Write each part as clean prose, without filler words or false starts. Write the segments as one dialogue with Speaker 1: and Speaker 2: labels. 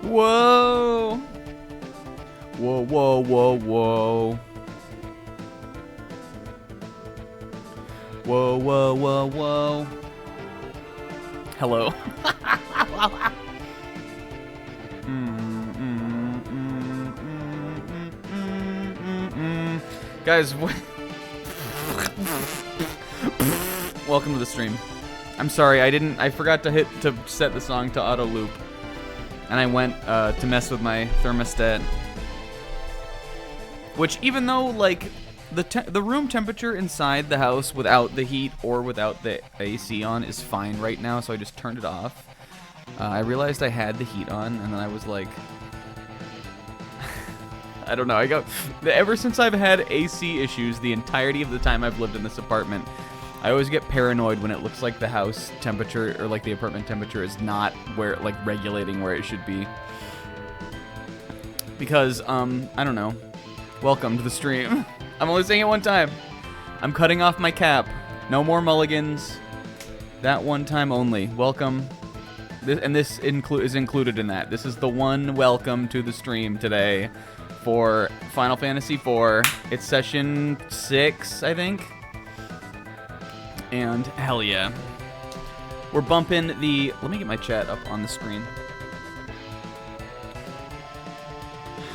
Speaker 1: Whoa. Whoa, whoa, whoa, whoa. Whoa, whoa, whoa, whoa. Hello. Guys, welcome to the stream. I'm sorry, I forgot to set the song to auto loop. And I went to mess with my thermostat. Which, even though, like, the room temperature inside the house without the heat or without the AC on is fine right now, so I just turned it off. I realized I had the heat on, and then I was like... I don't know, ever since I've had AC issues the entirety of the time I've lived in this apartment, I always get paranoid when it looks like the house temperature, or like the apartment temperature is not where, like, regulating where it should be. Because, I don't know. Welcome to the stream. I'm only saying it one time. I'm cutting off my cap. No more mulligans. That one time only. Welcome. This is included in that. This is the one welcome to the stream today for Final Fantasy IV. It's session 6, I think. And hell yeah. We're bumping the... Let me get my chat up on the screen.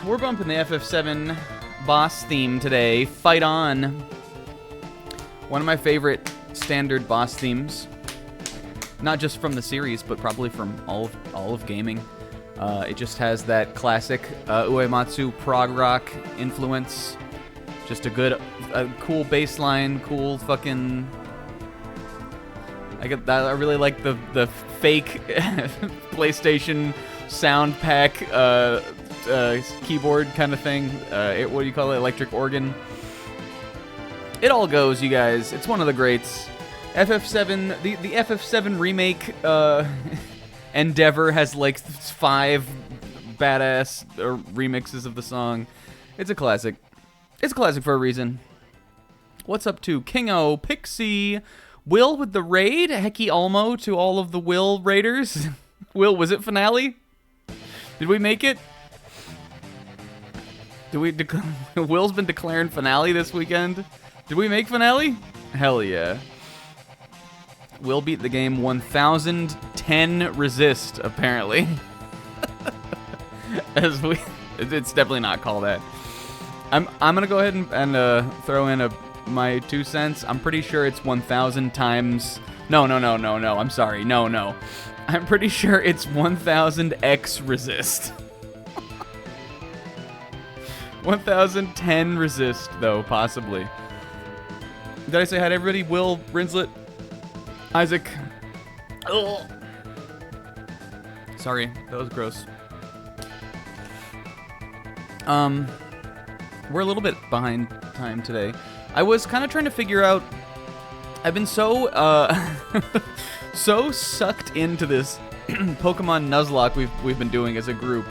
Speaker 1: We're bumping the FF7 boss theme today. Fight On. One of my favorite standard boss themes. Not just from the series, but probably from all of gaming. It just has that classic Uematsu prog rock influence. Just a cool bass line, cool fucking... I really like the fake PlayStation sound pack keyboard kind of thing. What do you call it? Electric organ. It all goes, you guys. It's one of the greats. FF7, the FF7 remake endeavor has like 5 badass remixes of the song. It's a classic. It's a classic for a reason. What's up to Kingo, Pixie, Will with the raid? Hecky Almo to all of the Will raiders. Will, was it finale? Did we make it? Did we Will's been declaring finale this weekend. Did we make finale? Hell yeah. Will beat the game 1010 resist, apparently. It's definitely not called that. I'm gonna go ahead and throw in my 2 cents. I'm pretty sure it's 1,000 times. No. I'm sorry. No. I'm pretty sure it's 1,000x resist. 1,010 resist, though, possibly. Did I say hi to everybody? Will, Rinslet, Isaac. Ugh. Sorry, that was gross. We're a little bit behind time today. I was kind of trying to figure out... I've been so, so sucked into this Pokemon Nuzlocke we've been doing as a group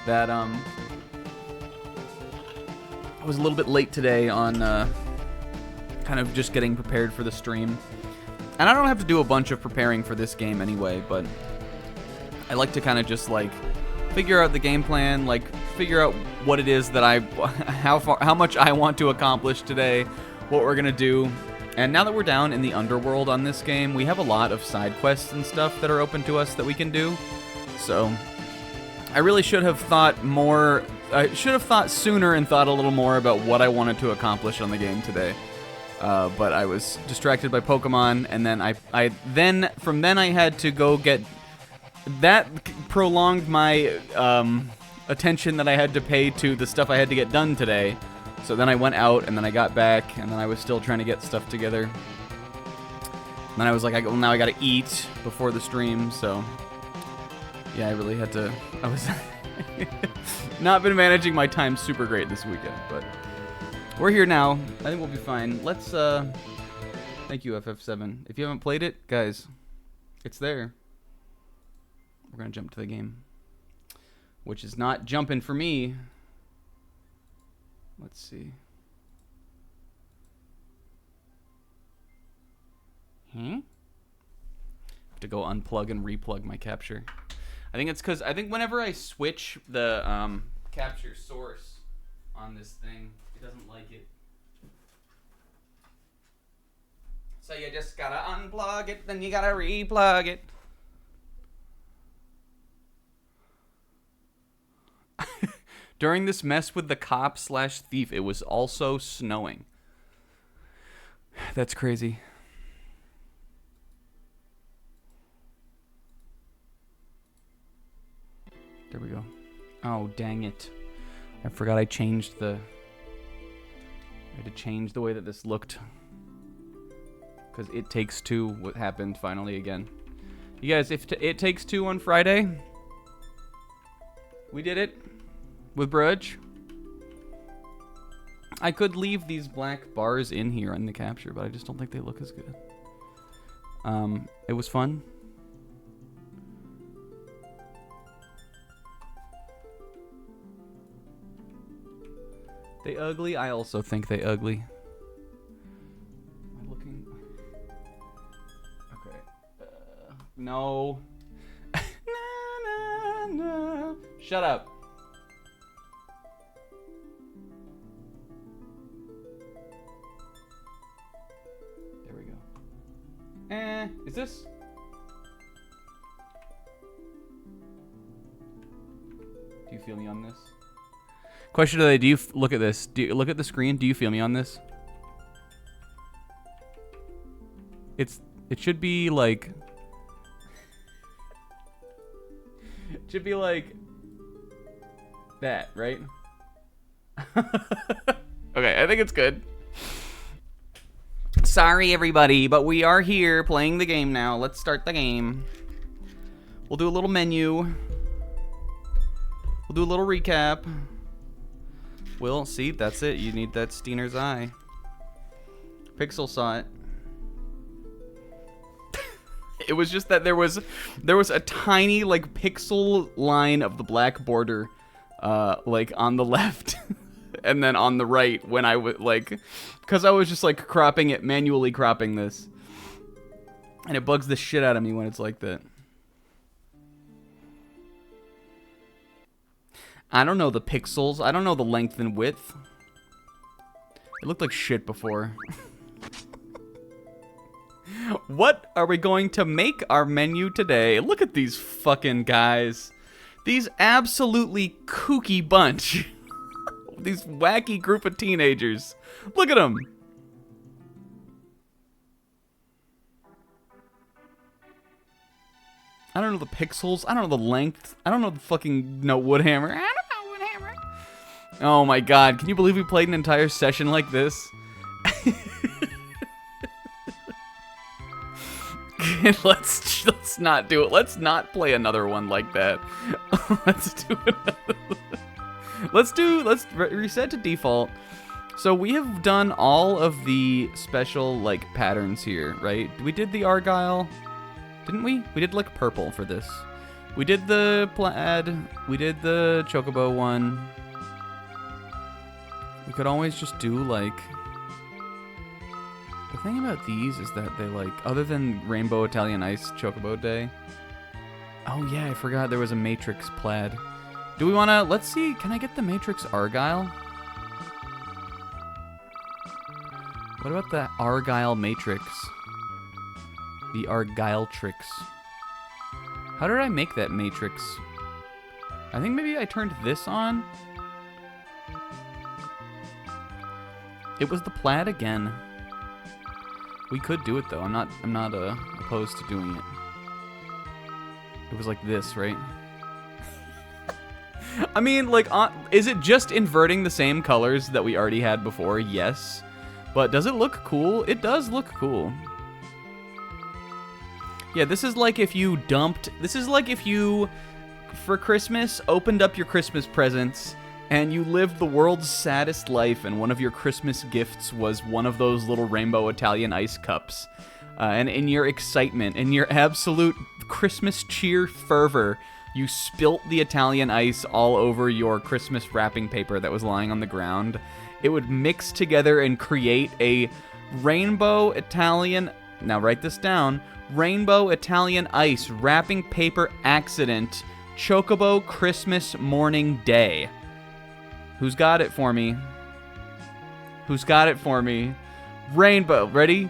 Speaker 1: that, I was a little bit late today on, kind of just getting prepared for the stream. And I don't have to do a bunch of preparing for this game anyway, but I like to kind of just, like, figure out the game plan, like, figure out what it is that how much I want to accomplish today, what we're gonna do. And now that we're down in the underworld on this game, we have a lot of side quests and stuff that are open to us that we can do. So, I really should have thought more, I should have thought sooner and thought a little more about what I wanted to accomplish on the game today. But I was distracted by Pokemon, and then from then I had to go get... That prolonged my attention that I had to pay to the stuff I had to get done today. So then I went out, and then I got back, and then I was still trying to get stuff together. And then I was like, well, now I gotta eat before the stream, so... Yeah, I really had to... I was... not been managing my time super great this weekend, but... We're here now. I think we'll be fine. Let's, Thank you, FF7. If you haven't played it, guys, it's there. We're gonna jump to the game. Which is not jumping for me. Let's see. Have to go unplug and replug my capture. I think it's because I think whenever I switch the capture source on this thing, it doesn't like it. So you just gotta unplug it, then you gotta replug it. During this mess with the cop/thief, it was also snowing. That's crazy. There we go. Oh, dang it. I forgot I changed the... I had to change the way that this looked. Because It Takes Two, what happened finally again. You guys, if It Takes Two on Friday, we did it with Brudge. I could leave these black bars in here on the capture, but I just don't think they look as good. It was fun. They ugly? I also think they ugly. Am I looking? Okay. No. Na, na, na. Shut up. There we go. Is this? Do you feel me on this? Question today, do you look at this? Do you look at the screen? Do you feel me on this? It should be like... It should be like... that, right? Okay, I think it's good. Sorry, everybody, but we are here playing the game now. Let's start the game. We'll do a little menu. We'll do a little recap. Will, see, that's it. You need that Steiner's eye. Pixel saw it. It was just that there was a tiny like pixel line of the black border, like on the left, and then on the right when I would like, because I was just like cropping it, manually cropping this, and it bugs the shit out of me when it's like that. I don't know the pixels. I don't know the length and width. It looked like shit before. What are we going to make our menu today? Look at these fucking guys. These absolutely kooky bunch. These wacky group of teenagers. Look at them. I don't know the pixels. I don't know the length. I don't know the fucking Woodhammer. I don't know Woodhammer. Oh my god. Can you believe we played an entire session like this? Let's not do it. Let's not play another one like that. Let's do another. Let's reset to default. So we have done all of the special like patterns here, right? We did the Argyle. Didn't we? We did like purple for this. We did the plaid. We did the chocobo one. We could always just do like... The thing about these is that they like, other than Rainbow Italian Ice Chocobo Day. Oh yeah, I forgot there was a Matrix plaid. Do we want to, let's see, can I get the Matrix Argyle? What about the Argyle Matrix? The Argyle Trix. How did I make that Matrix? I think maybe I turned this on. It was the plaid again. We could do it though. I'm not opposed to doing it. It was like this, right? I mean, like, is it just inverting the same colors that we already had before? Yes. But does it look cool? It does look cool. Yeah, this is like if you dumped... This is like if you, for Christmas, opened up your Christmas presents and you lived the world's saddest life, and one of your Christmas gifts was one of those little Rainbow Italian Ice cups. And in your excitement, in your absolute Christmas cheer fervor, you spilt the Italian ice all over your Christmas wrapping paper that was lying on the ground. It would mix together and create a Rainbow Italian... Now write this down. Rainbow Italian Ice wrapping paper accident Chocobo Christmas Morning Day. Who's got it for me? Who's got it for me? Rainbow. Ready?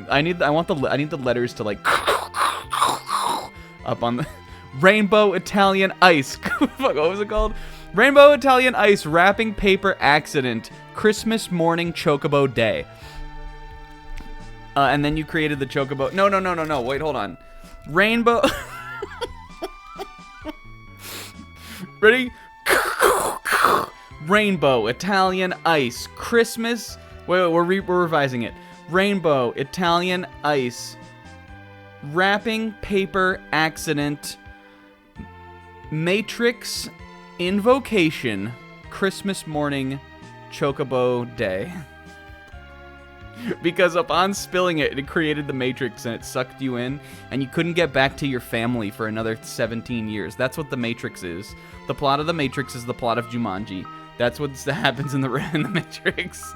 Speaker 1: I need the letters to like up on the Rainbow Italian Ice. What was it called? Rainbow Italian Ice Wrapping Paper Accident Christmas Morning Chocobo Day. And then you created the Chocobo. No. Wait, hold on. Rainbow. Ready? Rainbow Italian Ice Christmas. Wait, we're revising it. Rainbow Italian Ice Wrapping Paper Accident Matrix Invocation Christmas Morning Chocobo Day. Because upon spilling it, it created the Matrix and it sucked you in, and you couldn't get back to your family for another 17 years. That's what the Matrix is. The plot of the Matrix is the plot of Jumanji. That's what happens in the Matrix.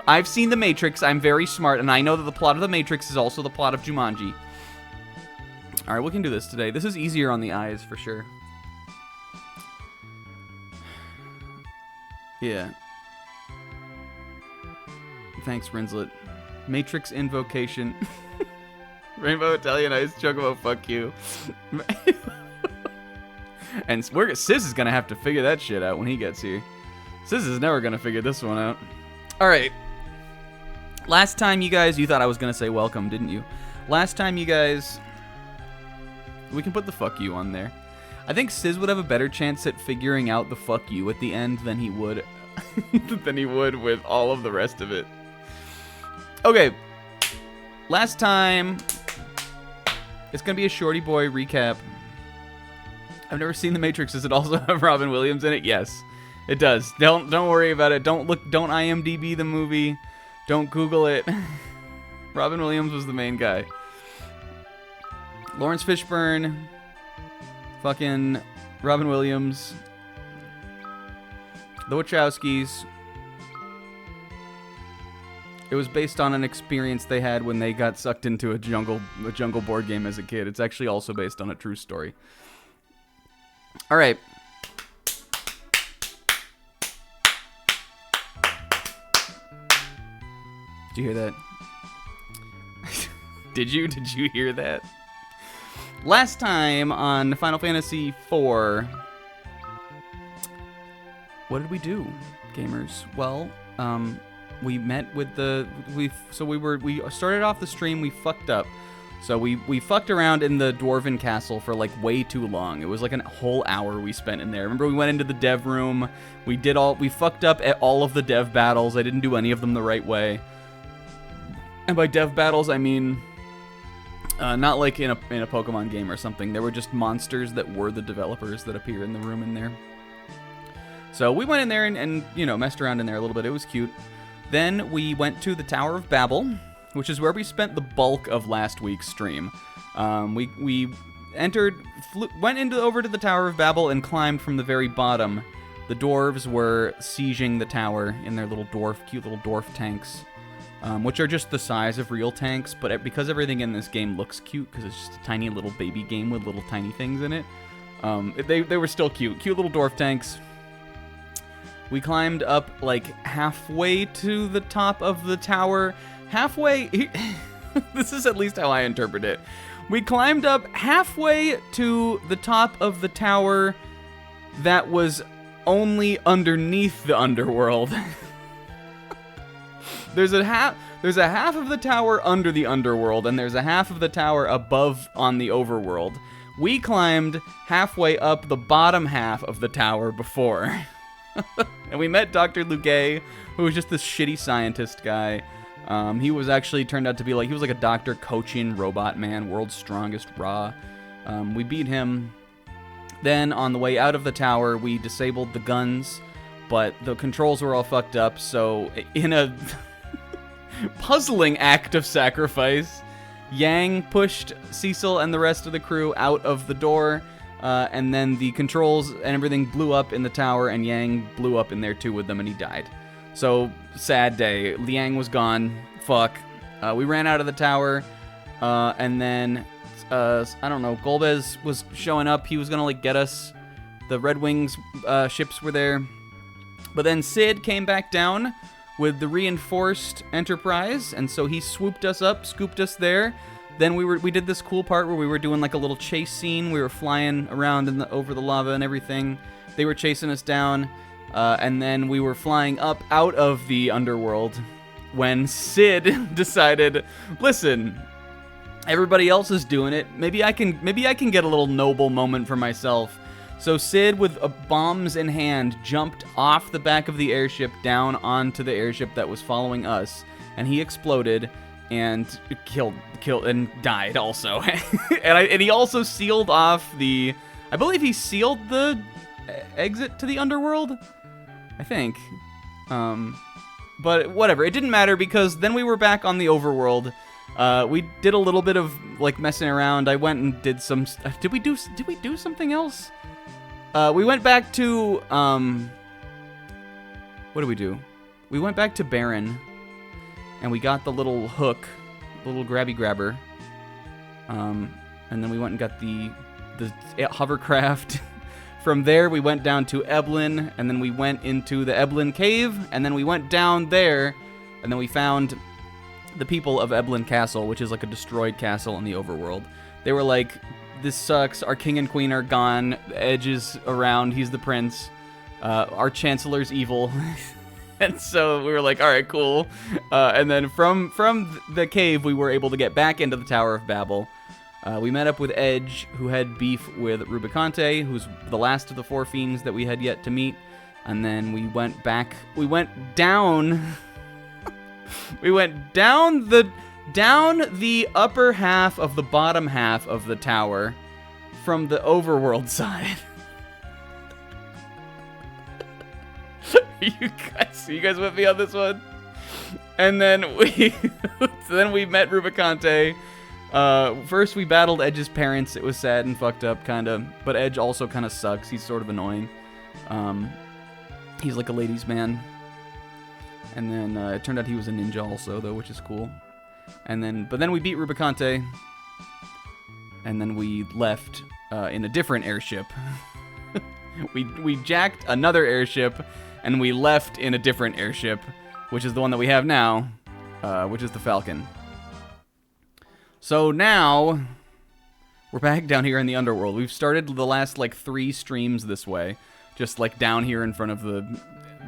Speaker 1: I've seen the Matrix. I'm very smart, and I know that the plot of the Matrix is also the plot of Jumanji. All right, we can do this today. This is easier on the eyes for sure. Yeah. Thanks, Rinslet. Matrix Invocation. Rainbow Italian Ice Chocobo, fuck you. And Sis is gonna have to figure that shit out when he gets here. Sis is never gonna figure this one out. Alright. Last time, you guys, you thought I was gonna say welcome, didn't you? Last time, you guys... We can put the fuck you on there. I think Sis would have a better chance at figuring out the fuck you at the end than he would... than he would with all of the rest of it. Okay, last time, it's gonna be a Shorty Boy recap. I've never seen The Matrix. Does it also have Robin Williams in it? Yes, it does. Don't worry about it. Don't IMDb the movie. Don't Google it. Robin Williams was the main guy. Lawrence Fishburne, fucking Robin Williams, the Wachowskis. It was based on an experience they had when they got sucked into a jungle board game as a kid. It's actually also based on a true story. All right. Did you hear that? Did you hear that? Last time on Final Fantasy IV, what did we do, gamers? Well, we met with we started off the stream, we fucked up. So we fucked around in the Dwarven Castle for like way too long. It was like a whole hour we spent in there. Remember, we went into the dev room. We fucked up at all of the dev battles. I didn't do any of them the right way. And by dev battles, I mean not like in a Pokemon game or something. There were just monsters that were the developers that appear in the room in there. So we went in there and you know, messed around in there a little bit. It was cute. Then we went to the Tower of Babel, which is where we spent the bulk of last week's stream. We went over to the Tower of Babel and climbed from the very bottom. The dwarves were sieging the tower in their cute little dwarf tanks, which are just the size of real tanks, but because everything in this game looks cute, because it's just a tiny little baby game with little tiny things in it, they were still cute. Cute little dwarf tanks. We climbed up like halfway to the top of the tower. Halfway... This is at least how I interpret it. We climbed up halfway to the top of the tower that was only underneath the underworld. There's a half of the tower under the underworld, and there's a half of the tower above on the overworld. We climbed halfway up the bottom half of the tower before. And we met Dr. Luque, who was just this shitty scientist guy. He was actually turned out to be he was like a Dr. Cochin robot man, world's strongest Ra. We beat him. Then on the way out of the tower, we disabled the guns, but the controls were all fucked up, so in a puzzling act of sacrifice, Yang pushed Cecil and the rest of the crew out of the door, and then the controls and everything blew up in the tower, and Yang blew up in there too with them, and he died. So, sad day. Liang was gone. Fuck. We ran out of the tower, and then I don't know, Golbez was showing up. He was gonna, like, get us. The Red Wings ships were there. But then Sid came back down with the reinforced Enterprise, and so he swooped us up, scooped us there. Then we did this cool part where we were doing like a little chase scene. We were flying around over the lava and everything. They were chasing us down, and then we were flying up out of the underworld when Sid decided, listen, everybody else is doing it. Maybe I can get a little noble moment for myself. So Sid, with bombs in hand, jumped off the back of the airship down onto the airship that was following us, and he exploded and killed and died also. and he also sealed off I believe he sealed the exit to the underworld, I think. But whatever, it didn't matter because then we were back on the overworld. We did a little bit of like messing around. I went and did some. Did we do something else? We went back to, what did we do? We went back to Baron, and we got the little hook, little grabby grabber, and then we went and got the hovercraft. From there, we went down to Eblin, and then we went into the Eblin cave, and then we went down there, and then we found the people of Eblin Castle, which is like a destroyed castle in the overworld. They were like, this sucks, our king and queen are gone, Edge is around, he's the prince, our chancellor's evil. And so we were like, alright, cool. And then from the cave, we were able to get back into the Tower of Babel. We met up with Edge, who had beef with Rubicante, who's the last of the 4 fiends that we had yet to meet. And then we went down the upper half of the bottom half of the tower from the overworld side. You guys with me on this one? And then we met Rubicante. First we battled Edge's parents. It was sad and fucked up, kinda. But Edge also kinda sucks. He's sort of annoying. He's like a ladies' man. And then it turned out he was a ninja also, though, which is cool. But then we beat Rubicante, and then we left in a different airship. we jacked another airship, and we left in a different airship, which is the one that we have now, which is the Falcon. So now we're back down here in the underworld. We've started the last like 3 streams this way, just like down here in front of the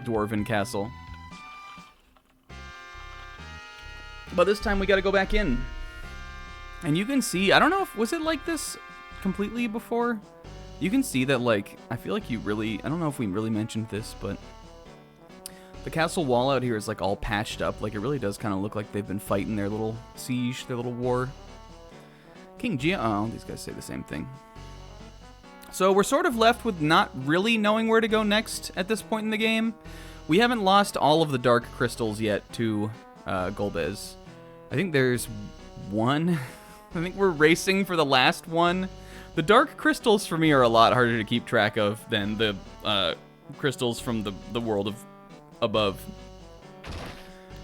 Speaker 1: Dwarven Castle. But this time we gotta go back in. And you can see, I don't know if, was it like this completely before? You can see that, like, I feel like I don't know if we really mentioned this, but the castle wall out here is like all patched up. Like, it really does kind of look like they've been fighting their little siege, their little war. King Gia, oh, these guys say the same thing. So we're sort of left with not really knowing where to go next at this point in the game. We haven't lost all of the dark crystals yet to Golbez. I think there's one. I think we're racing for the last one. The dark crystals for me are a lot harder to keep track of than the crystals from the world of above.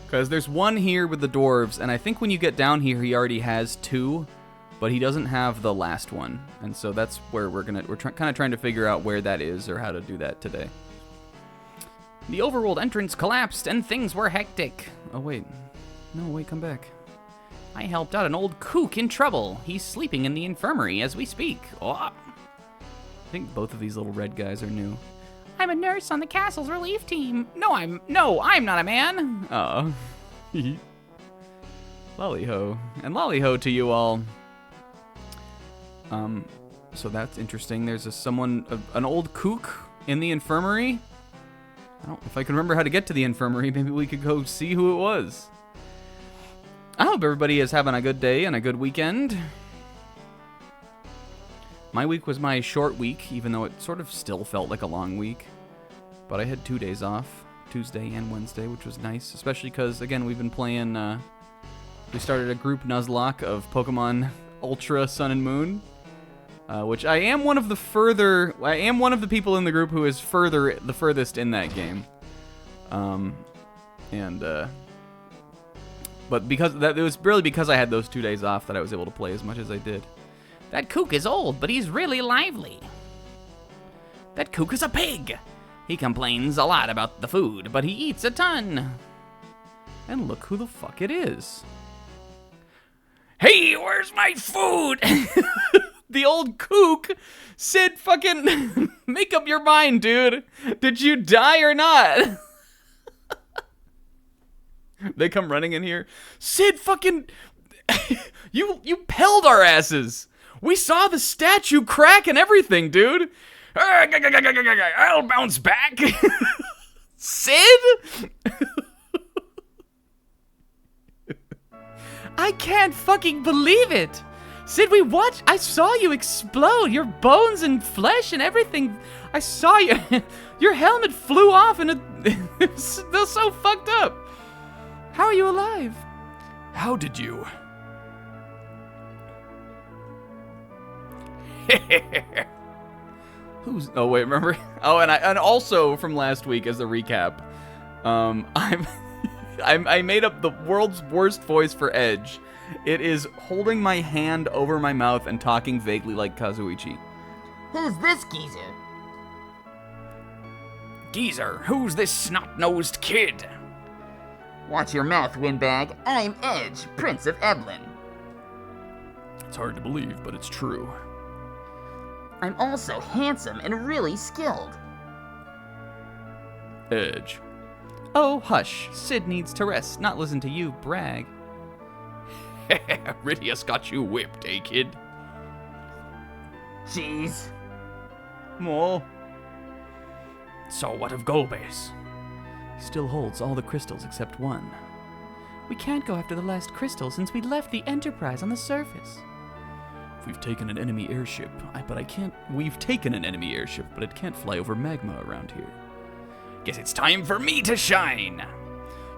Speaker 1: Because there's one here with the dwarves, and I think when you get down here, he already has 2, but he doesn't have the last one. And so that's where we're kind of trying to figure out where that is or how to do that today. The overworld entrance collapsed and things were hectic. Oh, wait. No, wait, come back. I helped out an old kook in trouble. He's sleeping in the infirmary as we speak. Oh. I think both of these little red guys are new. I'm a nurse on the castle's relief team. No, I'm not a man. Oh. Lolly-ho. And lolly-ho to you all. So that's interesting. There's an old kook in the infirmary. If I can remember how to get to the infirmary, maybe we could go see who it was. I hope everybody is having a good day and a good weekend. My week was my short week, even though it sort of still felt like a long week. But I had 2 days off, Tuesday and Wednesday, which was nice. Especially because, again, we've been playing, we started a group Nuzlocke of Pokemon Ultra Sun and Moon. Which I am one of the people in the group who is the furthest in that game. But because it was really because I had those 2 days off that I was able to play as much as I did.
Speaker 2: That kook is old, but he's really lively. That kook is a pig. He complains a lot about the food, but he eats a ton.
Speaker 1: And look who the fuck it is.
Speaker 2: Hey, where's my food?
Speaker 1: The old kook. Sid, fucking make up your mind, dude. Did you die or not? They come running in here. Sid, fucking, you pelled our asses. We saw the statue crack and everything, dude.
Speaker 2: I'll bounce back.
Speaker 1: Sid? I can't fucking believe it. Sid, we watched. I saw you explode. Your bones and flesh and everything. I saw you. Your helmet flew off and it was so fucked up. How are you alive?
Speaker 2: How did you?
Speaker 1: Who's? Oh wait, remember? Oh, and also from last week as a recap, I made up the world's worst voice for Edge. It is holding my hand over my mouth and talking vaguely like Kazuichi.
Speaker 3: Who's this geezer?
Speaker 2: Geezer, who's this snot-nosed kid?
Speaker 3: Watch your mouth, windbag. I'm Edge, Prince of Eblin.
Speaker 1: It's hard to believe, but it's true.
Speaker 3: I'm also handsome and really skilled.
Speaker 1: Edge. Oh, hush. Sid needs to rest, not listen to you brag.
Speaker 2: Ridius got you whipped, eh, kid?
Speaker 3: Jeez.
Speaker 1: More.
Speaker 2: So what of Golbez?
Speaker 1: He still holds all the crystals except one. We can't go after the last crystal since we left the Enterprise on the surface. We've taken an enemy airship, We've taken an enemy airship, but it can't fly over magma around here.
Speaker 2: Guess it's time for me to shine.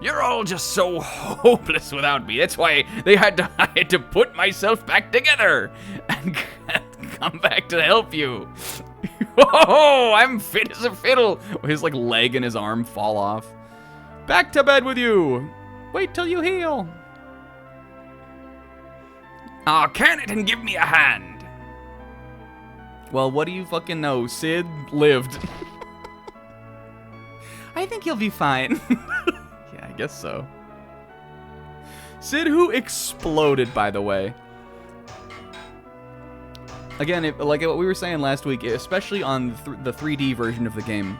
Speaker 2: You're all just so hopeless without me. That's why I had to put myself back together and come back to help you. Whoa, I'm fit as a fiddle.
Speaker 1: His leg and his arm fall off. Back to bed with you. Wait till you heal.
Speaker 2: Aw, can it and give me a hand.
Speaker 1: Well, what do you fucking know? Sid lived. I think you'll be fine. Yeah, I guess so. Sid, who exploded, by the way. Again, like what we were saying last week, especially on the 3D version of the game,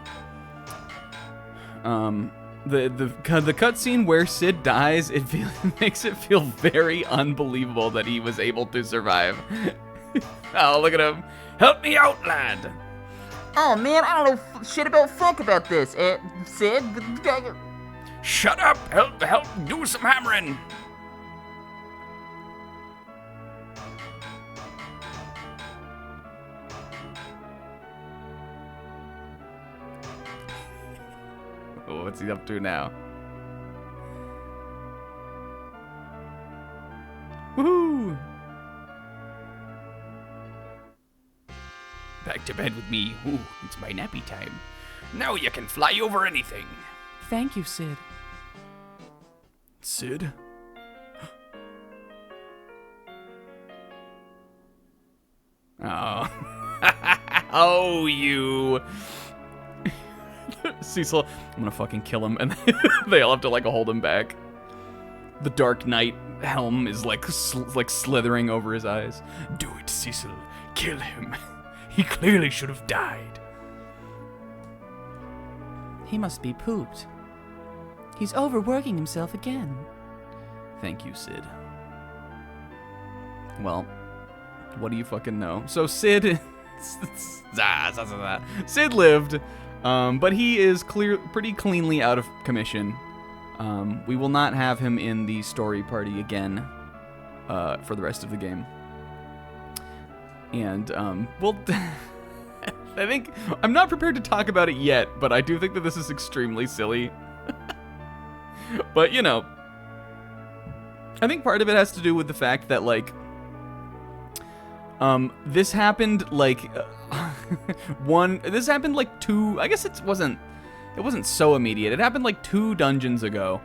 Speaker 1: the cutscene where Sid dies, it makes it feel very unbelievable that he was able to survive. Oh, look at him!
Speaker 2: Help me out, lad.
Speaker 3: Oh man, I don't know shit about fuck about this, Sid.
Speaker 2: Shut up! Help! Do some hammering.
Speaker 1: Oh, what's he up to now? Woohoo!
Speaker 2: Back to bed with me. Ooh, it's my nappy time. Now you can fly over anything.
Speaker 1: Thank you, Sid. Sid? Oh.
Speaker 2: Oh, you.
Speaker 1: Cecil, I'm gonna fucking kill him, and they all have to hold him back. The Dark Knight helm is slithering over his eyes.
Speaker 2: Do it, Cecil. Kill him. He clearly should have died.
Speaker 4: He must be pooped. He's overworking himself again.
Speaker 1: Thank you, Sid. Well, what do you fucking know? So Sid... Sid lived, but he is pretty cleanly out of commission. We will not have him in the story party again for the rest of the game. And, well, I think, I'm not prepared to talk about it yet, but I do think that this is extremely silly. But, you know, I think part of it has to do with the fact that, this happened, this happened, two, I guess it wasn't so immediate. It happened, 2 dungeons ago.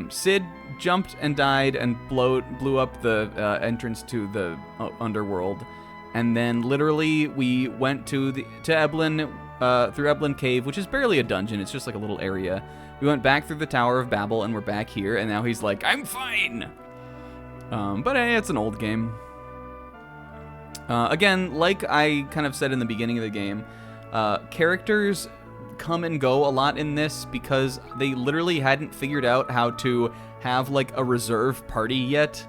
Speaker 1: Sid jumped and died and blew up the entrance to the underworld. And then literally we went to Eblin, through Eblin Cave, which is barely a dungeon. It's just like a little area. We went back through the Tower of Babel and we're back here. And now he's like, I'm fine. But hey, it's an old game. Again, like I kind of said in the beginning of the game, characters come and go a lot in this because they literally hadn't figured out how to have like a reserve party yet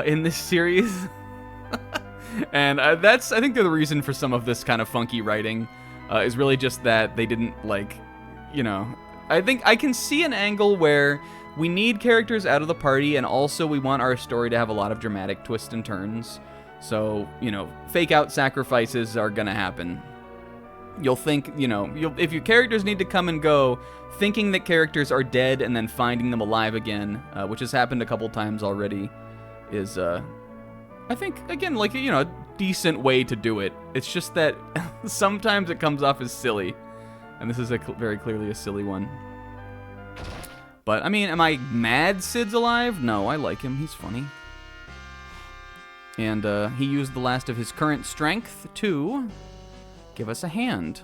Speaker 1: in this series. And I think they're the reason for some of this kind of funky writing, is really just that they didn't like, you know, I think I can see an angle where we need characters out of the party and also we want our story to have a lot of dramatic twists and turns. So, you know, fake out sacrifices are gonna happen. You'll think, you know, if your characters need to come and go, thinking that characters are dead and then finding them alive again, which has happened a couple times already, is, I think, again, like, you know, a decent way to do it. It's just that sometimes it comes off as silly, and this is very clearly a silly one. But, I mean, am I mad Sid's alive? No, I like him. He's funny. And he used the last of his current strength to give us a hand.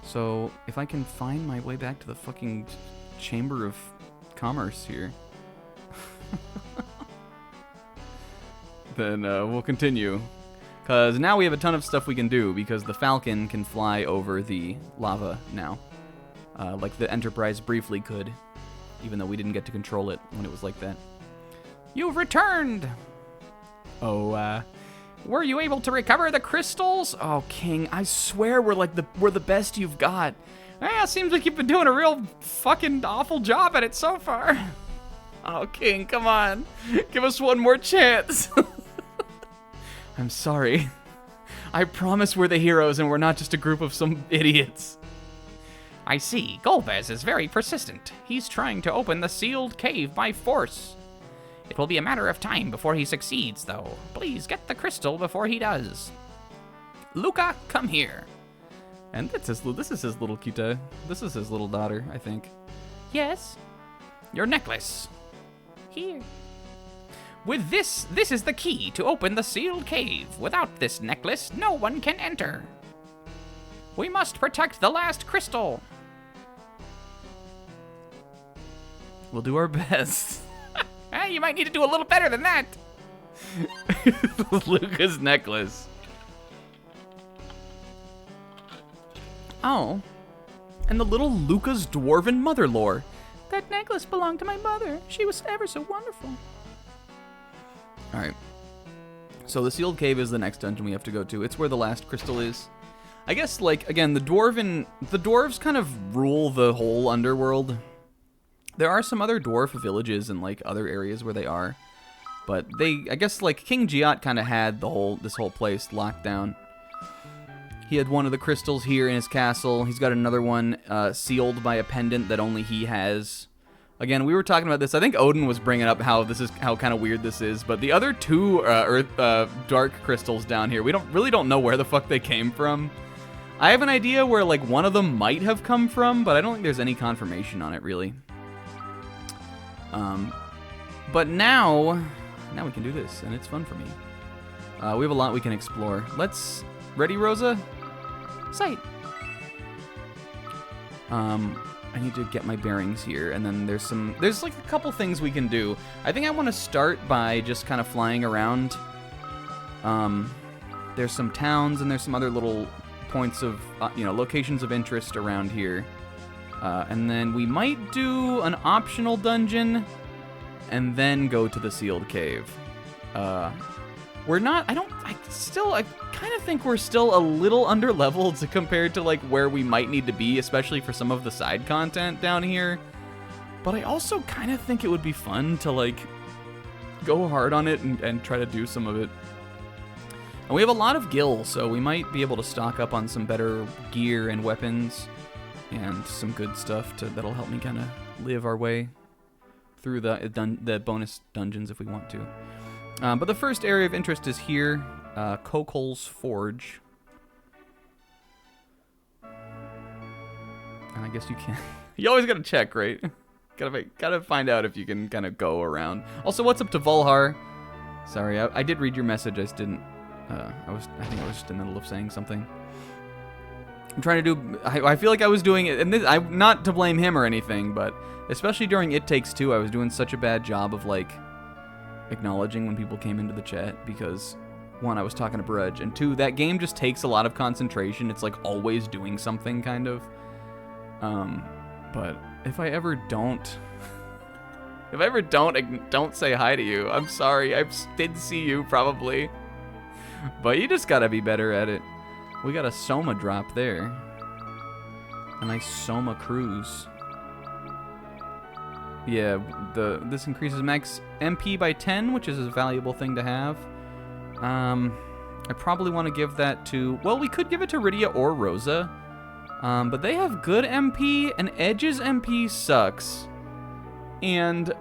Speaker 1: So, if I can find my way back to the fucking Chamber of Commerce here, then we'll continue. Because now we have a ton of stuff we can do, because the Falcon can fly over the lava now. Like the Enterprise briefly could, even though we didn't get to control it when it was like that.
Speaker 2: You've returned!
Speaker 1: Oh,
Speaker 2: were you able to recover the crystals?
Speaker 1: Oh, King, I swear we're the best you've got.
Speaker 2: Yeah, seems like you've been doing a real fucking awful job at it so far.
Speaker 1: Oh, King, come on. Give us one more chance. I'm sorry. I promise we're the heroes and we're not just a group of some idiots.
Speaker 2: I see. Golbez is very persistent. He's trying to open the sealed cave by force. It will be a matter of time before he succeeds, though. Please get the crystal before he does. Luca, come here.
Speaker 1: And this is his little Kita. This is his little daughter, I think.
Speaker 2: Yes? Your necklace.
Speaker 4: Here.
Speaker 2: With this is the key to open the sealed cave. Without this necklace, no one can enter. We must protect the last crystal.
Speaker 1: We'll do our best.
Speaker 2: You might need to do a little better than that.
Speaker 1: Luca's necklace. Oh. And the little Luca's dwarven mother lore.
Speaker 4: That necklace belonged to my mother. She was ever so wonderful.
Speaker 1: Alright. So the sealed cave is the next dungeon we have to go to. It's where the last crystal is. I guess, like, again, the dwarves kind of rule the whole underworld. There are some other dwarf villages and, like, other areas where they are. But I guess, like, King Giot kind of had this whole place locked down. He had one of the crystals here in his castle. He's got another one sealed by a pendant that only he has. Again, we were talking about this. I think Odin was bringing up how kind of weird this is. But the other two dark crystals down here, we really don't know where the fuck they came from. I have an idea where, like, one of them might have come from, but I don't think there's any confirmation on it, really. But now we can do this, and it's fun for me. We have a lot we can explore. Ready, Rosa?
Speaker 4: Sight.
Speaker 1: I need to get my bearings here, and then there's like a couple things we can do. I think I want to start by just kind of flying around. There's some towns, and there's some other little points of, locations of interest around here. And then we might do an optional dungeon, and then go to the sealed cave. I kind of think we're still a little under-leveled compared to, like, where we might need to be, especially for some of the side content down here. But I also kind of think it would be fun to, like, go hard on it and try to do some of it. And we have a lot of gil, so we might be able to stock up on some better gear and weapons and some good stuff that'll help me kind of live our way through the bonus dungeons if we want to. But the first area of interest is here, Kokol's Forge. And I guess you can. You always gotta check, right? Gotta find out if you can kind of go around. Also, what's up to Volhar? Sorry, I did read your message. I just didn't. I think I was just in the middle of saying something. I'm trying to do. I feel like I was doing it, and this, I'm not to blame him or anything, but especially during It Takes Two, I was doing such a bad job of like acknowledging when people came into the chat because, one, I was talking to Brudge, and two, that game just takes a lot of concentration. It's like always doing something, kind of. But if I ever don't say hi to you, I'm sorry. I did see you probably, but you just gotta be better at it. We got a Soma drop there. A nice Soma cruise. Yeah, this increases max MP by 10, which is a valuable thing to have. I probably want to give that to... Well, we could give it to Rydia or Rosa. But they have good MP, and Edge's MP sucks. And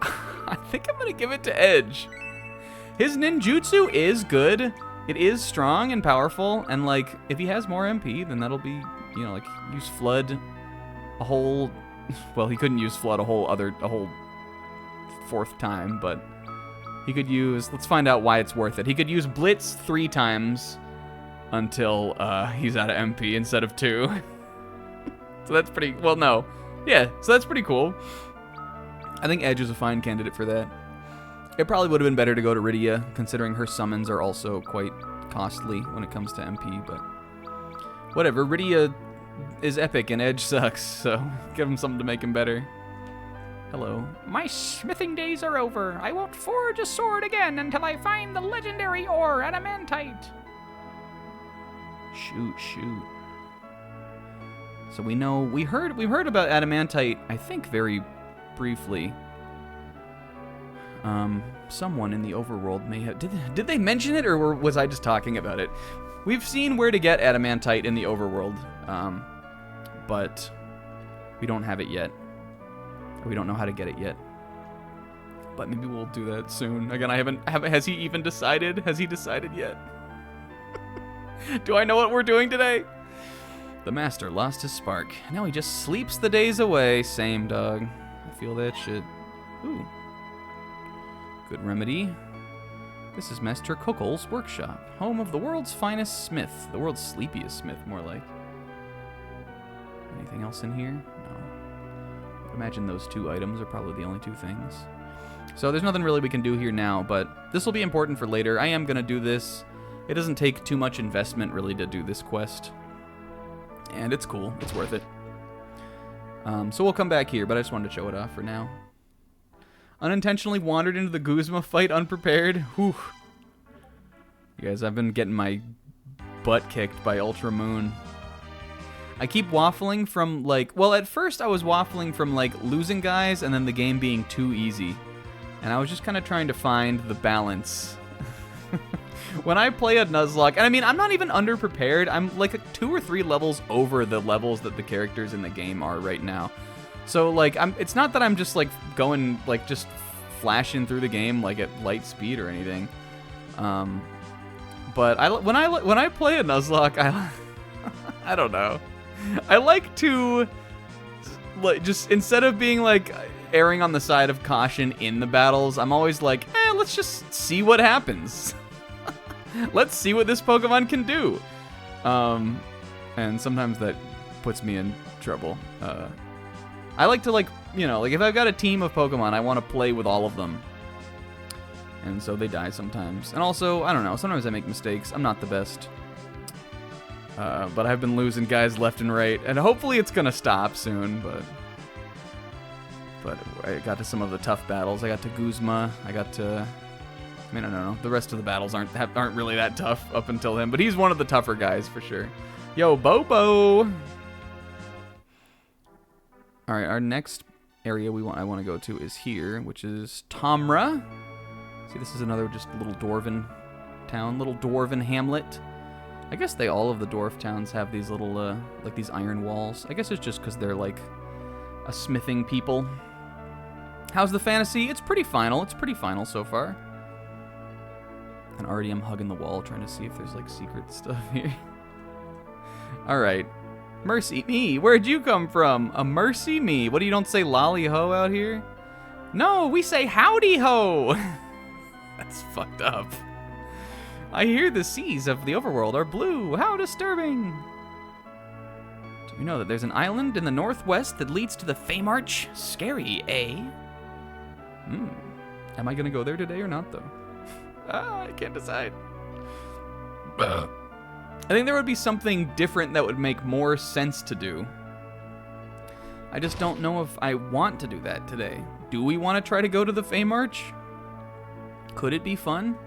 Speaker 1: I think I'm going to give it to Edge. His ninjutsu is good. It is strong and powerful, and like if he has more MP, then that'll be, you know, like use Flood a whole. Well, he couldn't use Flood a whole fourth time, but he could use. Let's find out why it's worth it. He could use Blitz 3 times until he's out of MP instead of 2. So that's pretty. Well, no, yeah. So that's pretty cool. I think Edge is a fine candidate for that. It probably would have been better to go to Rydia, considering her summons are also quite costly when it comes to MP, but whatever. Rydia is epic and Edge sucks, so give him something to make him better. Hello.
Speaker 2: My smithing days are over. I won't forge a sword again until I find the legendary ore adamantite.
Speaker 1: Shoot. So we've heard about adamantite, I think very briefly. Someone in the overworld may have... Did they mention it, or was I just talking about it? We've seen where to get adamantite in the overworld, but we don't have it yet. We don't know how to get it yet. But maybe we'll do that soon. Again, has he even decided? Has he decided yet? Do I know what we're doing today? The master lost his spark. Now he just sleeps the days away. Same, dog. I feel that shit. Ooh. Good remedy. This is Master Kokol's workshop, home of the world's finest smith. The world's sleepiest smith, more like. Anything else in here? No. I imagine those 2 items are probably the only 2 things. So there's nothing really we can do here now, but this will be important for later. I am going to do this. It doesn't take too much investment, really, to do this quest. And it's cool. It's worth it. So we'll come back here, but I just wanted to show it off for now. Unintentionally wandered into the Guzma fight unprepared. Whew. You guys, I've been getting my butt kicked by Ultra Moon. I keep waffling from, like... Well, at first I was waffling from, like, losing guys and then the game being too easy. And I was just kind of trying to find the balance. When I play a Nuzlocke... And I mean, I'm not even underprepared. I'm, like, 2 or 3 levels over the levels that the characters in the game are right now. So, like, it's not that I'm just, like, going, like, just flashing through the game, like, at light speed or anything. But when I play a Nuzlocke, I don't know. I like to, like, just, instead of being, like, erring on the side of caution in the battles, I'm always like, let's just see what happens. Let's see what this Pokemon can do. And sometimes that puts me in trouble. I like to, like, you know, like if I've got a team of Pokemon, I want to play with all of them. And so they die sometimes. And also, I don't know, sometimes I make mistakes. I'm not the best. But I've been losing guys left and right. And hopefully it's going to stop soon, but I got to some of the tough battles. I got to Guzma. I got to... I mean, I don't know. The rest of the battles aren't really that tough up until him. But he's one of the tougher guys for sure. Yo, Bobo! All right, our next area I want to go to is here, which is Tomra. See, this is another just little dwarven town, little dwarven hamlet. I guess all of the dwarf towns have these little, like these iron walls. I guess it's just because they're like a smithing people. How's the fantasy? It's pretty final. It's pretty final so far. And already I'm hugging the wall trying to see if there's like secret stuff here. All right. Mercy me. Where'd you come from? A mercy me. What, you don't say lolly ho out here? No, we say howdy ho. That's fucked up. I hear the seas of the overworld are blue. How disturbing. Do you know that there's an island in the northwest that leads to the Feymarch? Scary, eh? Am I gonna go there today or not, though? I can't decide. I think there would be something different that would make more sense to do. I just don't know if I want to do that today. Do we want to try to go to the Feymarch? Could it be fun?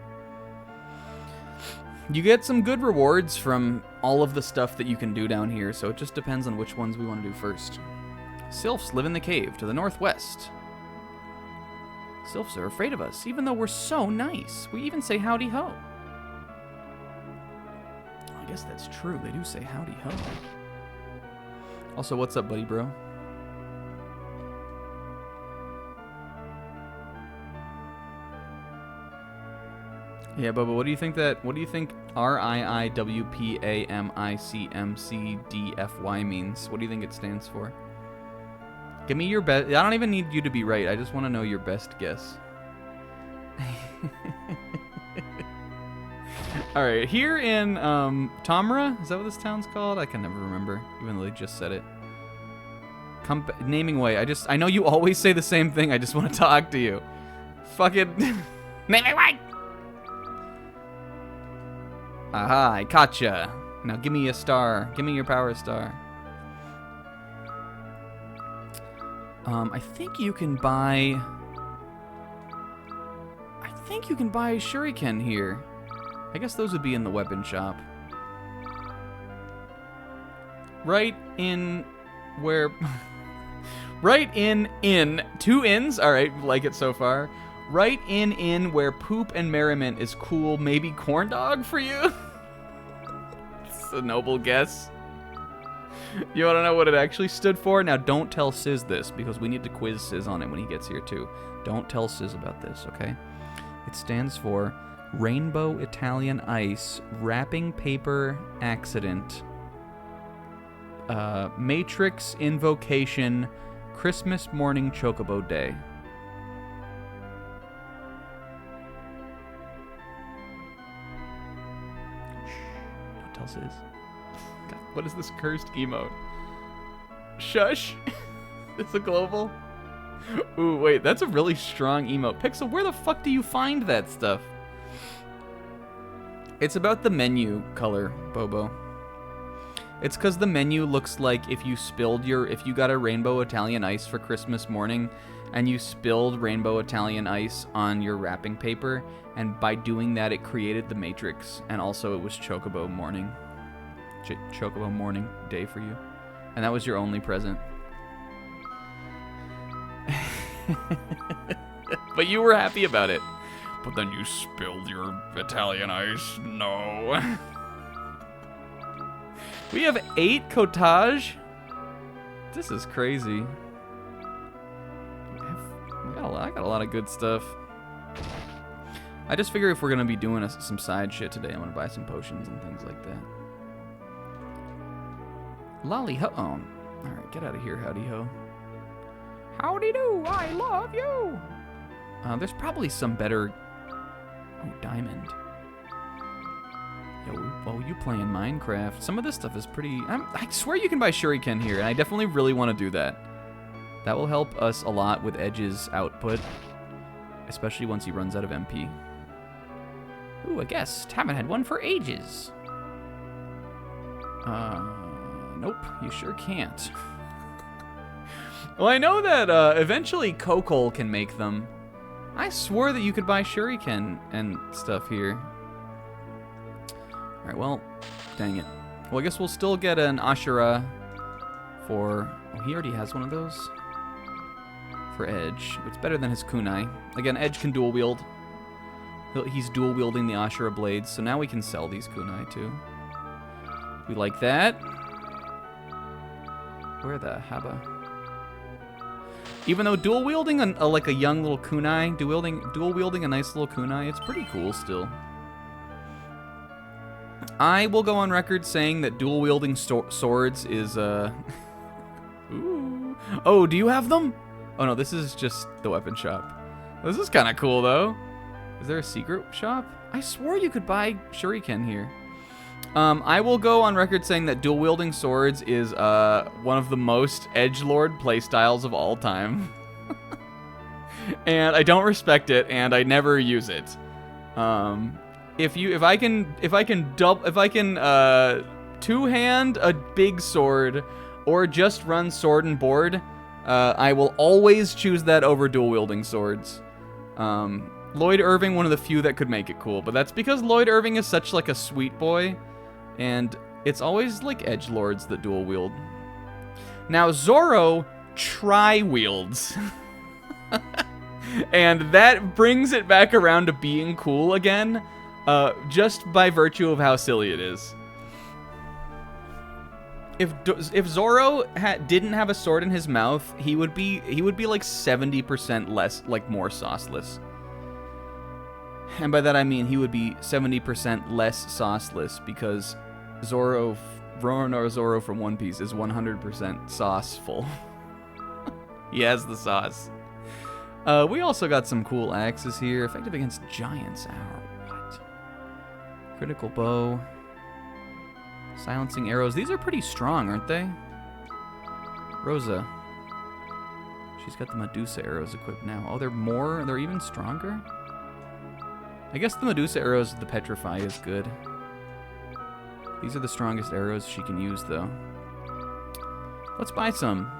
Speaker 1: You get some good rewards from all of the stuff that you can do down here, so it just depends on which ones we want to do first. Sylphs live in the cave to the northwest. Sylphs are afraid of us, even though we're so nice. We even say howdy ho. I guess that's true. They do say howdy ho. Also, what's up, buddy bro? Yeah, Bubba, what do you think RIIWPAMICMCDFY means? What do you think it stands for? Give me your best. I don't even need you to be right. I just want to know your best guess. All right, here in Tamra, is that what this town's called? I can never remember, even though they just said it. Naming way. I know you always say the same thing. I just want to talk to you. Fucking naming way. Aha, I caught ya. Now give me a star. Give me your power star. I think you can buy shuriken here. I guess those would be in the weapon shop. Right in where... right in... Two inns? Alright, like it so far. Right in where poop and merriment is cool, maybe corn dog for you? It's a noble guess. You want to know what it actually stood for? Now, don't tell Sizz this, because we need to quiz Sizz on it when he gets here, too. Don't tell Sizz about this, okay? It stands for Rainbow Italian Ice Wrapping Paper Accident Matrix Invocation Christmas Morning Chocobo Day. Don't tell Sizz. God, what is this cursed emote? Shush. It's a global. Ooh, wait, that's a really strong emote. Pixel, where the fuck do you find that stuff? It's about the menu color, Bobo. It's because the menu looks like if you got a Rainbow Italian Ice for Christmas morning and you spilled Rainbow Italian Ice on your wrapping paper, and by doing that it created the Matrix, and also it was Chocobo morning. Chocobo morning day for you. And that was your only present. But you were happy about it.
Speaker 2: But then you spilled your Italian ice. No.
Speaker 1: We have 8 cottage. This is crazy. I got a lot of good stuff. I just figure if we're gonna be doing some side shit today, I'm gonna buy some potions and things like that. Lolly ho. Oh, all right, get out of here, howdy ho. Howdy do, I love you. There's probably some better. Oh, diamond. Yo, oh, you playing Minecraft? Some of this stuff is pretty. I swear you can buy shuriken here, and I definitely really want to do that. That will help us a lot with Edge's output, especially once he runs out of MP. Ooh, a guest. Haven't had one for ages. Nope, you sure can't. Well, I know that eventually Kokol can make them. I swore that you could buy shuriken and stuff here. Alright, well, dang it. Well, I guess we'll still get an Ashura for... Oh, he already has one of those. For Edge. It's better than his kunai. Again, Edge can dual wield. He's dual wielding the Ashura blades, so now we can sell these kunai too. We like that. Where the haba? Even though dual wielding like a young little kunai, dual wielding a nice little kunai, it's pretty cool still. I will go on record saying that dual-wielding swords is, Ooh. Oh, do you have them? Oh, no, this is just the weapon shop. This is kind of cool, though. Is there a secret shop? I swore you could buy shuriken here. I will go on record saying that dual-wielding swords is one of the most edgelord playstyles of all time. And I don't respect it, and I never use it. If I can two-hand a big sword or just run sword and board, I will always choose that over dual-wielding swords. Lloyd Irving, one of the few that could make it cool, but that's because Lloyd Irving is such like a sweet boy, and it's always like edgelords that dual wield. Now Zoro tri-wields. And that brings it back around to being cool again, just by virtue of how silly it is. If Zoro didn't have a sword in his mouth, he would be like 70% less, like more sauceless. And by that I mean he would be 70% less sauceless, because Zoro from One Piece is 100% sauceful. He has the sauce. We also got some cool axes here. Effective against giants. What? Critical bow. Silencing arrows. These are pretty strong, aren't they? Rosa. She's got the Medusa arrows equipped now. Oh, they're even stronger? I guess the Medusa arrows, the Petrify is good. These are the strongest arrows she can use, though. Let's buy some.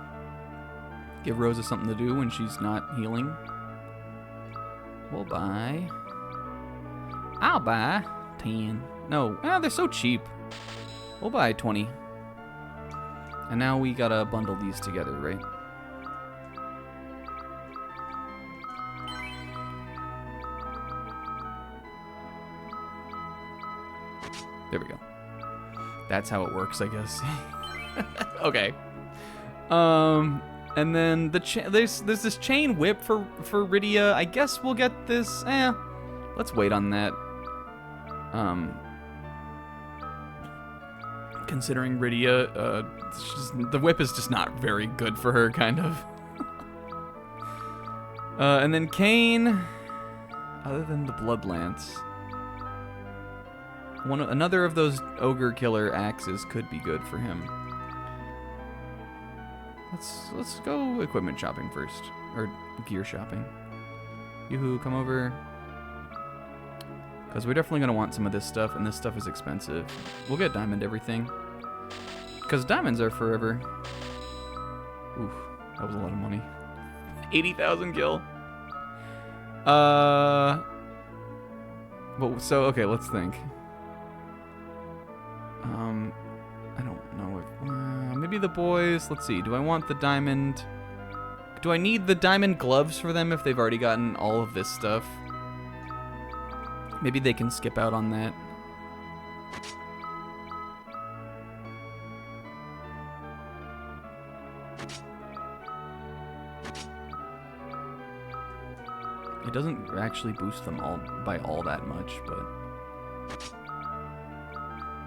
Speaker 1: Give Rosa something to do when she's not healing. We'll buy... I'll buy 10. No, they're so cheap. We'll buy 20. And now we gotta bundle these together, right? There we go. That's how it works, I guess. Okay. And then there's this chain whip for Rydia. I guess we'll get this. Let's wait on that. Considering Rydia, the whip is just not very good for her, kind of. And then Kane, other than the Blood Lance, another of those ogre killer axes could be good for him. Let's go equipment shopping first, or gear shopping. Yoo-hoo, come over. Because we're definitely gonna want some of this stuff, and this stuff is expensive. We'll get diamond everything. Because diamonds are forever. Oof, that was a lot of money. 80,000 gil. But so okay, let's think. I don't know if maybe the boys. Let's see. Do I want the diamond? Do I need the diamond gloves for them if they've already gotten all of this stuff? Maybe they can skip out on that. It doesn't actually boost them all by all that much, but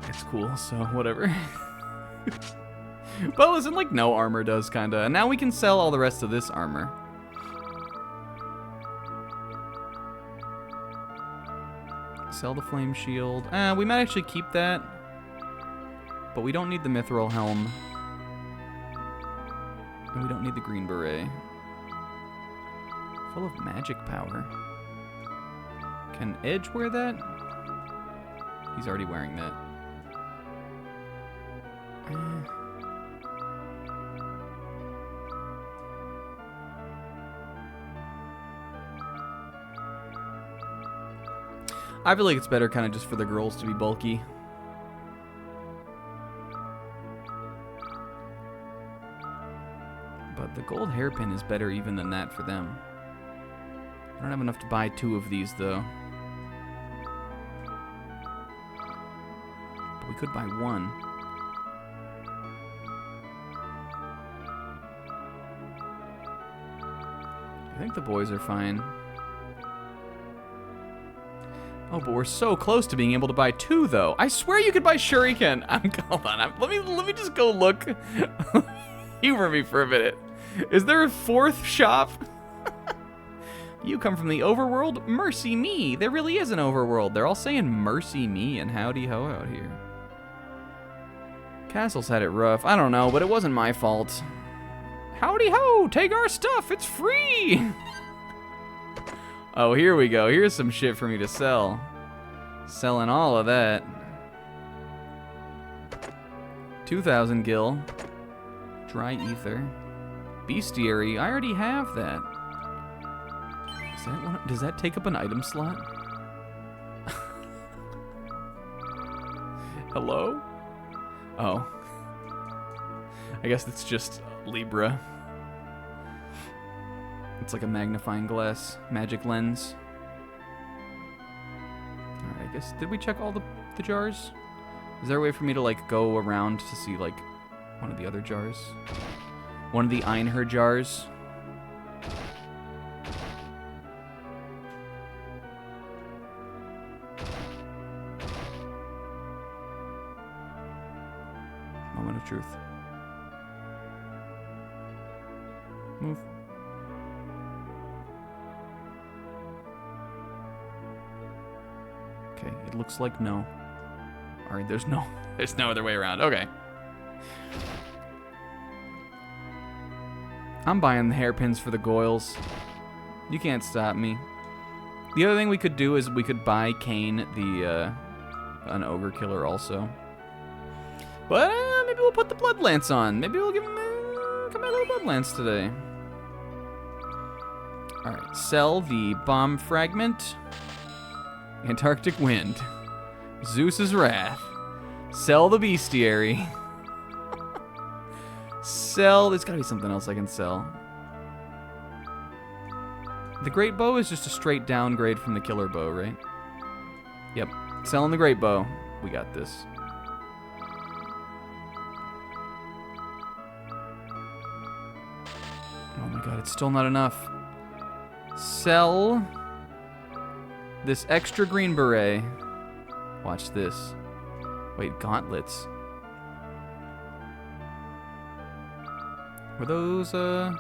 Speaker 1: it's cool, so whatever. Well, listen, like no armor does, kinda. And now we can sell all the rest of this armor. Sell the flame shield. We might actually keep that. But we don't need the mithril helm. And we don't need the green beret. Full of magic power. Can Edge wear that? He's already wearing that. I feel like it's better kind of just for the girls to be bulky. But the gold hairpin is better even than that for them. I don't have enough to buy 2 of these, though. But we could buy 1. I think the boys are fine. Oh, but we're so close to being able to buy 2, though. I swear you could buy shuriken. Hold on. Let me just go look. Humor me for a minute. Is there a 4th shop? You come from the overworld? Mercy me. There really is an overworld. They're all saying mercy me and howdy ho out here. Castle's had it rough. I don't know, but it wasn't my fault. Howdy ho. Take our stuff. It's free. Oh, here we go. Here's some shit for me to sell. Selling all of that. 2,000 gil. Dry ether. Bestiary. I already have that. Is that one? Does that take up an item slot? Hello? Oh. I guess it's just Libra. It's like a magnifying glass, magic lens. Alright, I guess, did we check all the jars? Is there a way for me to, like, go around to see, like, one of the other jars? One of the Einher jars? Moment of truth. Move. Okay, it looks like no. Alright, there's no other way around. Okay. I'm buying the hairpins for the goils. You can't stop me. The other thing we could do is we could buy Kane, an ogre killer also. But maybe we'll put the blood lance on. Maybe we'll give him come out with a blood lance today. Alright, sell the bomb fragment. Antarctic wind. Zeus's wrath. Sell the bestiary. Sell. There's gotta be something else I can sell. The great bow is just a straight downgrade from the killer bow, right? Yep. Selling the great bow. We got this. Oh my god, it's still not enough. Sell this extra green beret. Watch this. Wait, gauntlets. Were those, hold on.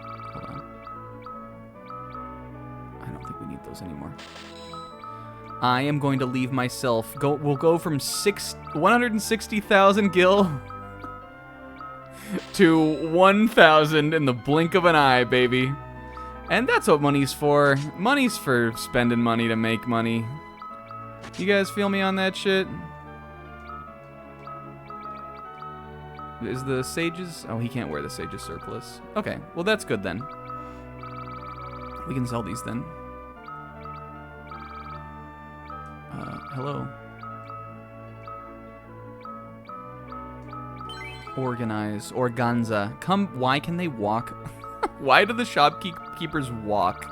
Speaker 1: I don't think we need those anymore. I am going to leave myself. We'll go from 160,000 gil to 1,000 in the blink of an eye, baby. And that's what money's for. Money's for spending money to make money. You guys feel me on that shit? Is the sage's... Oh, he can't wear the sage's surplice. Okay, well that's good then. We can sell these then. Hello. Organize. Organza. Come, why can they walk? Why do the shopkeepers walk?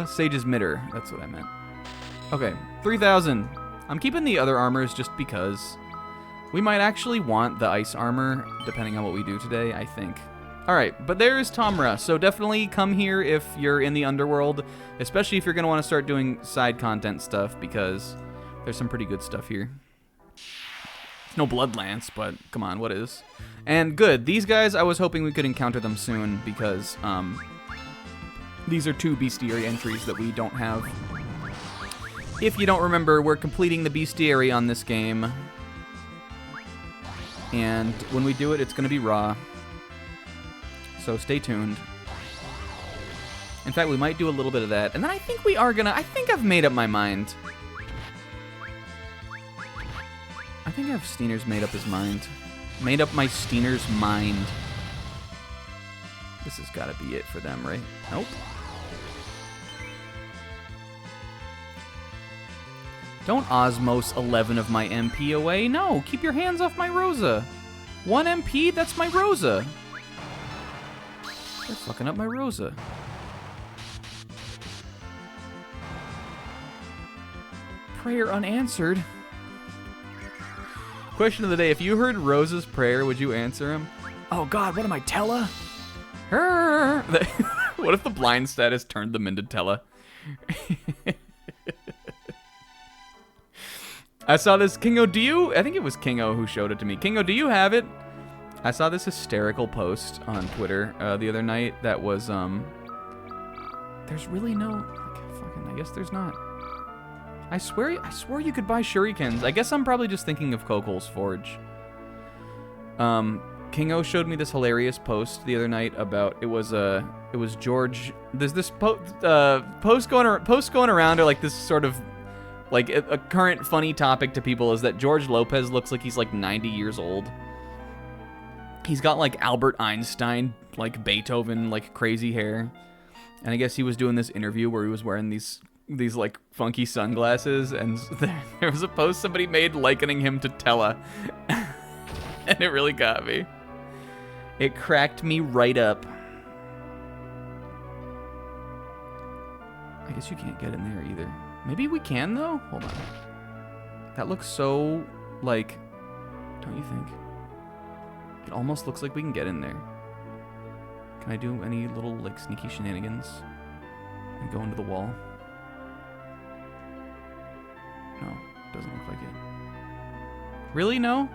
Speaker 1: Sage's Mitter. That's what I meant. Okay, 3,000. I'm keeping the other armors just because we might actually want the ice armor, depending on what we do today, I think. Alright, but there's Tomra, so definitely come here if you're in the underworld, especially if you're going to want to start doing side content stuff, because there's some pretty good stuff here. No blood lance, but come on, what is? And good, these guys, I was hoping we could encounter them soon, because these are 2 bestiary entries that we don't have. If you don't remember, we're completing the bestiary on this game, and when we do it, it's going to be raw. So stay tuned. In fact, we might do a little bit of that. And then I think we are gonna... I think I've made up my mind. I think I have Steiner's made up his mind. Made up my Steiner's mind. This has gotta be it for them, right? Nope. Don't osmos 11 of my MP away. No, keep your hands off my Rosa. 1 MP, that's my Rosa. They're fucking up my Rosa. Prayer unanswered. Question of the day. If you heard Rosa's prayer, would you answer him? Oh god, what am I, Tella? What if the blind status turned them into Tella? I saw this. Kingo, do you? I think it was Kingo who showed it to me. Kingo, do you have it? I saw this hysterical post on Twitter the other night that was, there's really no, like, fucking, I guess there's not. I swore you could buy shurikens. I guess I'm probably just thinking of Kokol's Forge. Kingo showed me this hilarious post the other night about, it was George, there's this post going around, or like this sort of, like a current funny topic to people is that George Lopez looks like he's like 90 years old. He's got like Albert Einstein, like Beethoven, like crazy hair. And I guess he was doing this interview where he was wearing these like funky sunglasses, and there was a post somebody made likening him to Tella. And it really got me. It cracked me right up. I guess you can't get in there either. Maybe we can though? Hold on. That looks so, like, don't you think? It almost looks like we can get in there. Can I do any little, like, sneaky shenanigans? And go into the wall? No, doesn't look like it. Really, no?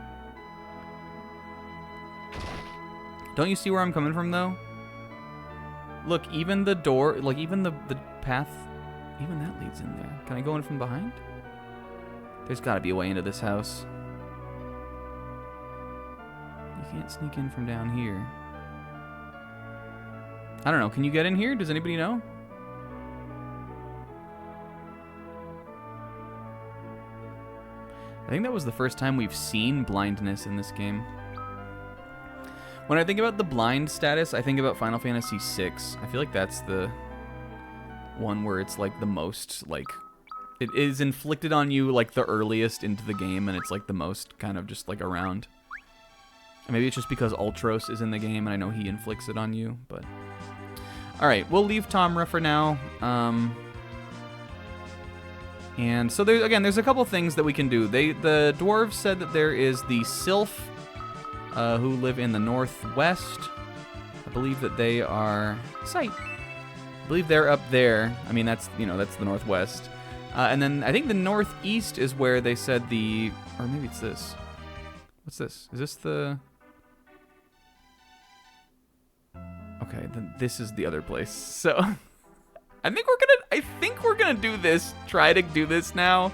Speaker 1: Don't you see where I'm coming from, though? Look, even the door, like, even the path, even that leads in there. Can I go in from behind? There's gotta be a way into this house. You can't sneak in from down here. I don't know. Can you get in here? Does anybody know? I think that was the first time we've seen blindness in this game. When I think about the blind status, I think about Final Fantasy VI. I feel like that's the one where it's like the most, like, it is inflicted on you like the earliest into the game, and it's like the most kind of just like around. Maybe it's just because Ultros is in the game and I know he inflicts it on you, but... Alright, we'll leave Tomra for now. And so there's a couple things that we can do. The dwarves said that there is the Sylph, who live in the northwest. I believe that they are... Sight. I believe they're up there. I mean, that's, you know, that's the northwest. And then I think the northeast is where they said the... Or maybe it's this. What's this? Is this the... Okay, then this is the other place. So I think we're gonna do this. Try to do this now.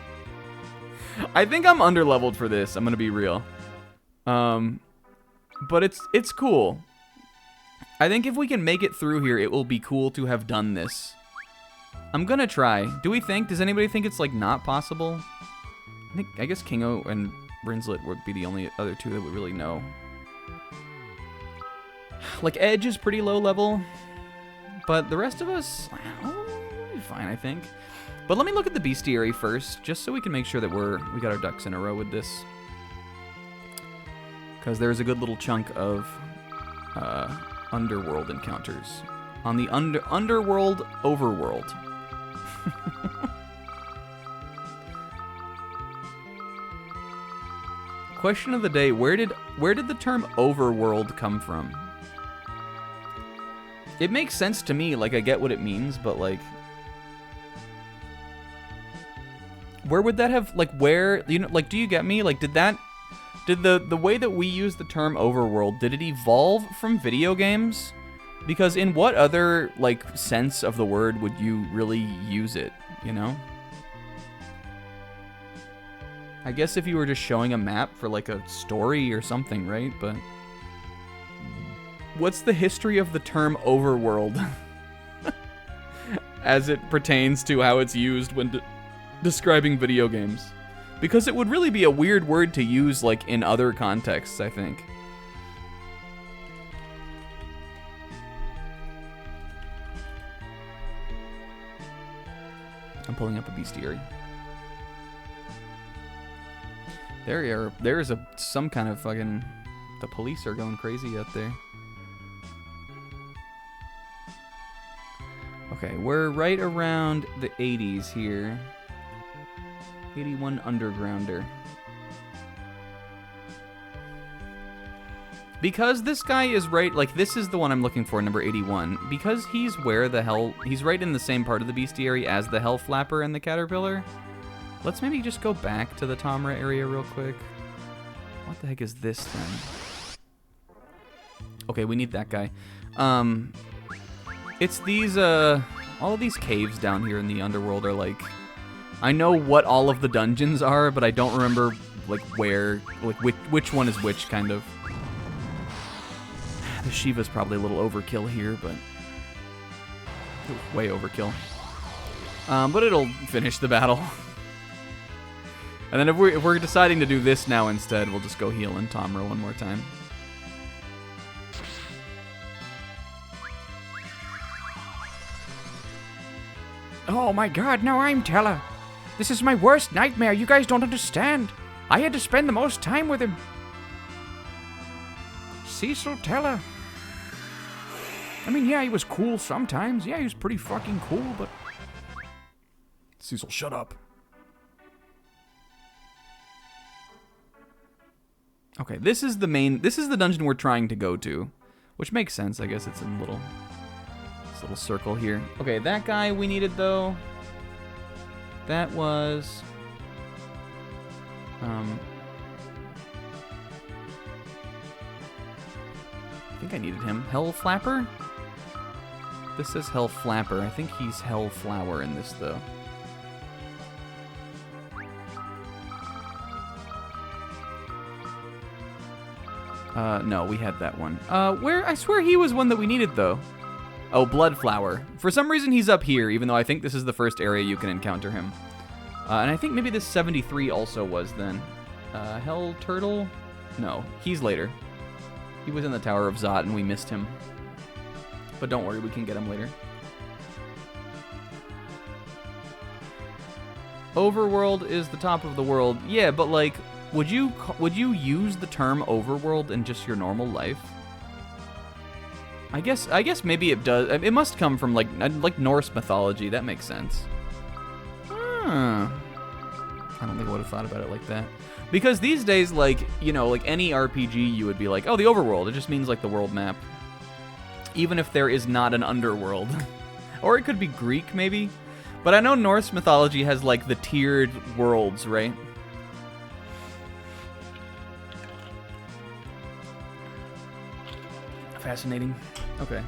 Speaker 1: I think I'm underleveled for this. I'm gonna be real. But it's cool. I think if we can make it through here, it will be cool to have done this. I'm gonna try. Does anybody think it's like not possible? I guess Kingo and Brinslet would be the only other two that would really know. Like, Edge is pretty low level, but the rest of us, we'll be fine, I think. But let me look at the bestiary first, just so we can make sure that we got our ducks in a row with this. Because there's a good little chunk of underworld encounters. On the underworld overworld. Question of the day, where did the term overworld come from? It makes sense to me, like I get what it means, but like where would that have, like, where, you know, like, do you get me? Like, did the way that we use the term overworld, did it evolve from video games? Because in what other, like, sense of the word would you really use it, you know? I guess if you were just showing a map for, like, a story or something, right? But what's the history of the term overworld as it pertains to how it's used when describing video games? Because it would really be a weird word to use, like, in other contexts, I think. I'm pulling up a bestiary. There's some kind of fucking... The police are going crazy out there. Okay, we're right around the 80s here. 81 Undergrounder. Because this guy is right, like, this is the one I'm looking for, number 81. Because he's he's right in the same part of the bestiary as the Hell Flapper and the Caterpillar. Let's maybe just go back to the Tomra area real quick. What the heck is this then? Okay, we need that guy. It's these, all of these caves down here in the underworld are like, I know what all of the dungeons are, but I don't remember, like, where, like, which one is which, kind of. The Shiva's probably a little overkill here, but way overkill. But it'll finish the battle. And then if we're deciding to do this now instead, we'll just go heal in Tomra one more time.
Speaker 2: Oh my god, now I'm Tella. This is my worst nightmare. You guys don't understand. I had to spend the most time with him. Cecil Tella. I mean, yeah, he was cool sometimes. Yeah, he was pretty fucking cool, but...
Speaker 1: Cecil, shut up. Okay, this is the dungeon we're trying to go to, which makes sense. I guess it's in this little circle here. Okay, that guy we needed though. That was I think I needed him. Hell Flapper? This says Hell Flapper. I think he's Hell Flower in this though. No, we had that one. I swear he was one that we needed, though. Oh, Bloodflower. For some reason, he's up here, even though I think this is the first area you can encounter him. And I think maybe this 73 also was then. Hell Turtle? No, he's later. He was in the Tower of Zot, and we missed him. But don't worry, we can get him later. Overworld is the top of the world. Yeah, but like... Would you use the term overworld in just your normal life? I guess maybe it does. It must come from like Norse mythology. That makes sense. I don't think I would have thought about it like that. Because these days, like, you know, like any RPG, you would be like, oh, the overworld. It just means like the world map. Even if there is not an underworld. Or it could be Greek, maybe. But I know Norse mythology has like the tiered worlds, right? Fascinating. Okay.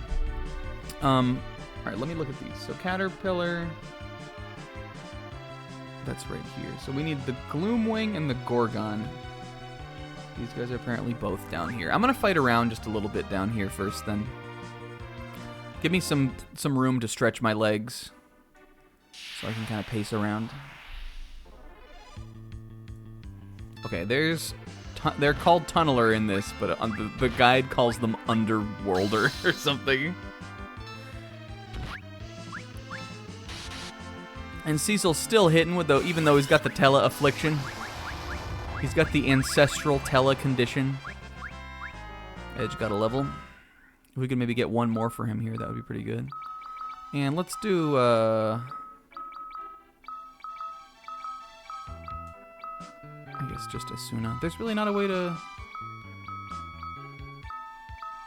Speaker 1: Alright, let me look at these. So Caterpillar. That's right here. So we need the Gloomwing and the Gorgon. These guys are apparently both down here. I'm gonna fight around just a little bit down here first then. Give me some room to stretch my legs. So I can kind of pace around. Okay, they're called Tunneler in this, but the guide calls them Underworlder or something. And Cecil's still hitting with even though he's got the Tella affliction. He's got the ancestral Tella condition. Edge got a level. If we could maybe get one more for him here, that would be pretty good. And let's do I guess just Asuna. There's really not a way to...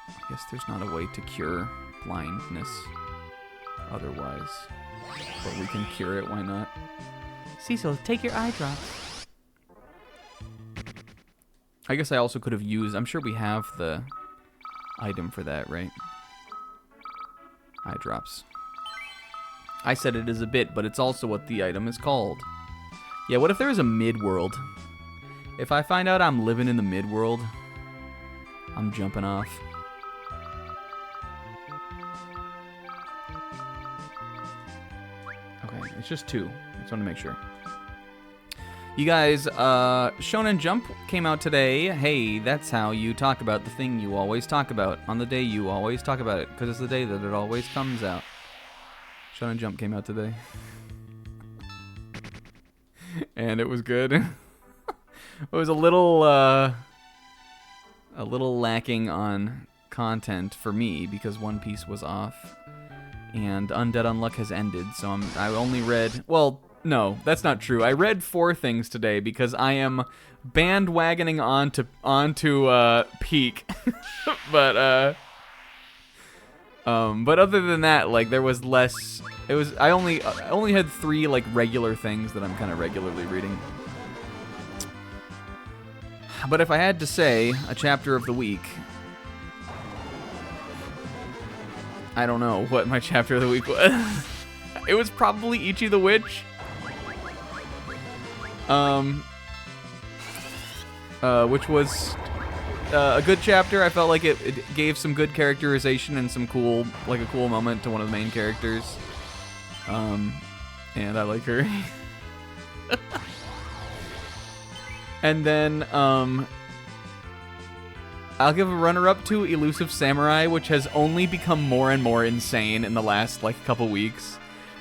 Speaker 1: I guess there's not a way to cure blindness otherwise. But we can cure it, why not?
Speaker 4: Cecil, take your eye drops.
Speaker 1: I guess I also could have used... I'm sure we have the item for that, right? Eye drops. I said it is a bit, but it's also what the item is called. Yeah, what if there is a mid-world? If I find out I'm living in the mid-world, I'm jumping off. Okay, it's just 2. I just want to make sure. You guys, Shonen Jump came out today. Hey, that's how you talk about the thing you always talk about on the day you always talk about it, because it's the day that it always comes out. Shonen Jump came out today. And it was good. It was a little lacking on content for me because One Piece was off, and Undead Unluck has ended. So I only read, well, No, that's not true. I read 4 things today because I am bandwagoning onto Peak. But other than that, like, there was less. I only had 3 like regular things that I'm kind of regularly reading. But if I had to say a chapter of the week, I don't know what my chapter of the week was. It was probably Ichi the Witch. Which was a good chapter. I felt like it gave some good characterization and some cool moment to one of the main characters. And I like her. And then, I'll give a runner-up to Elusive Samurai, which has only become more and more insane in the last, like, couple weeks.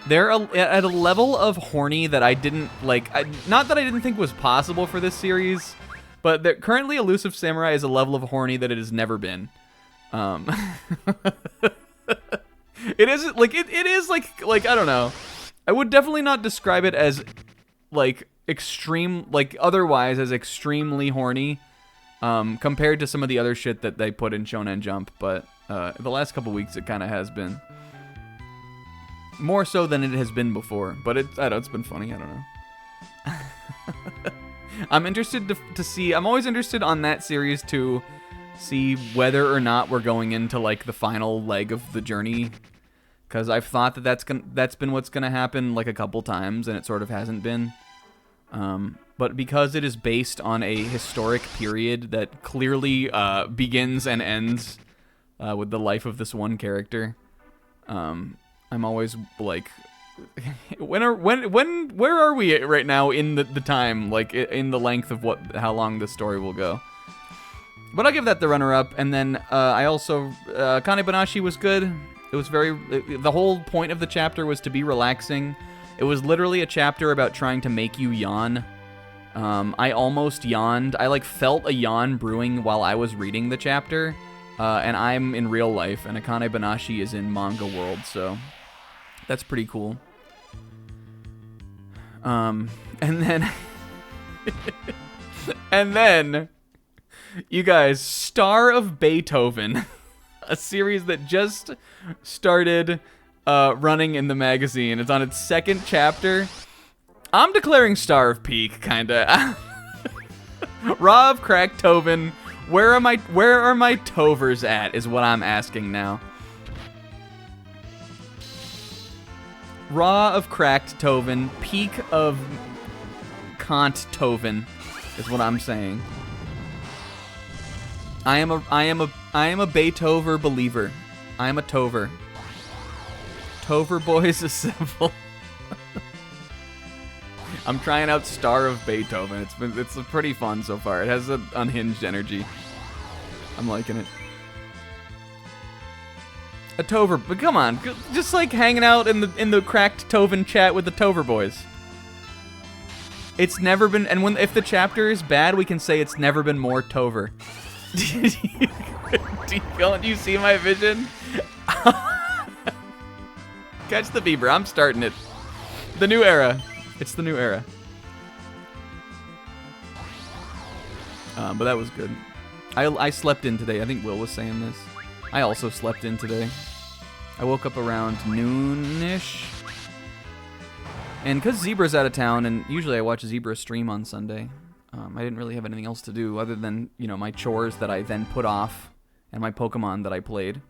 Speaker 1: They're at a level of horny that I didn't, like, not that I didn't think was possible for this series, but currently Elusive Samurai is a level of horny that it has never been. It isn't, like, it is, like, I don't know. I would definitely not describe it as, like, extreme, like, otherwise as extremely horny, compared to some of the other shit that they put in Shonen Jump, but, the last couple weeks it kind of has been. More so than it has been before, but I don't know, it's been funny, I don't know. I'm interested to see, I'm always interested on that series to see whether or not we're going into, like, the final leg of the journey, because I've thought that that's been what's gonna happen, like, a couple times, and it sort of hasn't been. But because it is based on a historic period that clearly begins and ends with the life of this one character, I'm always like, where are we right now in the time, like in the length of how long the story will go? But I'll give that the runner-up, and then I also Kanebanashi was good. It was the whole point of the chapter was to be relaxing. It was literally a chapter about trying to make you yawn. I almost yawned. I, like, felt a yawn brewing while I was reading the chapter. And I'm in real life, and Akane Banashi is in manga world, so that's pretty cool. And then... and then... You guys, Star of Beethoven. A series that just started... running in the magazine. It's on its 2nd chapter. I'm declaring Star of Peak, kinda. Ra of Cracked Toven. Where are my Tovers at, is what I'm asking now. Ra of Cracked Toven. Peak of Kant Toven, is what I'm saying. I am a Beethoven believer. I am a Tover. Tover Boys Assemble. I'm trying out Star of Beethoven. It's pretty fun so far. It has an unhinged energy. I'm liking it. A Tover, but come on, just like hanging out in the Cracked Toven chat with the Tover Boys. It's never been, and if the chapter is bad, we can say it's never been more Tover. Do you see my vision? Catch the Bieber. I'm starting it. The new era. It's the new era. But that was good. I slept in today. I think Will was saying this. I also slept in today. I woke up around noon-ish. And because Zebra's out of town, and usually I watch Zebra stream on Sunday, I didn't really have anything else to do other than, you know, my chores that I then put off and my Pokemon that I played.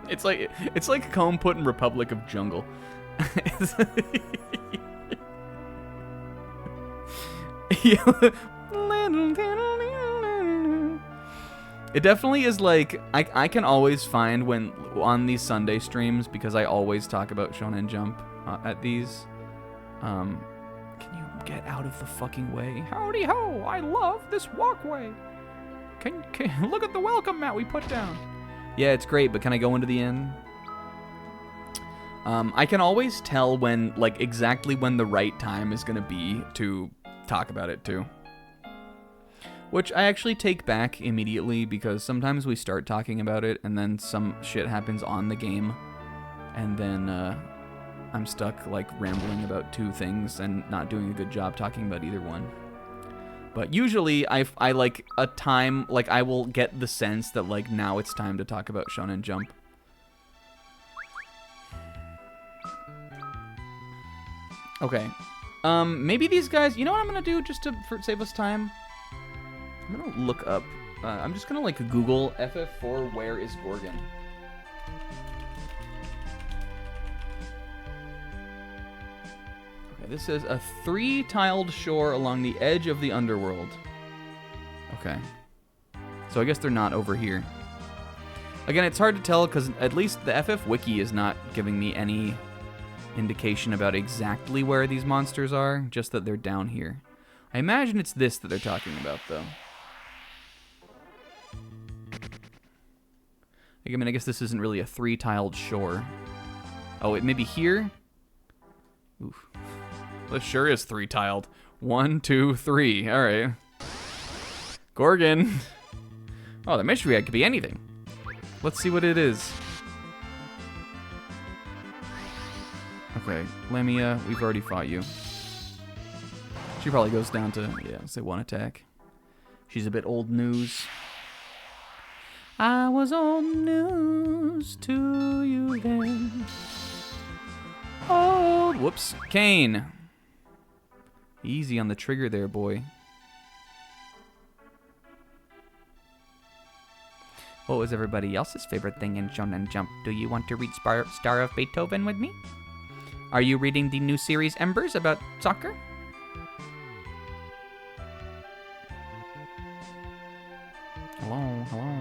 Speaker 1: It's like Comb put in Republic of Jungle. It definitely is like, I can always find when on these Sunday streams, because I always talk about Shonen Jump at these. Can you get out of the fucking way? Howdy ho, I love this walkway. Can look at the welcome mat we put down. Yeah, it's great, but can I go into the inn? I can always tell when, like, exactly when the right time is gonna be to talk about it too. which I actually take back immediately because sometimes we start talking about it and then some shit happens on the game, and then I'm stuck like rambling about two things and not doing a good job talking about either one. But usually I like a time, like I will get the sense that like now it's time to talk about Shonen Jump. Okay. Maybe these guys, you know what I'm gonna do just to save us time? I'm gonna look up, I'm just gonna like Google FF4 where is Gorgon. Okay, this is a 3-tiled shore along the edge of the underworld. Okay. So I guess they're not over here. Again, it's hard to tell because at least the FF Wiki is not giving me any indication about exactly where these monsters are, just that they're down here. I imagine it's this that they're talking about, though. I mean, I guess this isn't really a 3-tiled shore. Oh, it may be here? Oof. Well, it sure is 3-tiled. 1, 2, 3. All right. Gorgon. Oh, the mystery egg could be anything. Let's see what it is. Okay, Lamia, we've already fought you. She probably goes down to, yeah, say 1 attack. She's a bit old news. I was old news to you then. Oh, whoops. Kane. Easy on the trigger there, boy. What was everybody else's favorite thing in Shonen Jump? Do you want to read Star of Beethoven with me? Are you reading the new series Embers about soccer? Hello, hello.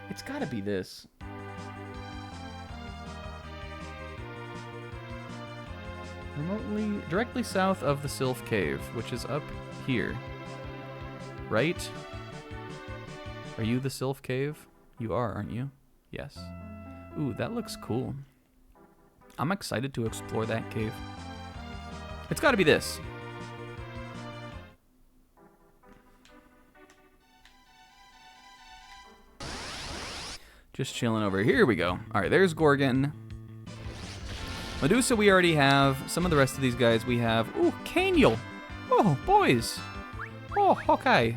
Speaker 1: It's gotta be this. Directly south of the Sylph Cave, which is up here. Right? Are you the Sylph Cave? You are, aren't you? Yes. Ooh, that looks cool. I'm excited to explore that cave. It's gotta be this. Just chilling over here. Here we go. All right, there's Gorgon. Medusa we already have. Some of the rest of these guys we have. Ooh, Caniel. Oh, boys. Oh, Hawkeye.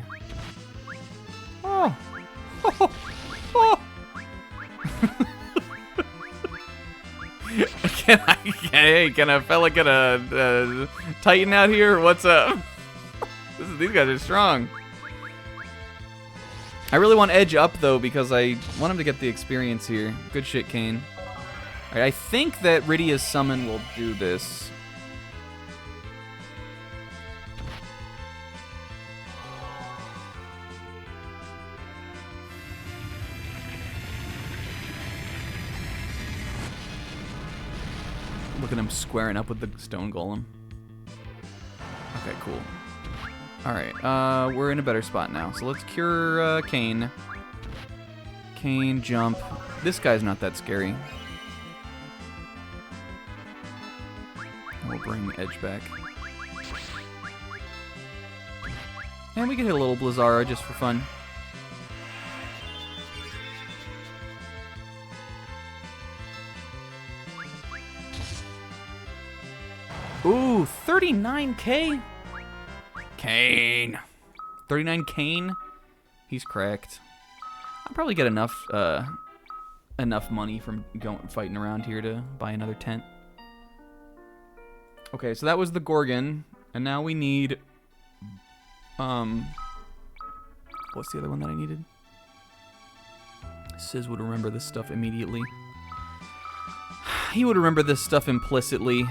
Speaker 1: Oh. Oh. Oh. Can a fella get a Titan out here? What's up? These guys are strong. I really want Edge up, though, because I want him to get the experience here. Good shit, Kane. All right, I think that Rydia's summon will do this. Look at him squaring up with the stone golem. Okay, cool. Alright, we're in a better spot now. So let's cure Kane. Kane, jump. This guy's not that scary. We'll bring Edge back. And we can hit a little Blizzara just for fun. Ooh, 39k? Kane. 39 Kane? He's cracked. I'll probably get enough money from fighting around here to buy another tent. Okay, so that was the Gorgon, and now we need what's the other one that I needed? Sizz would remember this stuff immediately. He would remember this stuff implicitly.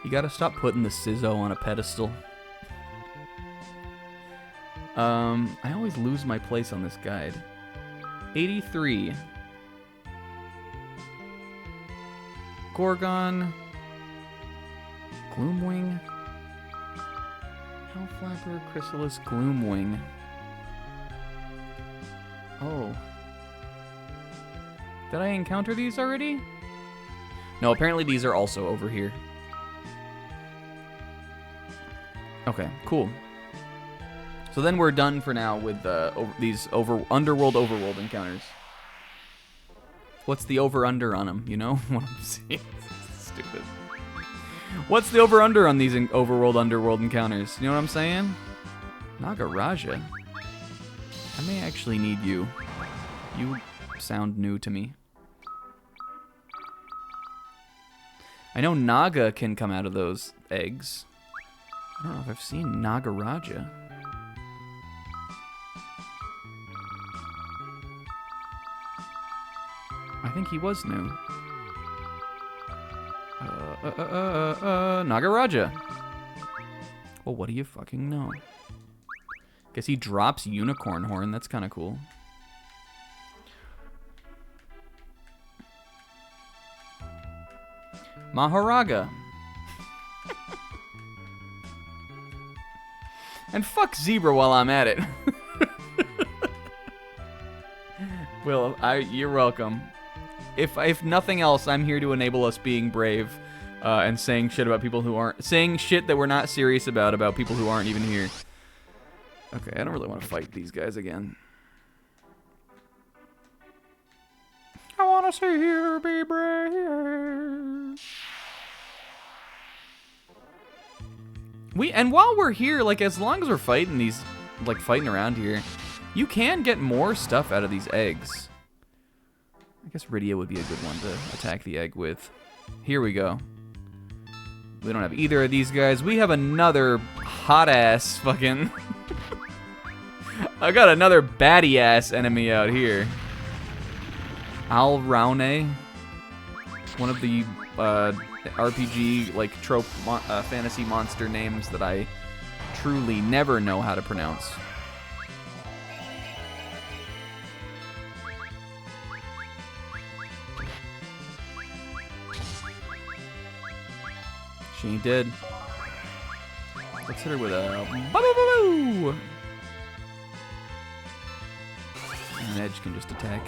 Speaker 1: You gotta stop putting the Sizzo on a pedestal. I always lose my place on this guide. 83. Gorgon. Gloomwing. Hellflapper, Chrysalis, Gloomwing. Oh. Did I encounter these already? No, apparently these are also over here. Okay, cool. So then we're done for now with these underworld encounters. What's the over-under on them, you know? What I'm saying? Stupid. What's the over-under on these underworld encounters? You know what I'm saying? Nagaraja. I may actually need you. You sound new to me. I know Naga can come out of those eggs. I don't know if I've seen Nagaraja. I think he was new. Nagaraja. Well, what do you fucking know? Guess he drops unicorn horn. That's kind of cool. Maharaga. And fuck Zebra while I'm at it. Well, you're welcome. If nothing else, I'm here to enable us being brave and saying shit about people who aren't... Saying shit that we're not serious about people who aren't even here. Okay, I don't really want to fight these guys again. I want to see you be brave. And while we're here, like, as long as we're fighting these... Like, fighting around here, you can get more stuff out of these eggs. I guess Rydia would be a good one to attack the egg with. Here we go. We don't have either of these guys. We have another hot-ass fucking... I got another baddie-ass enemy out here. Alraune. One of the RPG, like, trope fantasy monster names that I truly never know how to pronounce. She ain't dead. Let's hit her with a boo-boo-boo-boo! And Edge can just attack.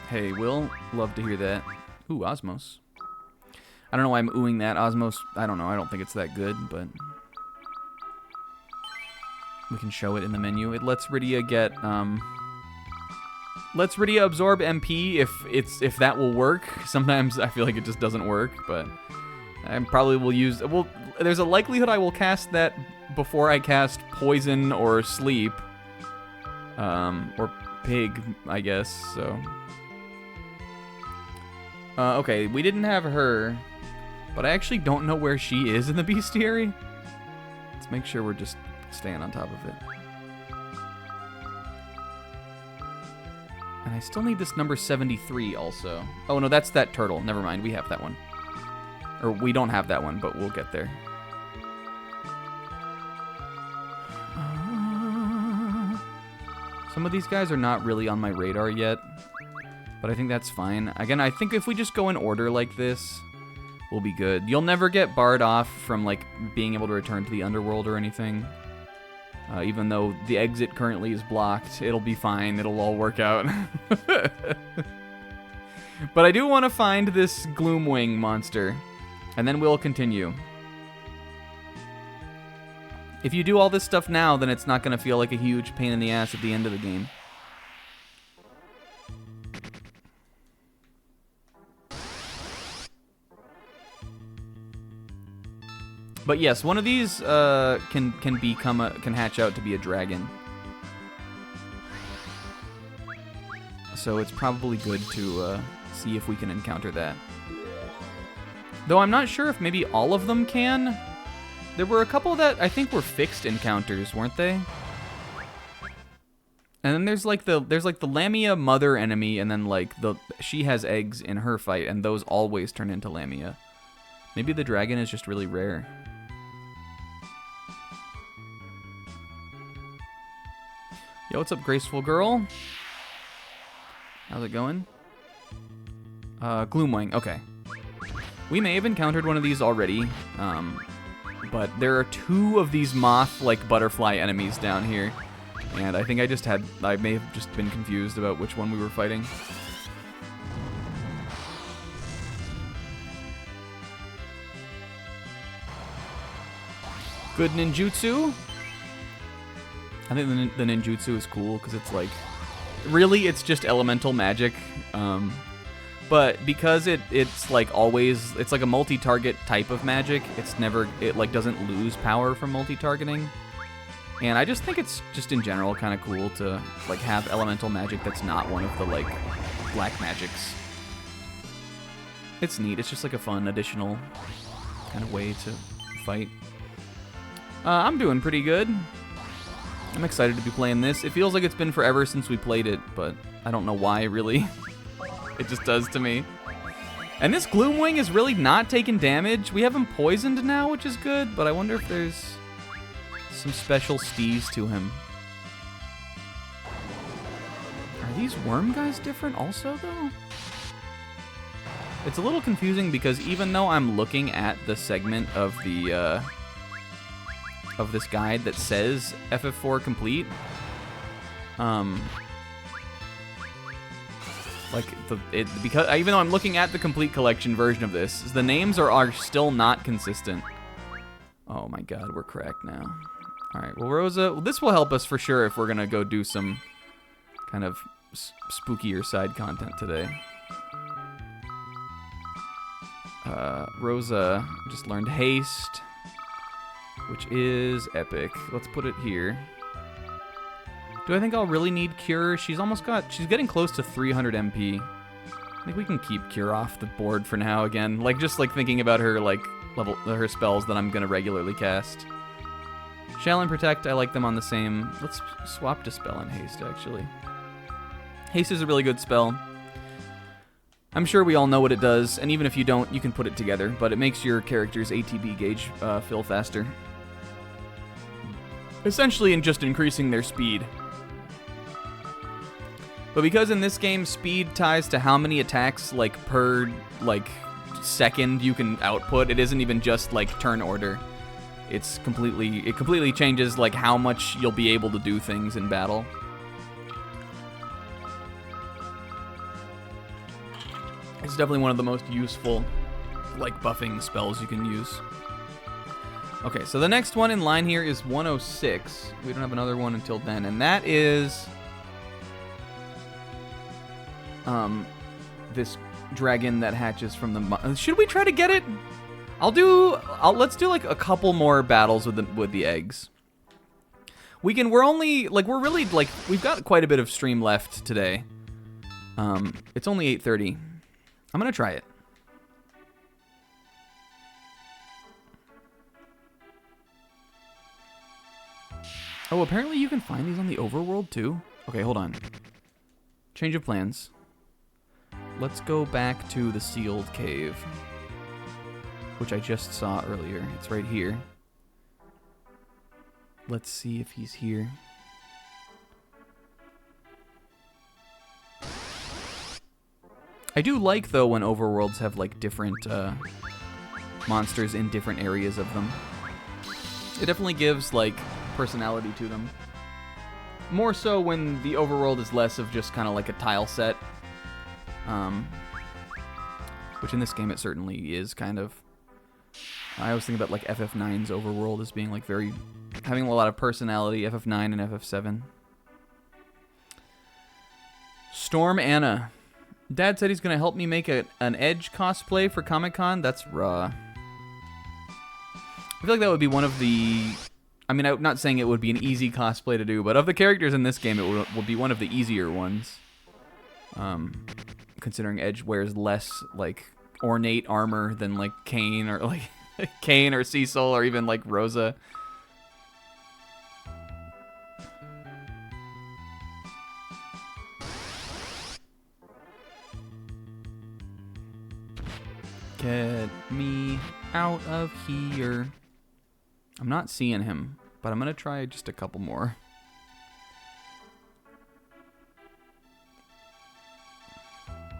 Speaker 1: Hey, Will, love to hear that. Ooh, Osmos. I don't know why I'm oohing that. Osmos, I don't know. I don't think it's that good, but... we can show it in the menu. It lets Rydia get, Let's Rydia absorb MP if that will work. Sometimes I feel like it just doesn't work, but I probably will use... Well, there's a likelihood I will cast that before I cast Poison or Sleep. Or Pig, I guess, so... okay, we didn't have her, but I actually don't know where she is in the bestiary. Let's make sure we're just staying on top of it. And I still need this number 73 also. Oh, no, that's that turtle. Never mind, we have that one. Or we don't have that one, but we'll get there. Some of these guys are not really on my radar yet, but I think that's fine. Again, I think if we just go in order like this, we'll be good. You'll never get barred off from, like, being able to return to the underworld or anything. Even though the exit currently is blocked, it'll be fine. It'll all work out. But I do want to find this Gloomwing monster, and then we'll continue. If you do all this stuff now, then it's not going to feel like a huge pain in the ass at the end of the game. But yes, one of these can hatch out to be a dragon. So it's probably good to see if we can encounter that. Though I'm not sure if maybe all of them can. There were a couple that I think were fixed encounters, weren't they? And then there's like the Lamia mother enemy, and then like she has eggs in her fight, and those always turn into Lamia. Maybe the dragon is just really rare. Yo, what's up, graceful girl? How's it going? Gloomwing, okay. We may have encountered one of these already, but there are two of these moth-like butterfly enemies down here, and I think I may have just been confused about which one we were fighting. Good ninjutsu. I think the ninjutsu is cool because it's like, really, it's just elemental magic. But because it's like always, it's like a multi-target type of magic. It like doesn't lose power from multi-targeting. And I just think it's just in general kind of cool to like have elemental magic that's not one of the like black magics. It's neat. It's just like a fun additional kind of way to fight. I'm doing pretty good. I'm excited to be playing this. It feels like it's been forever since we played it, but I don't know why, really. It just does to me. And this Gloomwing is really not taking damage. We have him poisoned now, which is good, but I wonder if there's some special steez to him. Are these worm guys different also, though? It's a little confusing because even though I'm looking at the segment of the of this guide that says FF4 complete, because even though I'm looking at the complete collection version of this, the names are still not consistent. Oh my god, we're cracked now. All right, well, Rosa, this will help us for sure if we're gonna go do some kind of spookier side content today. Rosa just learned haste, which is epic. Let's put it here. Do I think I'll really need Cure? She's getting close to 300 MP. I think we can keep Cure off the board for now again. Like, just like thinking about her, like, her spells that I'm gonna regularly cast. Shell and Protect, I like them on the same. Let's swap Dispel and Haste, actually. Haste is a really good spell. I'm sure we all know what it does, and even if you don't, you can put it together, but it makes your character's ATB gauge fill faster. Essentially in just increasing their speed. But because in this game, speed ties to how many attacks, like, per, like, second you can output, it isn't even just, like, turn order. It completely changes, like, how much you'll be able to do things in battle. It's definitely one of the most useful, like, buffing spells you can use. Okay, so the next one in line here is 106. We don't have another one until then, and that is this dragon that hatches from the. Should we try to get it? Let's do like a couple more battles with the eggs. We're we've got quite a bit of stream left today. It's only 8:30. I'm gonna try it. Oh, apparently you can find these on the overworld too. Okay, hold on. Change of plans. Let's go back to the sealed cave, which I just saw earlier. It's right here. Let's see if he's here. I do like, though, when overworlds have, like, different monsters in different areas of them. It definitely gives, like, personality to them. More so when the overworld is less of just kind of like a tile set. Which in this game it certainly is, kind of. I always think about, like, FF9's overworld as being, like, having a lot of personality, FF9 and FF7. Storm Anna. Dad said he's going to help me make an Edge cosplay for Comic-Con. That's raw. I feel like that would be one of the... I mean, I'm not saying it would be an easy cosplay to do, but of the characters in this game, it would be one of the easier ones. Considering Edge wears less, like, ornate armor than, like, Kain or, like, Kain or Cecil or even, like, Rosa. Get me out of here. I'm not seeing him, but I'm going to try just a couple more.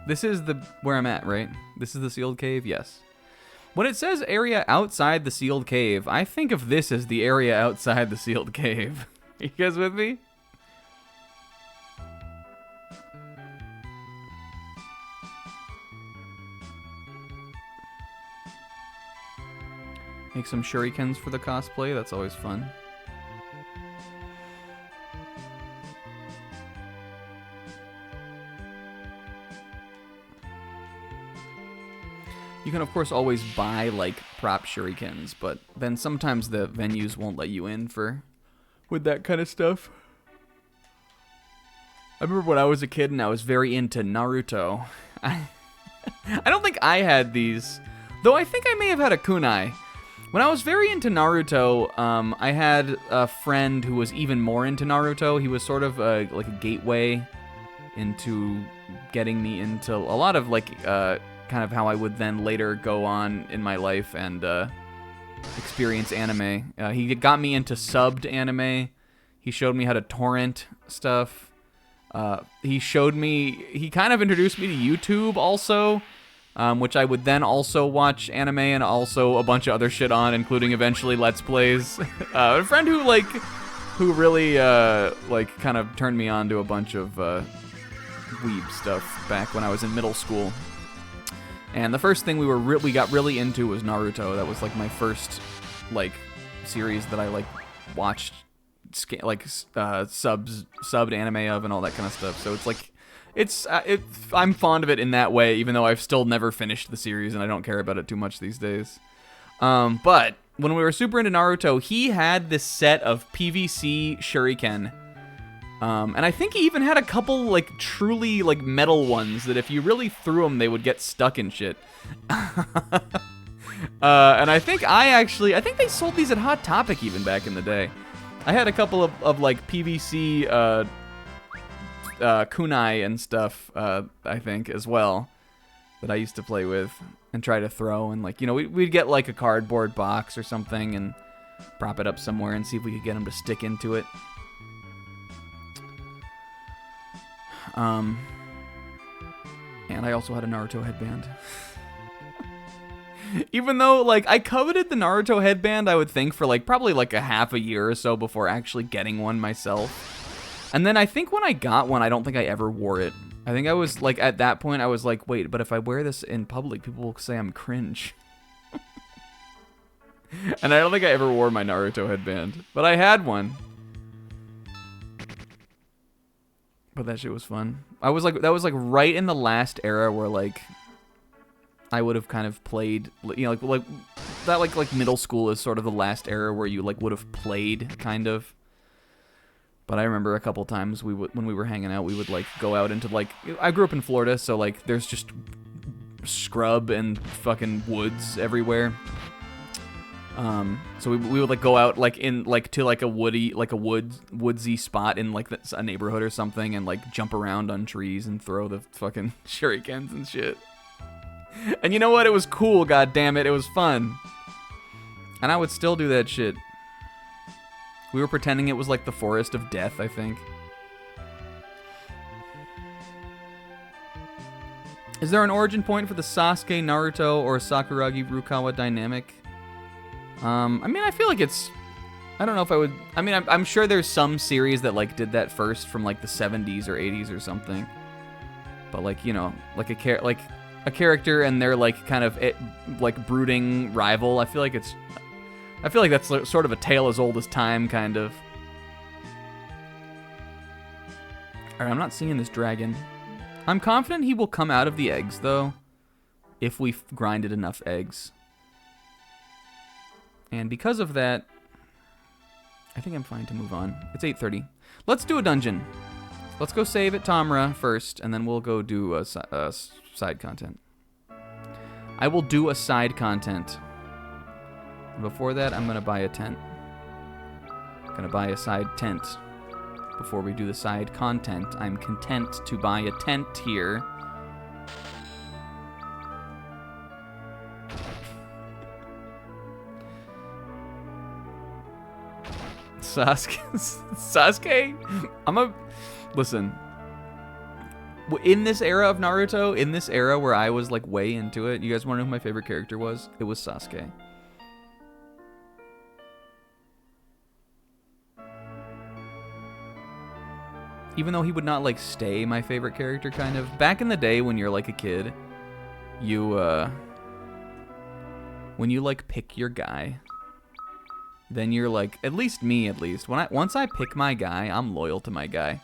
Speaker 1: This is where I'm at, right? This is the sealed cave? Yes. When it says area outside the sealed cave, I think of this as the area outside the sealed cave. Are you guys with me? Make some shurikens for the cosplay. That's always fun. You can, of course, always buy, like, prop shurikens, but then sometimes the venues won't let you in with that kind of stuff. I remember when I was a kid and I was very into Naruto. I don't think I had these, though I think I may have had a kunai. When I was very into Naruto, I had a friend who was even more into Naruto. He was sort of like a gateway into getting me into a lot of, like, kind of how I would then later go on in my life and experience anime. He got me into subbed anime. He showed me how to torrent stuff. He kind of introduced me to YouTube also, which I would then also watch anime and also a bunch of other shit on, including eventually Let's Plays. A friend who really like kind of turned me on to a bunch of weeb stuff back when I was in middle school. And the first thing we got really into was Naruto. That was like my first like series that I like watched like subbed anime of and all that kind of stuff. So it's like I'm fond of it in that way, even though I've still never finished the series and I don't care about it too much these days. But when we were super into Naruto, he had this set of PVC shuriken. And I think he even had a couple, like, truly, like, metal ones that if you really threw them, they would get stuck in shit. And I think they sold these at Hot Topic even back in the day. I had a couple of like, PVC, kunai and stuff, I think, as well, that I used to play with and try to throw. And, like, you know, we'd get, like, a cardboard box or something and prop it up somewhere and see if we could get them to stick into it. And I also had a Naruto headband. Even though, like, I coveted the Naruto headband, I would think, for, like, probably, like, a half a year or so before actually getting one myself. And then I think when I got one, I don't think I ever wore it. I think I was, like, at that point, I was like, wait, but if I wear this in public, people will say I'm cringe. And I don't think I ever wore my Naruto headband. But I had one. But that shit was fun. That was like right in the last era where like I would have kind of played, you know, like that like middle school is sort of the last era where you like would have played kind of. But I remember a couple times when we were hanging out, we would like go out into like, I grew up in Florida, so like there's just scrub and fucking woods everywhere. So we would like go out like in like to like a woodsy spot in like a neighborhood or something and like jump around on trees and throw the fucking shurikens and shit. And you know what? It was cool, god damn it. It was fun. And I would still do that shit. We were pretending it was like the forest of death, I think. Is there an origin point for the Sasuke, Naruto, or Sakuragi Rukawa dynamic? I mean, I feel like it's, I don't know if I would, I mean, I'm sure there's some series that, like, did that first from, like, the 70s or 80s or something. But, like, you know, like a character and their, like, kind of, like, brooding rival, I feel like that's sort of a tale as old as time, kind of. Alright, I'm not seeing this dragon. I'm confident he will come out of the eggs, though, if we grinded enough eggs. And because of that, I think I'm fine to move on. It's 8:30. Let's do a dungeon. Let's go save at Tamra first, and then we'll go do a side content. I will do a side content. Before that, I'm going to buy a tent. I'm going to buy a side tent. Before we do the side content, I'm content to buy a tent here. Sasuke? Listen. In this era of Naruto, in this era where I was like way into it, you guys want to know who my favorite character was? It was Sasuke. Even though he would not like stay my favorite character, kind of. Back in the day when you're like a kid, when you like pick your guy, then you're like, at least me, at least. Once I pick my guy, I'm loyal to my guy.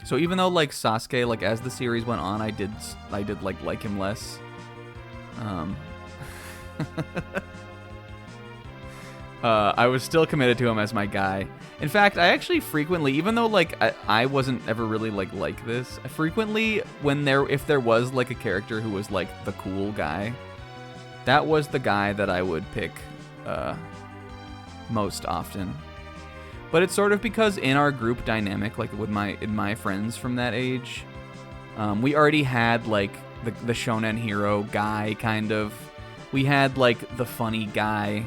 Speaker 1: So even though like Sasuke, like as the series went on, I did like him less. I was still committed to him as my guy. In fact, I actually frequently, even though like I wasn't ever really like this, I frequently if there was like a character who was like the cool guy, that was the guy that I would pick most often. But it's sort of because in our group dynamic, like with my friends from that age, we already had like the shonen hero guy kind of. We had like the funny guy.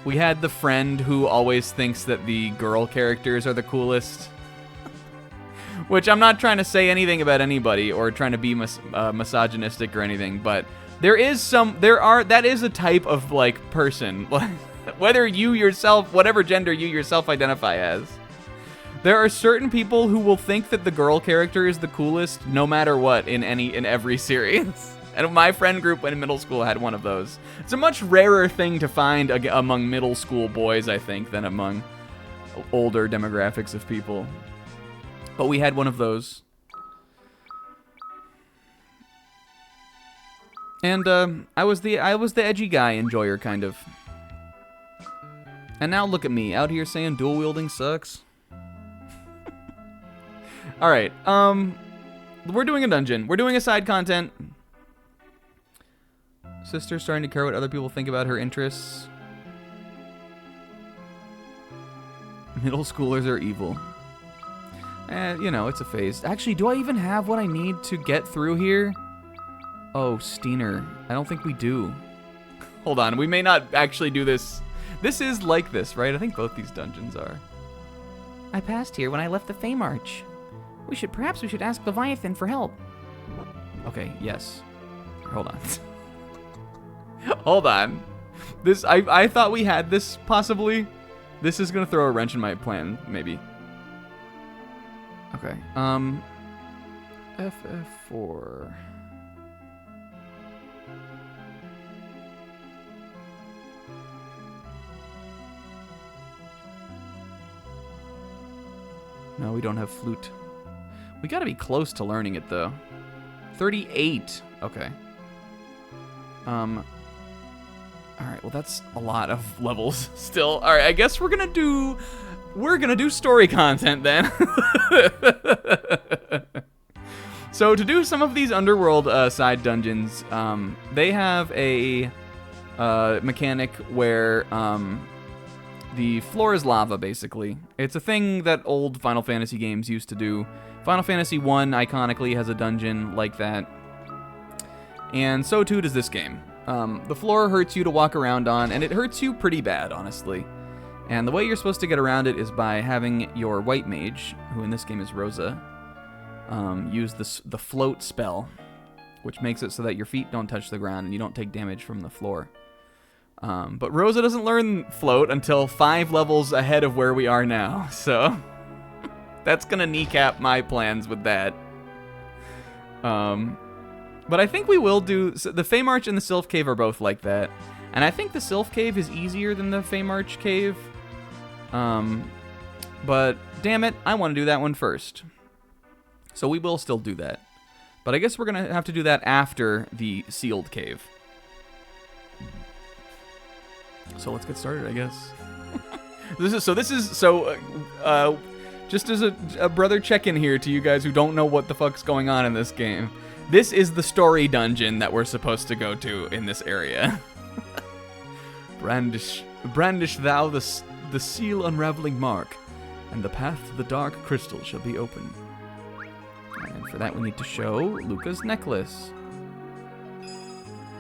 Speaker 1: We had the friend who always thinks that the girl characters are the coolest. Which I'm not trying to say anything about anybody or trying to be misogynistic or anything, but that is a type of like person. Whether you yourself, whatever gender you yourself identify as. There are certain people who will think that the girl character is the coolest no matter what in every series. And my friend group in middle school had one of those. It's a much rarer thing to find among middle school boys, I think, than among older demographics of people. But we had one of those. And I was the edgy guy enjoyer, kind of. And now look at me, out here saying dual wielding sucks. Alright, we're doing a dungeon. We're doing a side content. Sister's starting to care what other people think about her interests. Middle schoolers are evil. You know, it's a phase. Actually, do I even have what I need to get through here? Oh, Steiner. I don't think we do. Hold on, we may not actually do this. This is like this, right? I think both these dungeons are.
Speaker 4: I passed here when I left the Fame Arch. Perhaps we should ask Leviathan for help.
Speaker 1: Okay, yes. Hold on. Hold on. I thought we had this, possibly. This is gonna throw a wrench in my plan, maybe. Okay, FF4. No, we don't have flute. We gotta be close to learning it, though. 38. Okay. Alright, well that's a lot of levels still. Alright, I guess we're gonna do story content then. So to do some of these underworld side dungeons, they have a mechanic where the floor is lava, basically. It's a thing that old Final Fantasy games used to do. Final Fantasy 1 iconically has a dungeon like that. And so too does this game. The floor hurts you to walk around on, and it hurts you pretty bad, honestly. And the way you're supposed to get around it is by having your white mage, who in this game is Rosa, use the float spell, which makes it so that your feet don't touch the ground and you don't take damage from the floor. But Rosa doesn't learn float until 5 levels ahead of where we are now, so that's gonna kneecap my plans with that. But I think we will do... So the Fame Arch and the Sylph Cave are both like that. And I think the Sylph Cave is easier than the Fame Arch Cave. But damn it, I want to do that one first. So we will still do that. But I guess we're going to have to do that after the Sealed Cave. So let's get started, I guess. Just as a brother check-in here to you guys who don't know what the fuck's going on in this game. This is the story dungeon that we're supposed to go to in this area. Brandish thou the seal unraveling mark, and the path to the dark crystal shall be open. And for that we need to show Luca's necklace.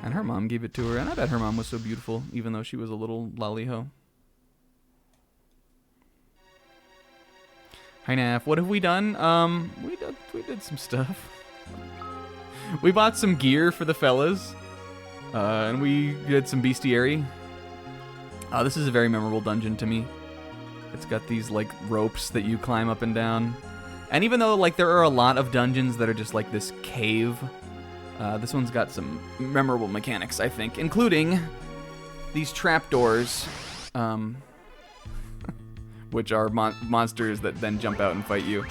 Speaker 1: And her mom gave it to her, and I bet her mom was so beautiful, even though she was a little lollyho. Hi Naf, what have we done? We did some stuff. We bought some gear for the fellas, and we did some bestiary. This is a very memorable dungeon to me. It's got these like ropes that you climb up and down. And even though like there are a lot of dungeons that are just like this cave, This one's got some memorable mechanics, I think, including these trapdoors, which are monsters that then jump out and fight you.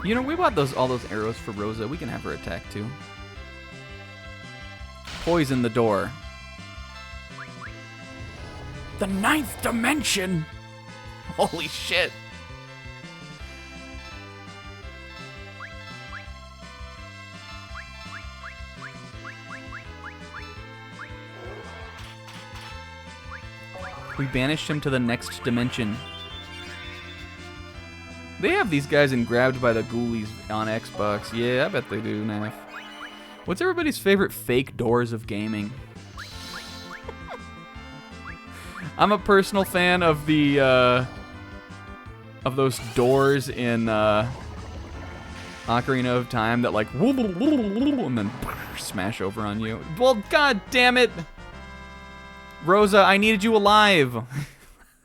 Speaker 1: You know, we bought all those arrows for Rosa. We can have her attack too. Poison the door.
Speaker 2: The 9th dimension!
Speaker 1: Holy shit. We banished him to the next dimension. They have these guys in Grabbed by the Ghoulies on Xbox. Yeah, I bet they do, Naf. What's everybody's favorite fake doors of gaming? I'm a personal fan of the, of those doors in, Ocarina of Time that, like, and then smash over on you. Well, god damn it! Rosa, I needed you alive!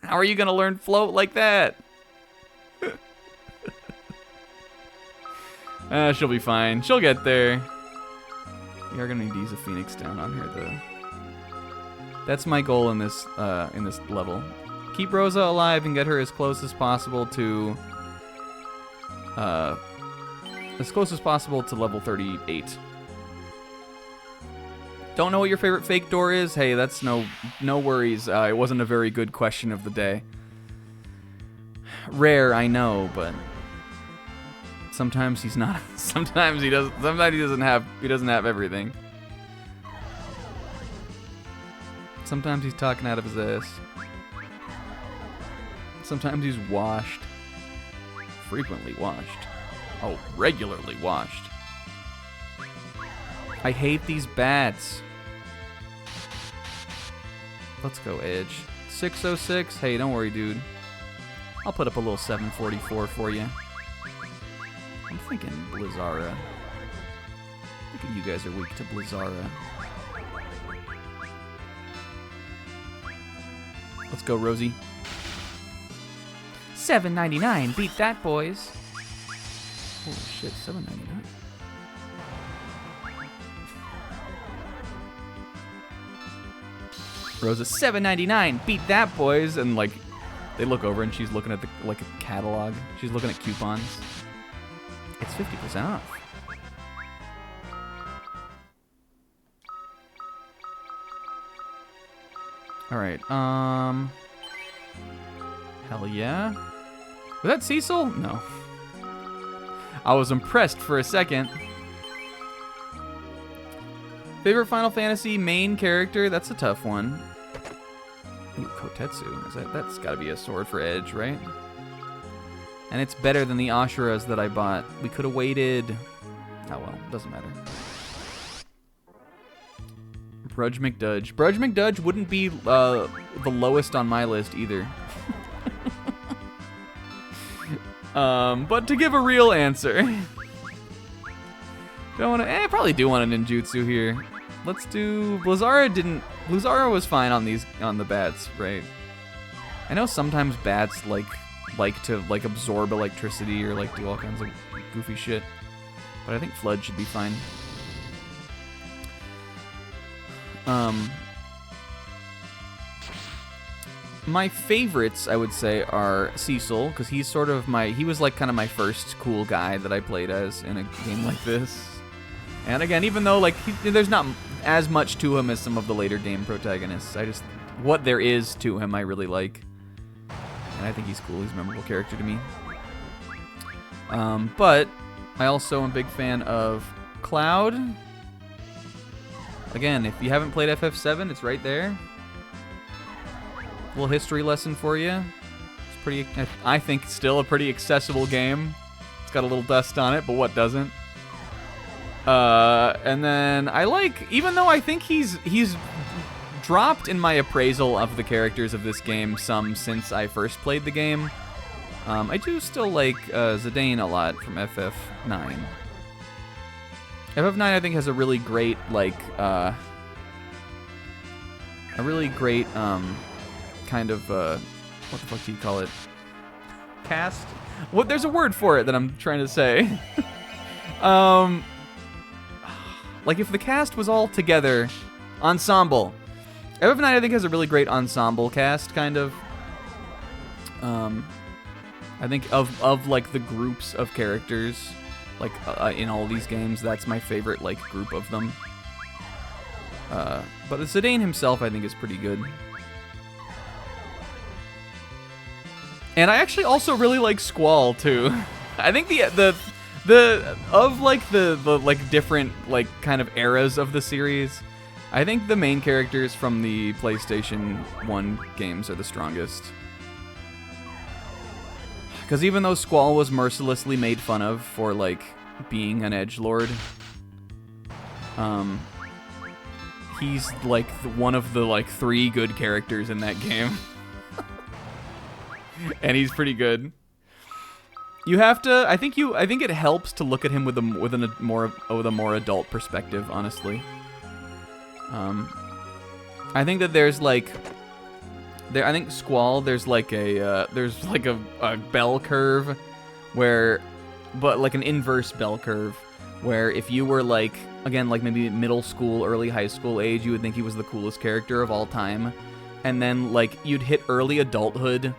Speaker 1: How are you gonna learn float like that? She'll be fine. She'll get there. We are gonna need to use a Phoenix down on her, though. That's my goal in this level. Keep Rosa alive and get her as close as possible to level 38. Don't know what your favorite fake door is? Hey, that's no worries. It wasn't a very good question of the day. Rare, I know, but sometimes he's not. Sometimes he doesn't. Sometimes he doesn't have everything. Sometimes he's talking out of his ass. Sometimes he's washed. Frequently washed. Oh, regularly washed. I hate these bats. Let's go, Edge. 606. Hey, don't worry, dude. I'll put up a little 744 for you. I'm thinking Blizzara. I'm thinking you guys are weak to Blizzara. Let's go, Rosie.
Speaker 4: $7.99. Beat that, boys.
Speaker 1: Holy shit, $7.99. Rosa, $7.99. Beat that, boys. And like, they look over and she's looking at a catalog. She's looking at coupons. It's 50% off. All right. Hell yeah. Was that Cecil? No. I was impressed for a second. Favorite Final Fantasy main character? That's a tough one. Ooh, Kotetsu. That's got to be a sword for Edge, right? And it's better than the Ashuras that I bought. We could have waited. Oh well, doesn't matter. Brudge McDudge. Brudge McDudge wouldn't be the lowest on my list either. But to give a real answer, don't want to. I probably do want a ninjutsu here. Let's do Blizzara. Blizzara was fine on the bats, right? I know sometimes bats like to absorb electricity or like do all kinds of goofy shit, but I think Flood should be fine. My favorites, I would say, are Cecil, because he's sort of he was like kind of my first cool guy that I played as in a game like this. And again, even though like there's not as much to him as some of the later game protagonists, what there is to him I really like. And I think he's cool. He's a memorable character to me. But I also am a big fan of Cloud. Again, if you haven't played FF7, it's right there. Little history lesson for you. It's pretty, I think, still a pretty accessible game. It's got a little dust on it, but what doesn't? And then I like, even though I think he's dropped in my appraisal of the characters of this game some since I first played the game, I do still like Zidane a lot from FF9. FF9 I think has a really great like a really great kind of what the fuck do you call it? Cast? What? There's a word for it that I'm trying to say. Like if the cast was all together, ensemble. FF9 I think has a really great ensemble cast, kind of. I think of like the groups of characters, like in all these games, that's my favorite like group of them. But the Zidane himself I think is pretty good. And I actually also really like Squall too. I think the like different like kind of eras of the series, I think the main characters from the PlayStation 1 games are the strongest. Because even though Squall was mercilessly made fun of for like being an edgelord, he's like one of the like 3 good characters in that game. And he's pretty good. You have to. I think it helps to look at him with a more adult perspective. Honestly, I think that there's like, I think Squall. There's like a bell curve, but like an inverse bell curve, where if you were like again like maybe middle school, early high school age, you would think he was the coolest character of all time, and then like you'd hit early adulthood.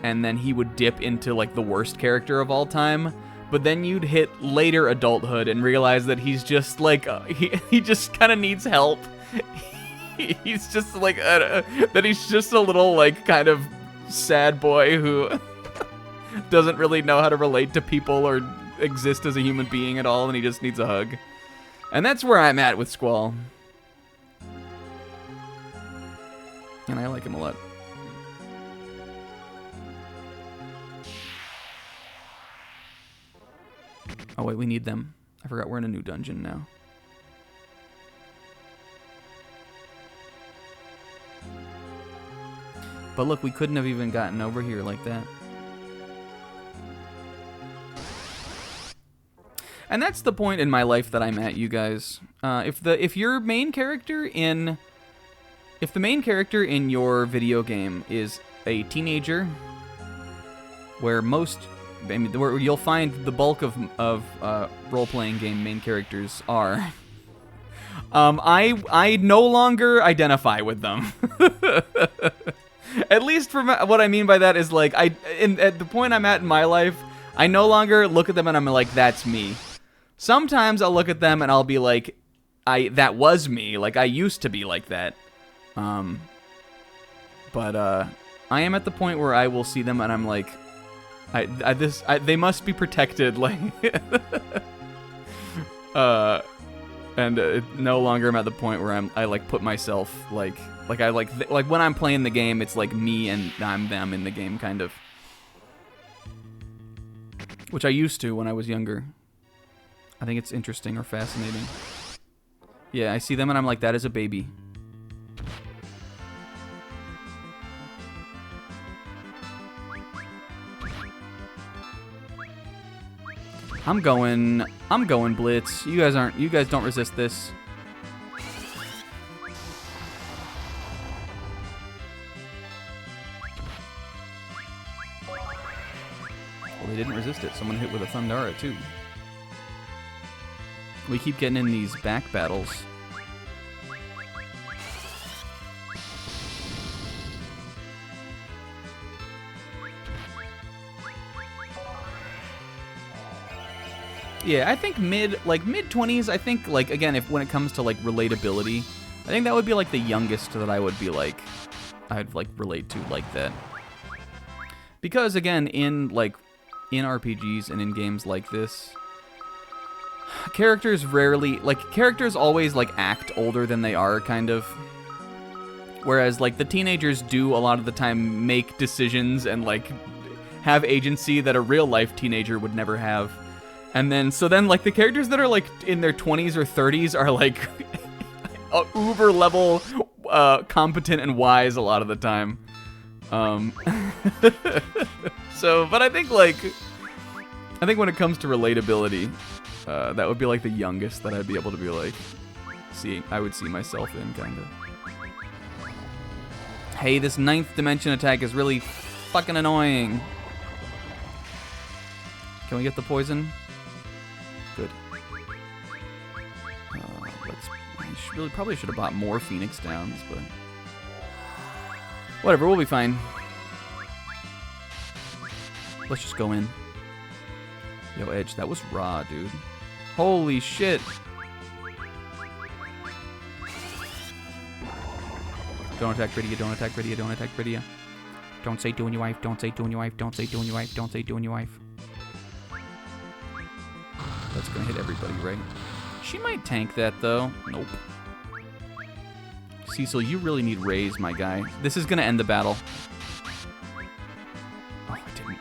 Speaker 1: And then he would dip into like the worst character of all time, but then you'd hit later adulthood and realize that he's just like he just kind of needs help. He's just like that he's just a little like kind of sad boy who doesn't really know how to relate to people or exist as a human being at all, and he just needs a hug. And that's where I'm at with Squall. And I like him a lot. Oh wait, we need them. I forgot we're in a new dungeon now. But look, we couldn't have even gotten over here like that. And that's the point in my life that I'm at, you guys. If the main character in your video game is a teenager, where you'll find the bulk of role-playing game main characters are, I no longer identify with them. At least for what I mean by that is like at the point I'm at in my life, I no longer look at them and I'm like, that's me. Sometimes I'll look at them and I'll be like, that was me. Like I used to be like that. But I am at the point where I will see them and I'm like, they must be protected, like, and no longer am at the point where I like put myself like when I'm playing the game, it's like me and I'm them in the game, kind of, which I used to when I was younger. I think it's interesting or fascinating. Yeah, I see them and I'm like, that is a baby. I'm going Blitz. You guys don't resist this. Well, they didn't resist it. Someone hit with a Thundara too. We keep getting in these back battles. Yeah, I think mid-20s, I think, like, again, when it comes to, like, relatability, I think that would be, like, the youngest that I would be, like, I'd, like, relate to like that. Because, again, in RPGs and in games like this, characters always, like, act older than they are, kind of. Whereas, like, the teenagers do, a lot of the time, make decisions and, like, have agency that a real-life teenager would never have. And then, like, the characters that are, like, in their 20s or 30s are, like, uber-level competent and wise a lot of the time. So, but I think when it comes to relatability, that would be, like, the youngest that I'd be able to be, like, I would see myself in, kind of. Hey, this 9th dimension attack is really fucking annoying. Can we get the poison? Good. Probably should have bought more Phoenix Downs, but whatever, we'll be fine. Let's just go in. Yo, Edge, that was raw, dude. Holy shit. Don't attack Bridia, don't attack Bridia, don't attack Bridia. Don't say doing your wife, don't say doing your wife, don't say doing your wife, don't say doing your wife. That's gonna hit everybody, right? She might tank that, though. Nope. Cecil, you really need raise, my guy. This is gonna end the battle. Oh, I didn't.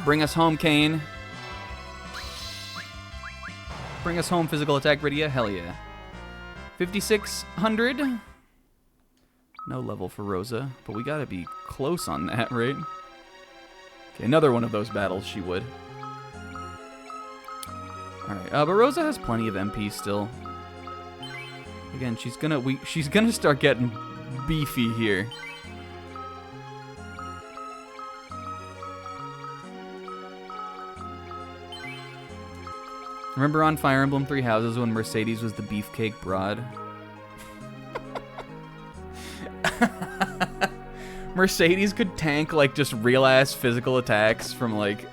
Speaker 1: Bring us home, Kane. Bring us home, physical attack, Bridia. Hell yeah. 5,600. No level for Rosa, but we gotta be close on that, right? Okay, another one of those battles she would. Alright, but Rosa has plenty of MP still. Again, she's gonna start getting beefy here. Remember on Fire Emblem Three Houses when Mercedes was the beefcake broad? Mercedes could tank like just real ass physical attacks from like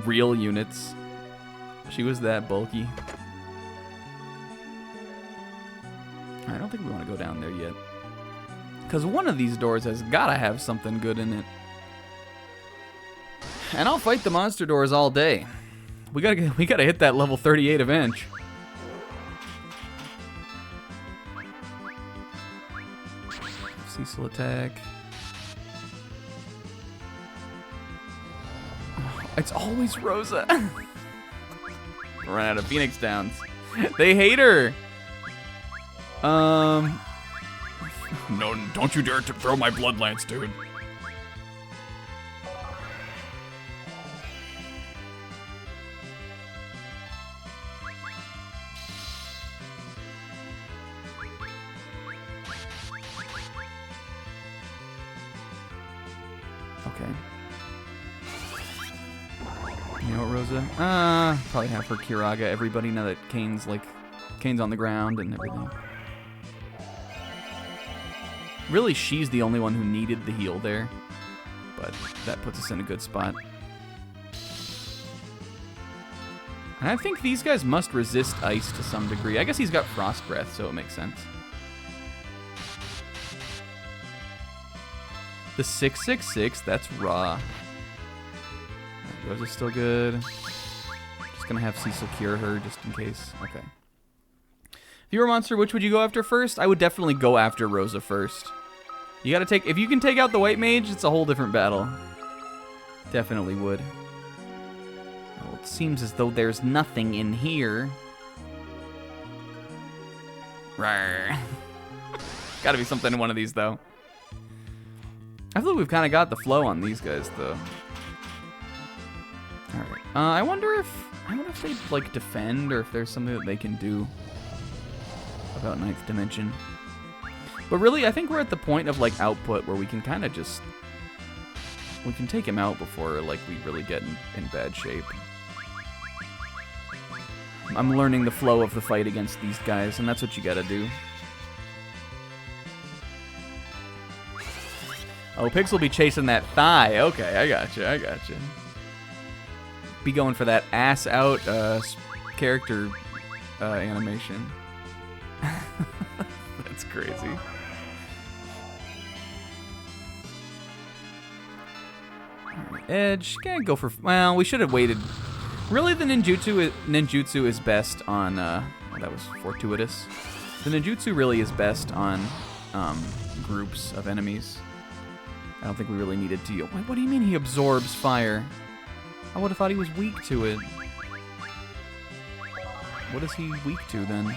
Speaker 1: real units. She was that bulky. I don't think we want to go down there yet. Because one of these doors has gotta have something good in it. And I'll fight the monster doors all day. We gotta hit that level 38 of Inch. Cecil attack. Oh, it's always Rosa. Run out of Phoenix Downs. They hate her.
Speaker 2: No, don't you dare to throw my blood lance, dude.
Speaker 1: Okay. You know what, Rosa? Probably have her Kiraga everybody now that Kane's on the ground and everything. Really, she's the only one who needed the heal there, but that puts us in a good spot. And I think these guys must resist ice to some degree. I guess he's got Frost Breath, so it makes sense. The 666, that's raw. Rosa's still good. Just gonna have Cecil cure her just in case. Okay. If you were a monster, which would you go after first? I would definitely go after Rosa first. You gotta take, if you can take out the white mage, it's a whole different battle. Definitely would. Well, it seems as though there's nothing in here. Rawr. Gotta be something in one of these, though. I feel like we've kind of got the flow on these guys, though. Alright. I wonder if they, like, defend, or if there's something that they can do about 9th dimension. But really, I think we're at the point of, like, output where we can kind of just... we can take him out before, like, we really get in bad shape. I'm learning the flow of the fight against these guys, and that's what you gotta do. Oh, Pix will be chasing that thigh. Okay, I gotcha. Be going for that ass out character animation. That's crazy. Right, Edge, can't go for. Well, we should have waited. Really, the ninjutsu is best on. Oh, that was fortuitous. The ninjutsu really is best on groups of enemies. I don't think we really needed to. Wait, what do you mean he absorbs fire? I would have thought he was weak to it. What is he weak to then?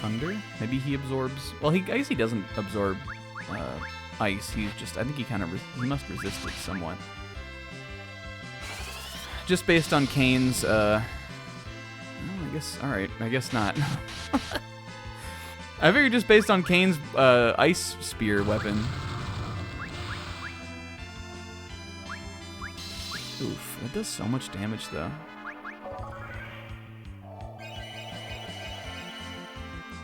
Speaker 1: Thunder? Maybe he absorbs. Well, I guess he doesn't absorb ice. He's just. I think he kind of. He must resist it somewhat. Just based on Kane's. Oh, I guess. All right. I guess not. I figured just based on Kane's ice spear weapon. Oof, that does so much damage though.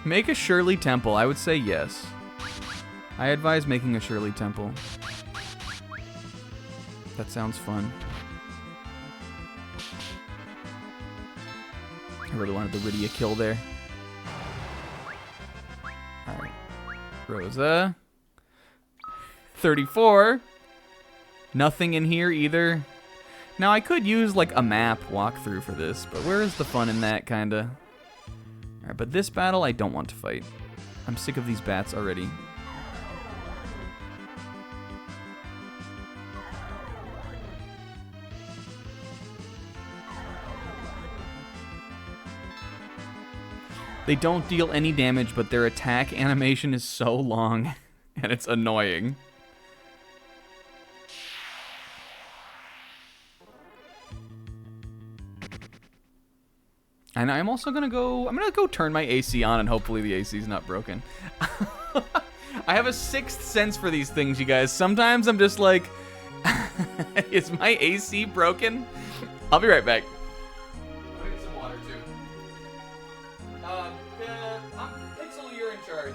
Speaker 1: Make a Shirley Temple. I would say yes. I advise making a Shirley Temple. That sounds fun. I really wanted the Rydia kill there. Alright. Rosa. 34. Nothing in here either. Now, I could use, like, a map walkthrough for this, but where is the fun in that, kinda? Alright, but this battle, I don't want to fight. I'm sick of these bats already. They don't deal any damage, but their attack animation is so long, and it's annoying. And I'm also gonna go, I'm gonna go turn my AC on, and hopefully the AC is not broken. I have a sixth sense for these things, you guys. Sometimes I'm just like, is my AC broken? I'll be right back. I'll get some water too. Pixel, you're in charge.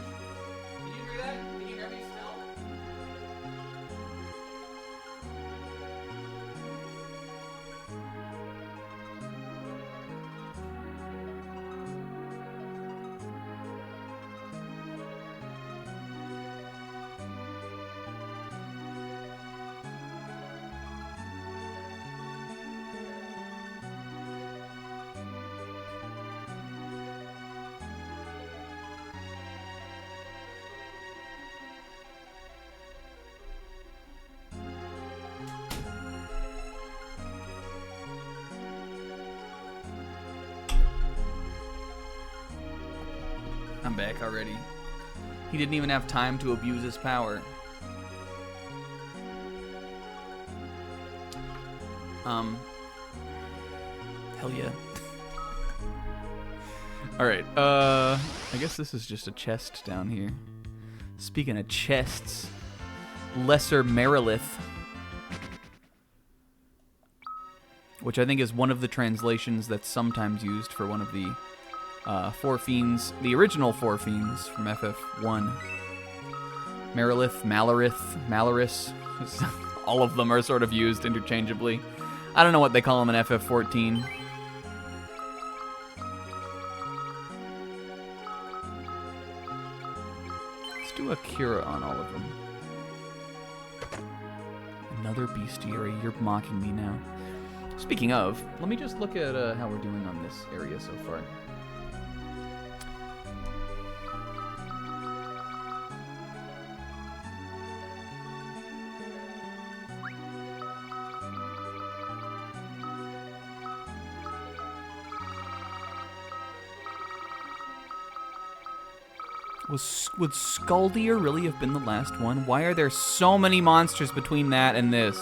Speaker 1: Can you hear that? Can you hear me still? I'm back already. He didn't even have time to abuse his power. Hell yeah. Alright, I guess this is just a chest down here. Speaking of chests, Lesser Merilith, which I think is one of the translations that's sometimes used for one of the Four Fiends, the original Four Fiends from FF1. Merilith, Malarith, Malaris, all of them are sort of used interchangeably. I don't know what they call them in FF14. Let's do a cura on all of them. Another bestiary, you're mocking me now. Speaking of, let me just look at how we're doing on this area so far. Would Skuldier really have been the last one? Why are there so many monsters between that and this?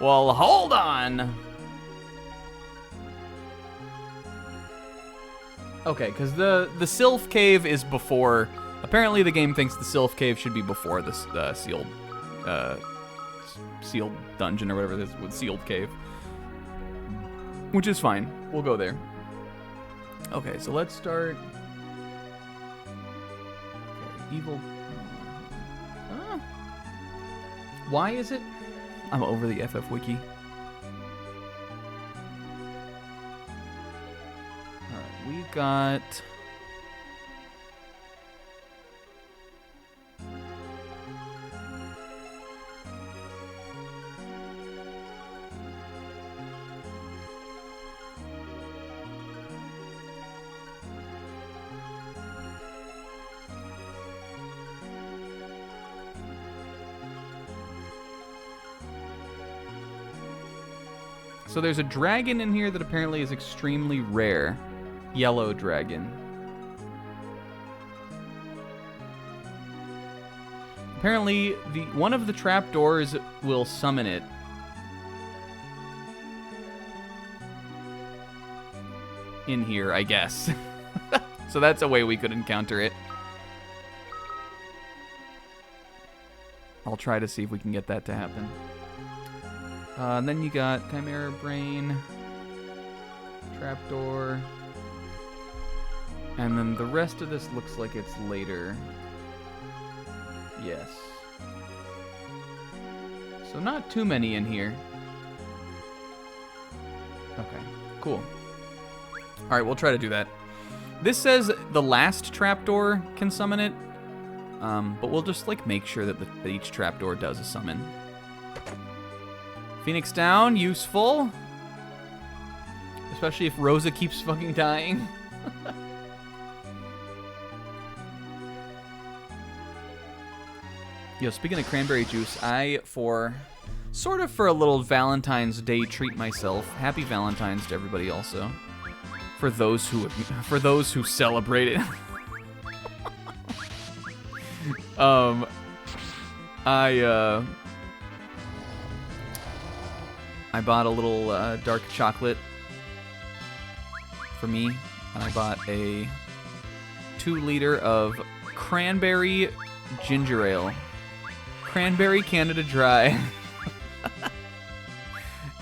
Speaker 1: Well, hold on. Okay, because the Sylph Cave is before. Apparently, the game thinks the Sylph Cave should be before this sealed dungeon or whatever it is with sealed cave, which is fine. We'll go there. Okay, so let's start. Okay, evil. Why is it? I'm over the FF Wiki. Alright, we got. So there's a dragon in here that apparently is extremely rare. Yellow dragon. Apparently, one of the trapdoors will summon it. In here, I guess. So that's a way we could encounter it. I'll try to see if we can get that to happen. And then you got Chimera Brain, Trapdoor, and then the rest of this looks like it's later. Yes. So not too many in here. Okay, cool. Alright, we'll try to do that. This says the last trapdoor can summon it, but we'll just like make sure that, that each trapdoor does a summon. Phoenix down, useful. Especially if Rosa keeps fucking dying. Yo, speaking of cranberry juice, I, for a little Valentine's Day treat myself. Happy Valentine's to everybody also. For those who celebrate it. I bought a little dark chocolate for me, and I bought a 2-liter of cranberry ginger ale. Cranberry Canada Dry.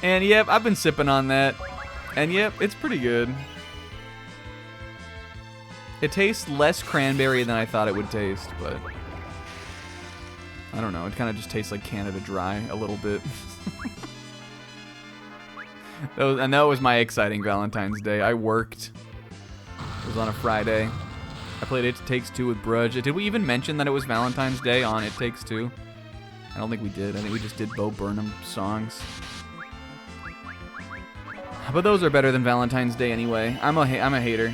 Speaker 1: And yep, I've been sipping on that. And yep, it's pretty good. It tastes less cranberry than I thought it would taste, but I don't know. It kind of just tastes like Canada Dry a little bit. That was my exciting Valentine's Day. I worked. It was on a Friday. I played It Takes Two with Brudge. Did we even mention that it was Valentine's Day on It Takes Two? I don't think we did. I think we just did Bo Burnham songs. But those are better than Valentine's Day anyway. I'm a hater.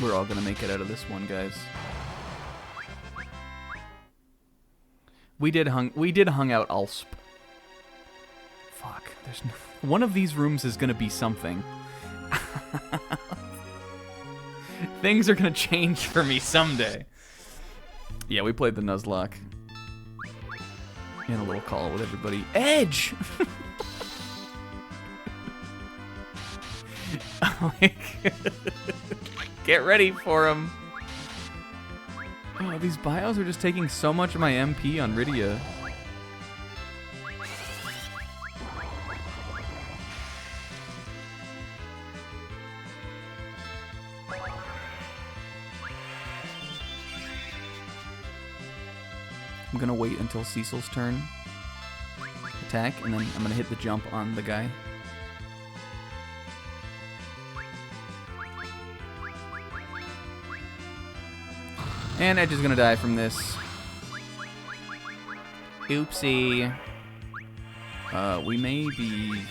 Speaker 1: We're all gonna make it out of this one, guys. We did hung out Alsp. Fuck. There's no, one of these rooms is gonna be something. Things are gonna change for me someday. Yeah, we played the Nuzlocke. And a little call with everybody. Edge! Oh my God. Get ready for him. Oh, these bios are just taking so much of my MP on Rydia. I'm gonna wait until Cecil's turn. Attack, and then I'm gonna hit the jump on the guy. And Edge is gonna die from this. Oopsie. We may be...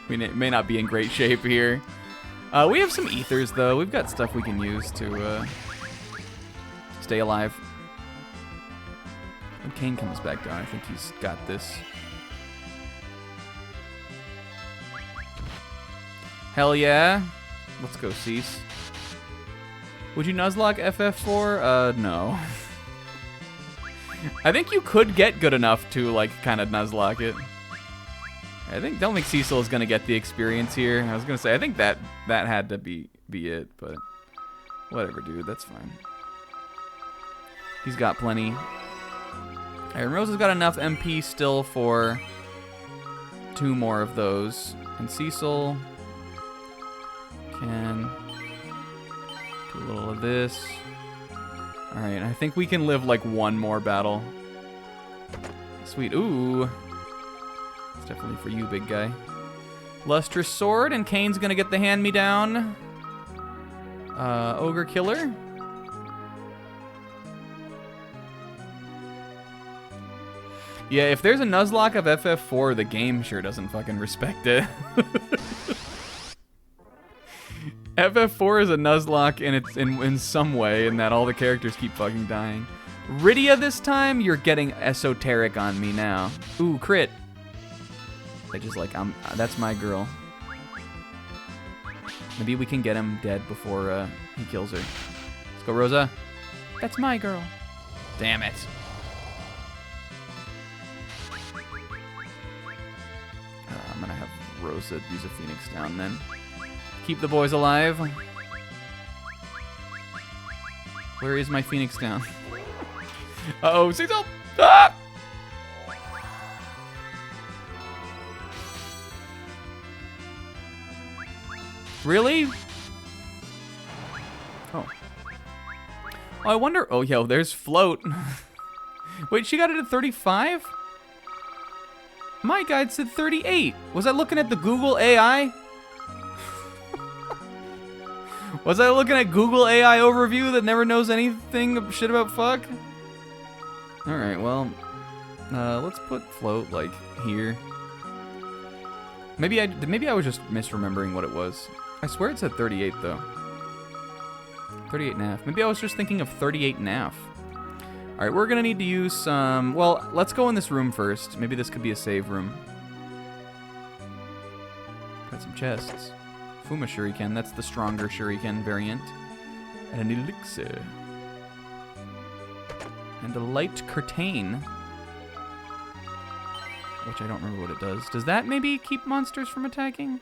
Speaker 1: we may not be in great shape here. We have some ethers, though. We've got stuff we can use to stay alive. When Kane comes back down, I think he's got this. Hell yeah. Let's go, Cease. Would you Nuzlocke FF4? No. I think you could get good enough to, like, kind of Nuzlocke it. Don't think Cecil is gonna get the experience here. I was gonna say, I think that had to be it, but whatever, dude, that's fine. He's got plenty. Iron Rose has got enough MP still for 2 more of those, and Cecil can do a little of this. All right, I think we can live like 1 more battle. Sweet, ooh. It's definitely for you, big guy. Lustrous Sword, and Kane's gonna get the hand-me-down. Ogre Killer. Yeah, if there's a Nuzlocke of FF4, the game sure doesn't fucking respect it. FF4 is a Nuzlocke in some way, in that all the characters keep fucking dying. Rydia this time, you're getting esoteric on me now. Ooh, crit. I just like, that's my girl. Maybe we can get him dead before he kills her. Let's go, Rosa.
Speaker 4: That's my girl.
Speaker 1: Damn it. I'm gonna have Rosa use a Phoenix down then. Keep the boys alive. Where is my Phoenix down? Uh-oh, Cecil! Ah! Really? Oh. Oh, I wonder. Oh, yo, there's Float. Wait, she got it at 35? My guide said 38. Was I looking at the Google AI? Was I looking at Google AI overview that never knows anything shit about fuck? Alright, well, let's put Float, like, here. Maybe I was just misremembering what it was. I swear it said 38, though. 38 and a half. Maybe I was just thinking of 38 and a half. Alright, we're gonna need to use some... Well, let's go in this room first. Maybe this could be a save room. Got some chests. Fuma Shuriken, that's the stronger Shuriken variant. And an elixir. And a light curtain. Which I don't remember what it does. Does that maybe keep monsters from attacking?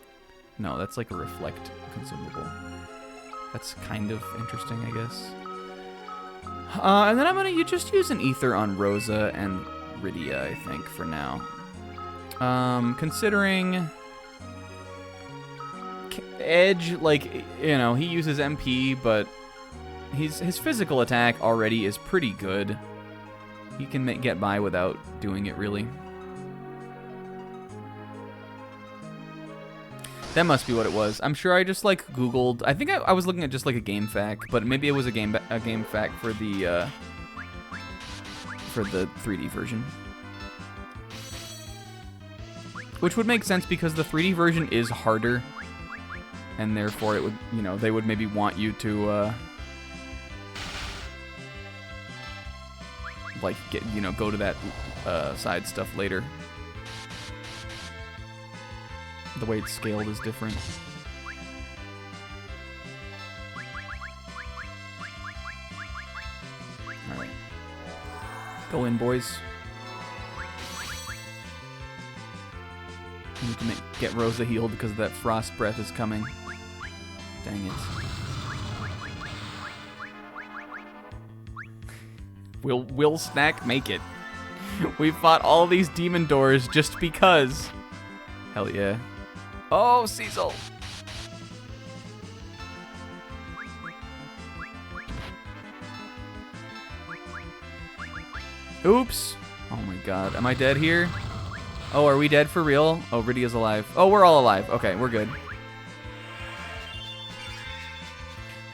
Speaker 1: No, that's like a reflect consumable. That's kind of interesting, I guess. And then I'm gonna just use an ether on Rosa and Rydia, I think, for now. Considering Edge, like, you know, he uses MP, but his physical attack already is pretty good. He can get by without doing it, really. That must be what it was. I'm sure I just like Googled. I think I was looking at just like a game fact, but maybe it was a game fact for the 3D version, which would make sense because the 3D version is harder, and therefore it would, you know, they would maybe want you to like get, you know, go to that side stuff later. The way it's scaled is different. Alright. Go in, boys. We can get Rosa healed because that frost breath is coming. Dang it. Will Snack make it? We fought all these demon doors just because. Hell yeah. Oh, Cecil! Oops! Oh my god, am I dead here? Oh, are we dead for real? Oh, Rydia's alive. Oh, we're all alive. Okay, we're good.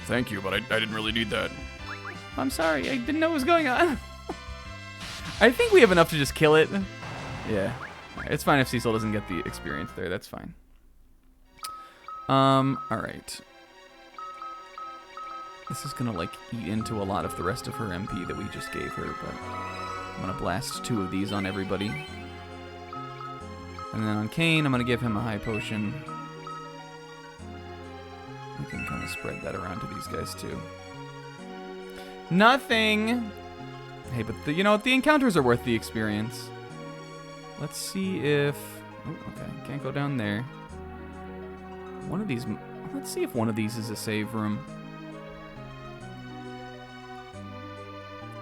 Speaker 2: Thank you, but I didn't really need that.
Speaker 1: I'm sorry, I didn't know what was going on. I think we have enough to just kill it. Yeah. It's fine if Cecil doesn't get the experience there, that's fine. Alright. This is gonna, like, eat into a lot of the rest of her MP that we just gave her, but I'm gonna blast 2 of these on everybody. And then on Kane, I'm gonna give him a high potion. We can kind of spread that around to these guys, too. Nothing! Hey, but, you know, the encounters are worth the experience. Let's see if... Oh, okay, can't go down there. One of these... Let's see if one of these is a save room.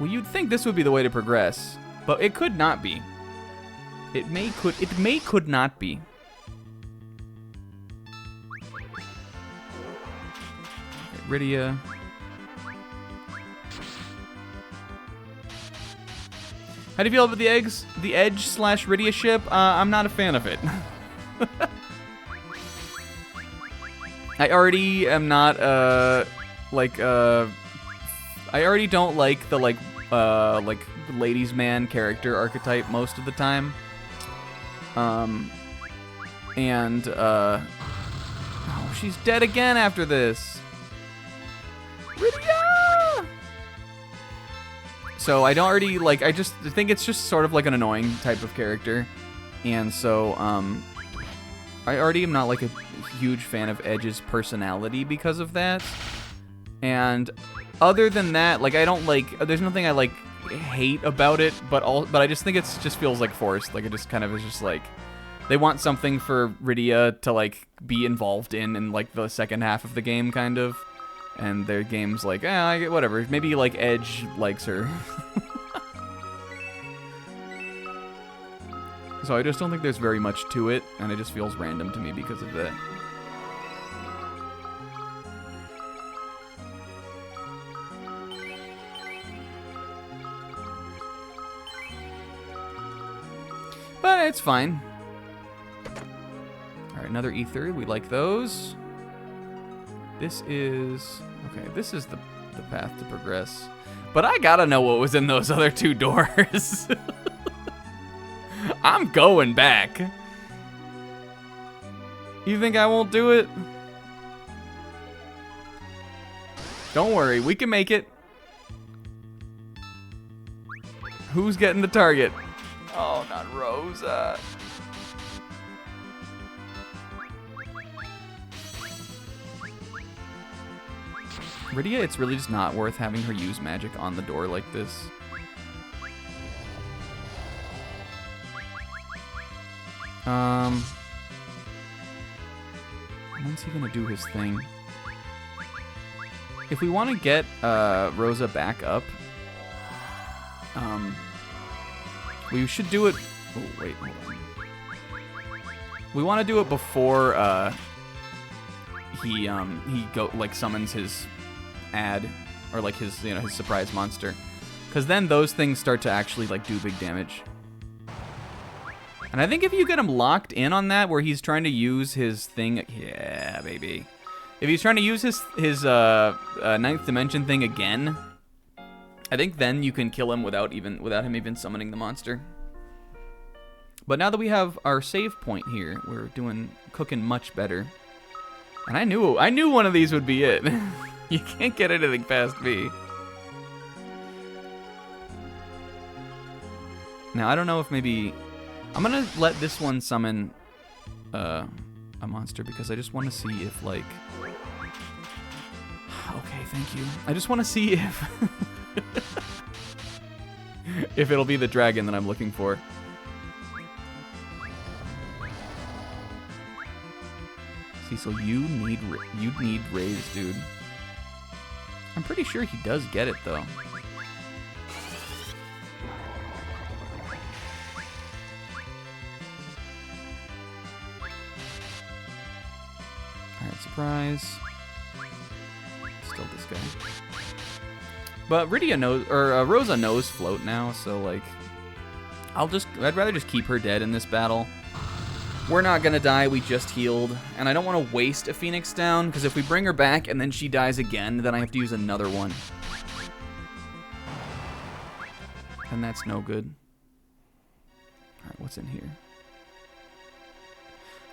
Speaker 1: Well, you'd think this would be the way to progress, but it could not be. It may could not be. Okay, Rydia. How do you feel about the Edge/Rydia ship? I'm not a fan of it. I already am not, I already don't like the, like ladies' man character archetype most of the time. Oh, she's dead again after this. Rydia! So I don't already, like, I just think it's just sort of like an annoying type of character. And so, I already am not, like, a huge fan of Edge's personality because of that. And other than that, like, I don't like, there's nothing I like hate about it, but I just think it's just feels like forced. Like, it just kind of is just like, they want something for Rydia to like be involved in like the second half of the game, kind of, and their game's like, I get whatever. Maybe like Edge likes her. So I just don't think there's very much to it, and it just feels random to me because of that. But it's fine. Alright, another ether. We like those. This is... okay, this is the path to progress. But I gotta know what was in those other 2 doors. I'm going back. You think I won't do it? Don't worry, we can make it. Who's getting the target? Oh, not Rosa. Rydia, it's really just not worth having her use magic on the door like this. When's he gonna do his thing? If we want to get Rosa back up, we should do it. Oh wait, hold on. We want to do it before he summons his ad, or like his his surprise monster, because then those things start to actually like do big damage. And I think if you get him locked in on that, where he's trying to use his thing, yeah, baby. If he's trying to use his ninth dimension thing again, I think then you can kill him without him even summoning the monster. But now that we have our save point here, we're cooking much better. And I knew one of these would be it. You can't get anything past me. Now I don't know if maybe I'm gonna let this one summon a monster, because I just want to see if like. Okay, thank you. I just want to see if if it'll be the dragon that I'm looking for. Cecil, you need raise, dude. I'm pretty sure he does get it though. Alright, surprise. Still this guy. But Rydia knows, or Rosa knows float now, so like, I'd rather just keep her dead in this battle. We're not gonna die, we just healed, and I don't want to waste a Phoenix down, because if we bring her back and then she dies again, then I have to use another one. And that's no good. Alright, what's in here?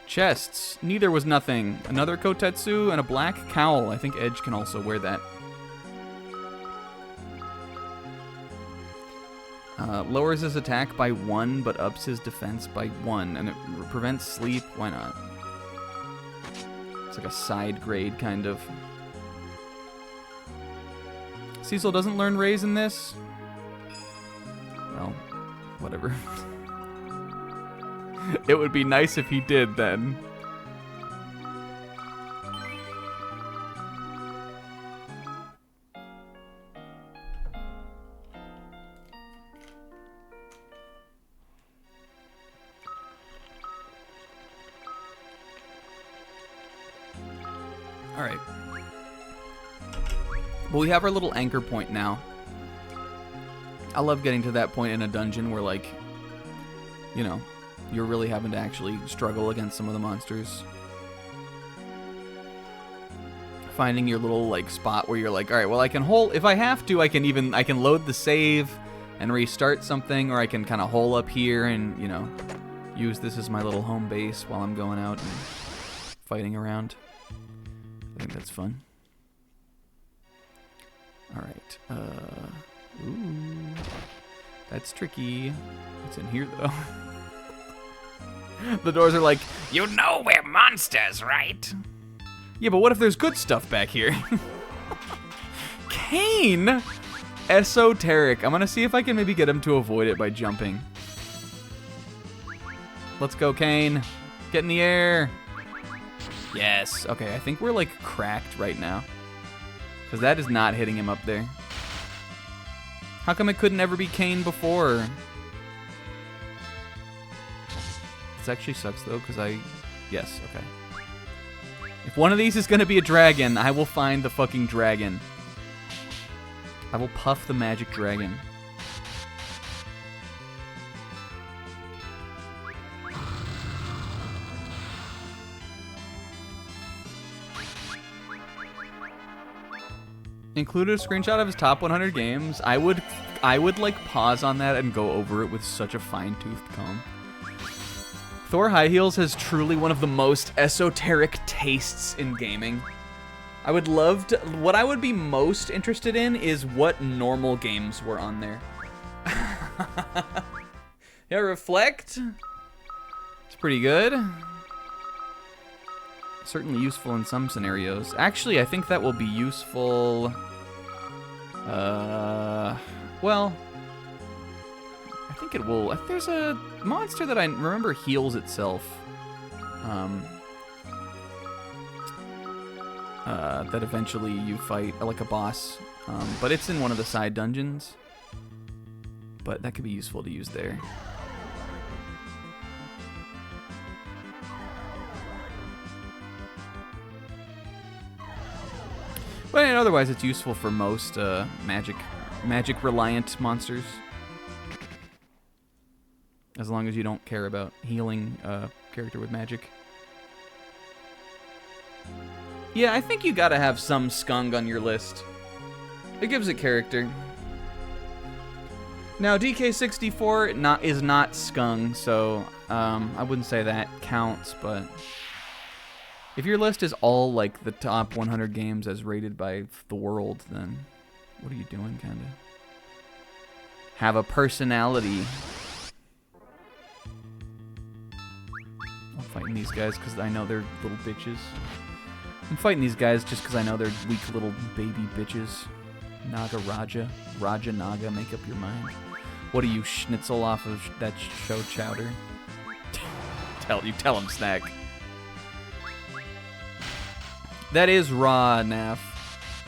Speaker 1: Chests. Neither was nothing. Another Kotetsu and a black cowl. I think Edge can also wear that. Lowers his attack by 1, but ups his defense by 1, and it prevents sleep. Why not? It's like a side grade, kind of. Cecil doesn't learn raise in this? Well, whatever. It would be nice if he did, then. Alright. Well, we have our little anchor point now. I love getting to that point in a dungeon where, like, you know, you're really having to actually struggle against some of the monsters. Finding your little, like, spot where you're like, alright, well, I can hold, if I have to, I can load the save and restart something, or I can kind of hole up here and, you know, use this as my little home base while I'm going out and fighting around. I think that's fun. Alright, ooh, that's tricky. What's in here, though? The doors are like,
Speaker 2: You know we're monsters, right?
Speaker 1: yeah, but what if there's good stuff back here? Kane! Esoteric. I'm gonna see if I can maybe get him to avoid it by jumping. Let's go, Kane. Get in the air. Yes. Okay, I think we're like cracked right now. Because that is not hitting him up there. How come it couldn't ever be Kane before? This actually sucks though, because yes, okay. If one of these is gonna be a dragon, I will find the fucking dragon. I will puff the magic dragon. Included a screenshot of his top 100 games. I would like pause on that and go over it with such a fine-toothed comb. Thor High Heels has truly one of the most esoteric tastes in gaming. I would love to... What I would be most interested in is what normal games were on there. Yeah, Reflect. It's pretty good. Certainly useful in some scenarios. Actually, I think that will be useful... well... I think it will... There's a monster that I remember heals itself. That eventually you fight, like a boss. But it's in one of the side dungeons. But that could be useful to use there. But otherwise, it's useful for most magic-reliant monsters. As long as you don't care about healing a character with magic. Yeah, I think you gotta have some skung on your list. It gives it character. Now, DK64 is not skung, so I wouldn't say that counts, but... If your list is all like the top 100 games as rated by the world, then what are you doing, kinda? Have a personality. I'm fighting these guys because I know they're little bitches. I'm fighting these guys just because I know they're weak little baby bitches. Naga Raja. Raja Naga, make up your mind. What are you, schnitzel off of that show chowder? Tell him, Snack. That is raw, Naf.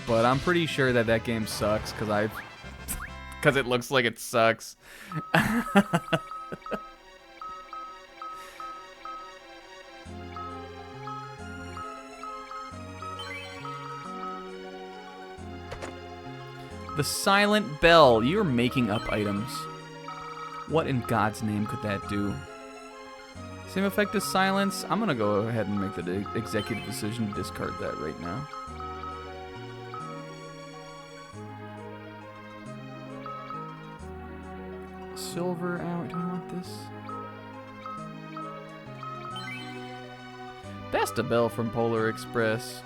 Speaker 1: But I'm pretty sure that game sucks because because it looks like it sucks. The Silent Bell. You're making up items. What in God's name could that do? Same effect as silence. I'm gonna go ahead and make the executive decision to discard that right now. Silver out. Do I want this? Best a bell from Polar Express.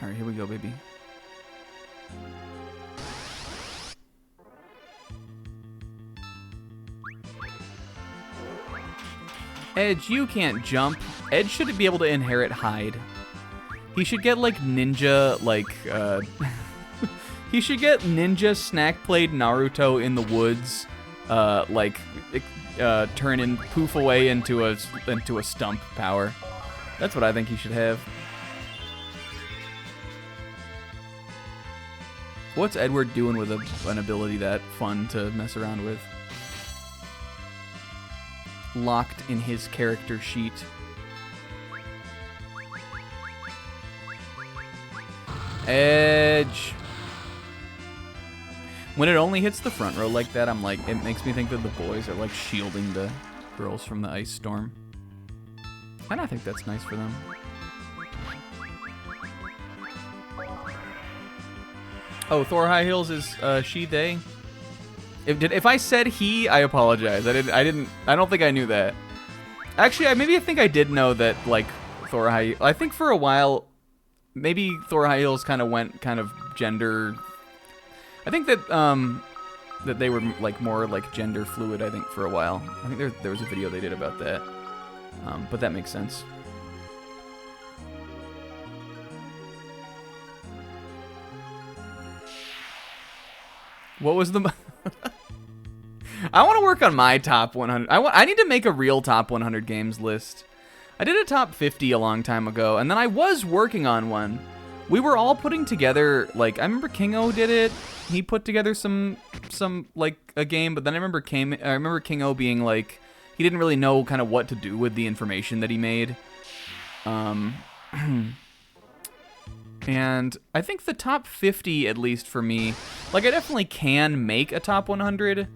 Speaker 1: Alright, here we go, baby. Edge, you can't jump. Edge should be able to inherit hide. He should get, like, ninja, like, he should get ninja snack played Naruto in the woods, turn and poof away into a stump power. That's what I think he should have. What's Edward doing with an ability that fun to mess around with? Locked in his character sheet. Edge. When it only hits the front row like that, I'm like, it makes me think that the boys are like shielding the girls from the ice storm. And I think that's nice for them. Oh, Thor High Heels is she, they. If I said he, I apologize. I don't think I knew that. Actually, I think I did know that, like, Thor High. I think for a while, maybe Thor High Heels kind of went kind of gender. I think that that they were like more like gender fluid. I think for a while. I think there was a video they did about that. But that makes sense. What was the? I want to work on my top 100. I need to make a real top 100 games list. I did a top 50 a long time ago, and then I was working on one. We were all putting together, like, I remember King-O did it. He put together some like a game, but then I remember King-O being like, he didn't really know kind of what to do with the information that he made. And I think the top 50, at least for me, like I definitely can make a top 100.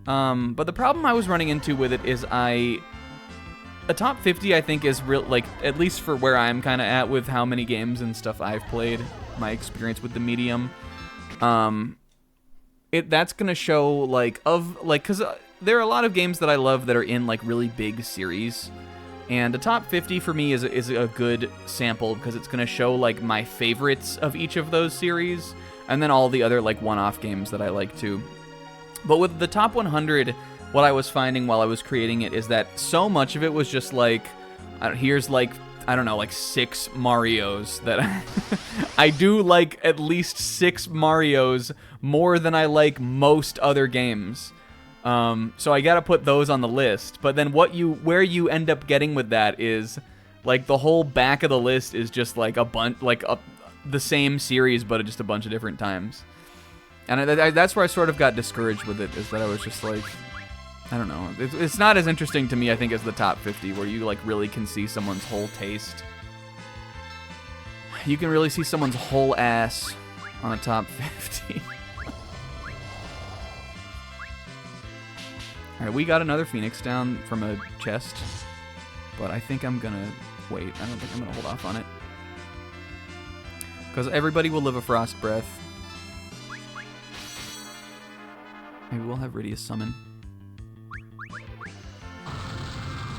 Speaker 1: But the problem I was running into with it is a top 50 I think is real, like at least for where I'm kind of at with how many games and stuff I've played, my experience with the medium. That's gonna show like because there are a lot of games that I love that are in like really big series. And the top 50 for me is a good sample because it's going to show like my favorites of each of those series and then all the other like one-off games that I like too. But with the top 100, what I was finding while I was creating it is that so much of it was just like, here's like, I don't know, like 6 Marios that I do like at least 6 Marios more than I like most other games. So I gotta put those on the list. But then where you end up getting with that is like the whole back of the list is just like a bunch, like the same series, but just a bunch of different times. And that's where I sort of got discouraged with it, is that I was just like, I don't know. It's not as interesting to me, I think, as the top 50, where you like really can see someone's whole taste. You can really see someone's whole ass on a top 50. Alright, we got another Phoenix down from a chest, but I think I'm gonna wait. I don't think I'm gonna hold off on it. Because everybody will live a Frost Breath. Maybe we'll have Rydia's summon.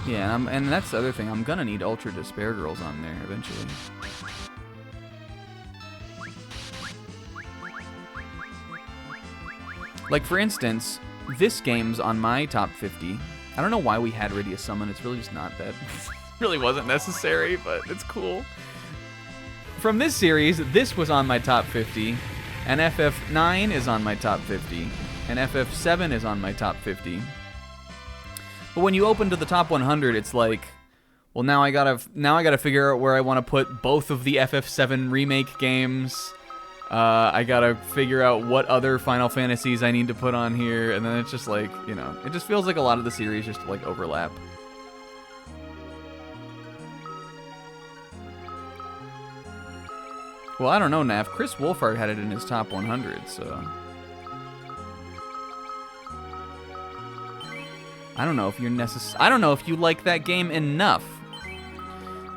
Speaker 1: Yeah, and that's the other thing. I'm gonna need Ultra Despair Girls on there eventually. Like, for instance, this game's on my top 50. I don't know why we had Rydia's summon. It's really just not that. It really wasn't necessary, but it's cool. From this series, this was on my top 50, and FF9 is on my top 50, and FF7 is on my top 50. But when you open to the top 100, it's like, well, now I gotta figure out where I want to put both of the FF7 remake games. I gotta figure out what other Final Fantasies I need to put on here, and then it's just like, you know, it just feels like a lot of the series just like overlap. Well, I don't know, Nav. Chris Wolfhard had it in his top 100, so I don't know if I don't know if you like that game enough.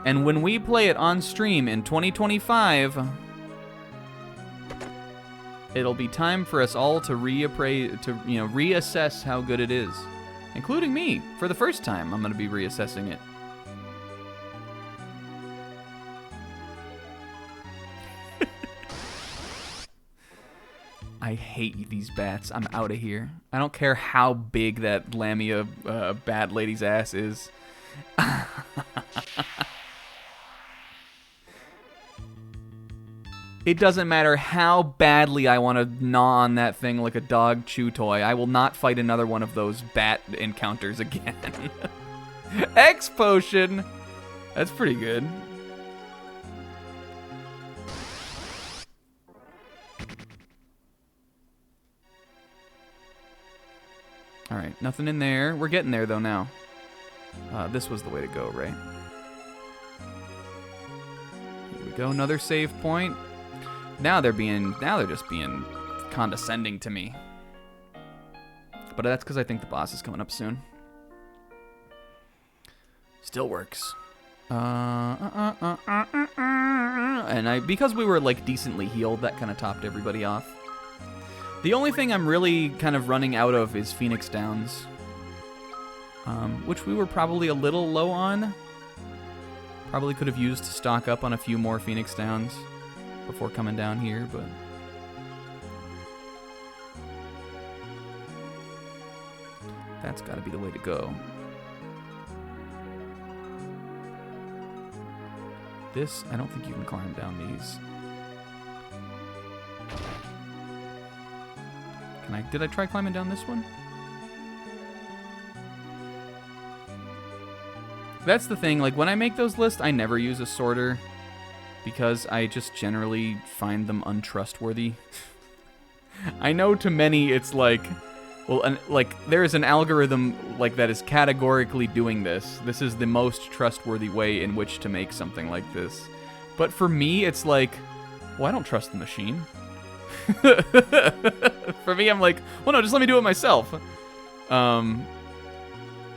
Speaker 1: And when we play it on stream in 2025, it'll be time for us all to reassess how good it is, including me. For the first time, I'm going to be reassessing it. I hate these bats. I'm out of here. I don't care how big that Lamia bat lady's ass is. It doesn't matter how badly I want to gnaw on that thing like a dog chew toy. I will not fight another one of those bat encounters again. X potion. That's pretty good. Alright, nothing in there. We're getting there, though, now. This was the way to go, right? Here we go, another save point. Now they're just being condescending to me. But that's because I think the boss is coming up soon. Still works. And because we were, like, decently healed, that kind of topped everybody off. The only thing I'm really kind of running out of is Phoenix Downs, which we were probably a little low on. Probably could have used to stock up on a few more Phoenix Downs before coming down here, but That's got to be the way to go. This, I don't think you can climb down these. Can I? Did I try climbing down this one? That's the thing, like when I make those lists, I never use a sorter because I just generally find them untrustworthy. I know to many it's like, well, like there is an algorithm like that is categorically doing this. This is the most trustworthy way in which to make something like this. But for me, it's like, well, I don't trust the machine. For me, I'm like, well, no, just let me do it myself.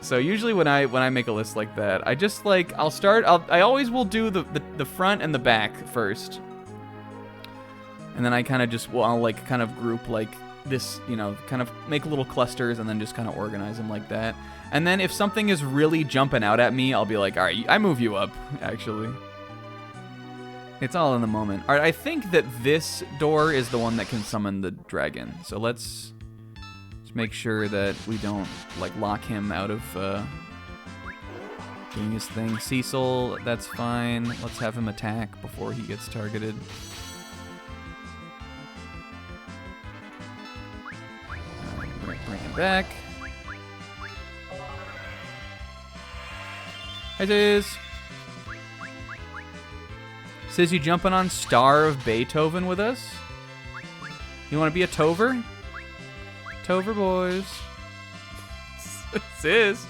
Speaker 1: So usually when I make a list like that, I just like, I always will do the front and the back first. And then I kind of just, well, I'll like kind of group like this, you know, kind of make little clusters and then just kind of organize them like that. And then if something is really jumping out at me, I'll be like, all right, I move you up, actually. It's all in the moment. All right, I think that this door is the one that can summon the dragon. So let's just make sure that we don't like lock him out of doing his thing. Cecil, that's fine. Let's have him attack before he gets targeted. Bring him back. Hi, Ziz. Ziz, you jumping on Star of Beethoven with us? You want to be a Tover? Tover boys. Ziz.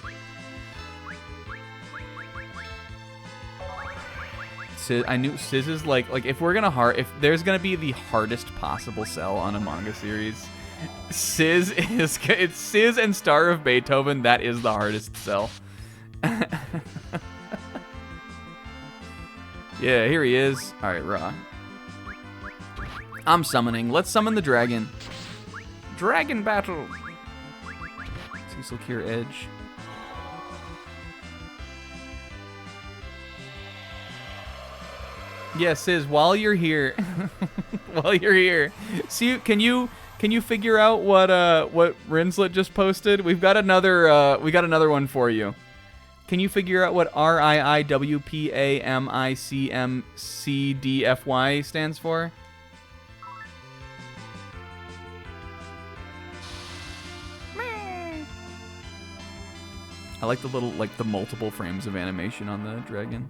Speaker 1: Ziz, I knew Ziz is like if we're gonna if there's gonna be the hardest possible sell on a manga series, Ziz is, it's Ziz and Star of Beethoven. That is the hardest sell. Yeah, here he is. All right, Ra. I'm summoning. Let's summon the dragon. Dragon battle. Cecil Cure Edge. Yeah, Ziz, while you're here, see, can you figure out what Rinslet just posted? We've got another one for you. Can you figure out what RIIWPAMICMCDFY stands for? I like the little, like the multiple frames of animation on the dragon.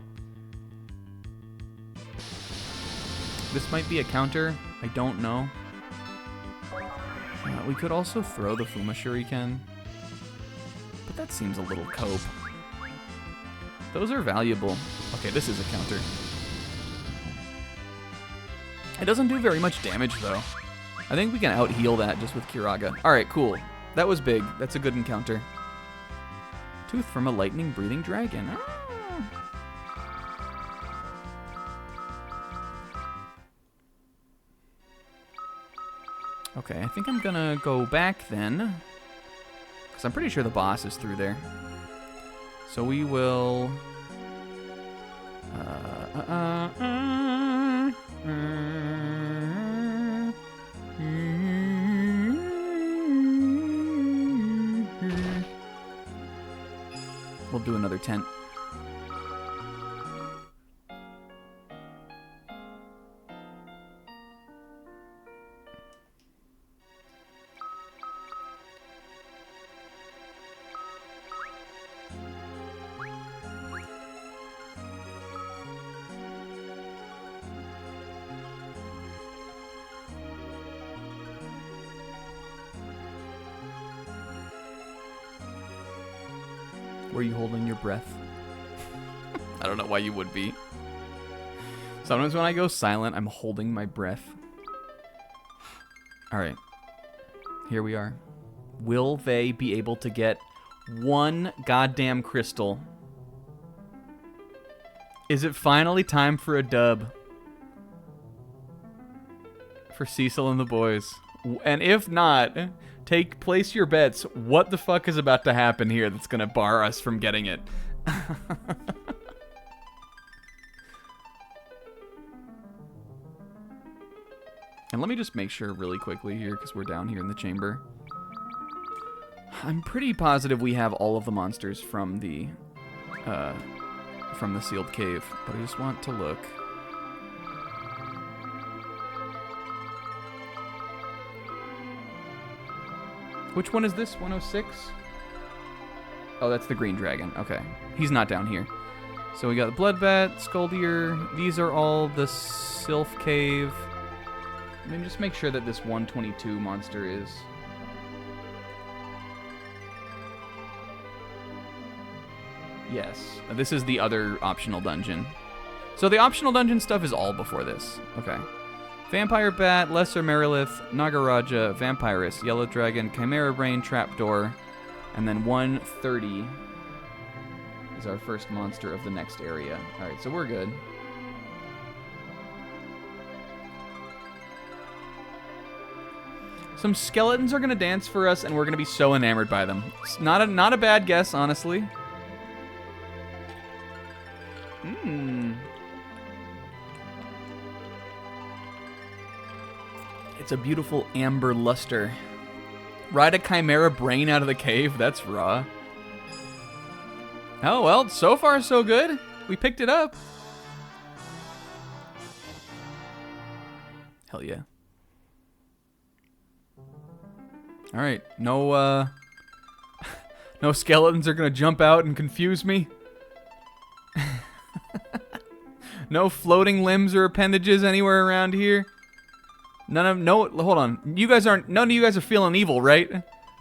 Speaker 1: This might be a counter. I don't know. We could also throw the Fuma Shuriken, but that seems a little cope. Those are valuable. Okay, this is a counter. It doesn't do very much damage, though. I think we can out-heal that just with Kiraga. Alright, cool. That was big. That's a good encounter. Tooth from a lightning-breathing dragon. Ah. Okay, I think I'm gonna go back then, because I'm pretty sure the boss is through there. So we will... We'll do another tent. Were you holding your breath? I don't know why you would be. Sometimes when I go silent, I'm holding my breath. Alright. Here we are. Will they be able to get one goddamn crystal? Is it finally time for a dub? For Cecil and the boys. And if not... place your bets. What the fuck is about to happen here that's gonna bar us from getting it? And let me just make sure really quickly here, because we're down here in the chamber. I'm pretty positive we have all of the monsters from the sealed cave, but I just want to look. Which one is this? 106? Oh, that's the green dragon. Okay. He's not down here. So we got the Bloodbat, Skuldier. These are all the Sylph Cave. Let me just make sure that this 122 monster is... Yes. This is the other optional dungeon. So the optional dungeon stuff is all before this. Okay. Vampire Bat, Lesser Merilith, Nagaraja, Vampirus, Yellow Dragon, Chimera Brain, Trapdoor, and then 130 is our first monster of the next area. Alright, so we're good. Some skeletons are going to dance for us, and we're going to be so enamored by them. It's not a bad guess, honestly. It's a beautiful amber luster. Ride a Chimera Brain out of the cave? That's raw. Oh, well, so far so good. We picked it up. Hell yeah. Alright, no skeletons are gonna jump out and confuse me. No floating limbs or appendages anywhere around here. Hold on. None of you guys are feeling evil, right?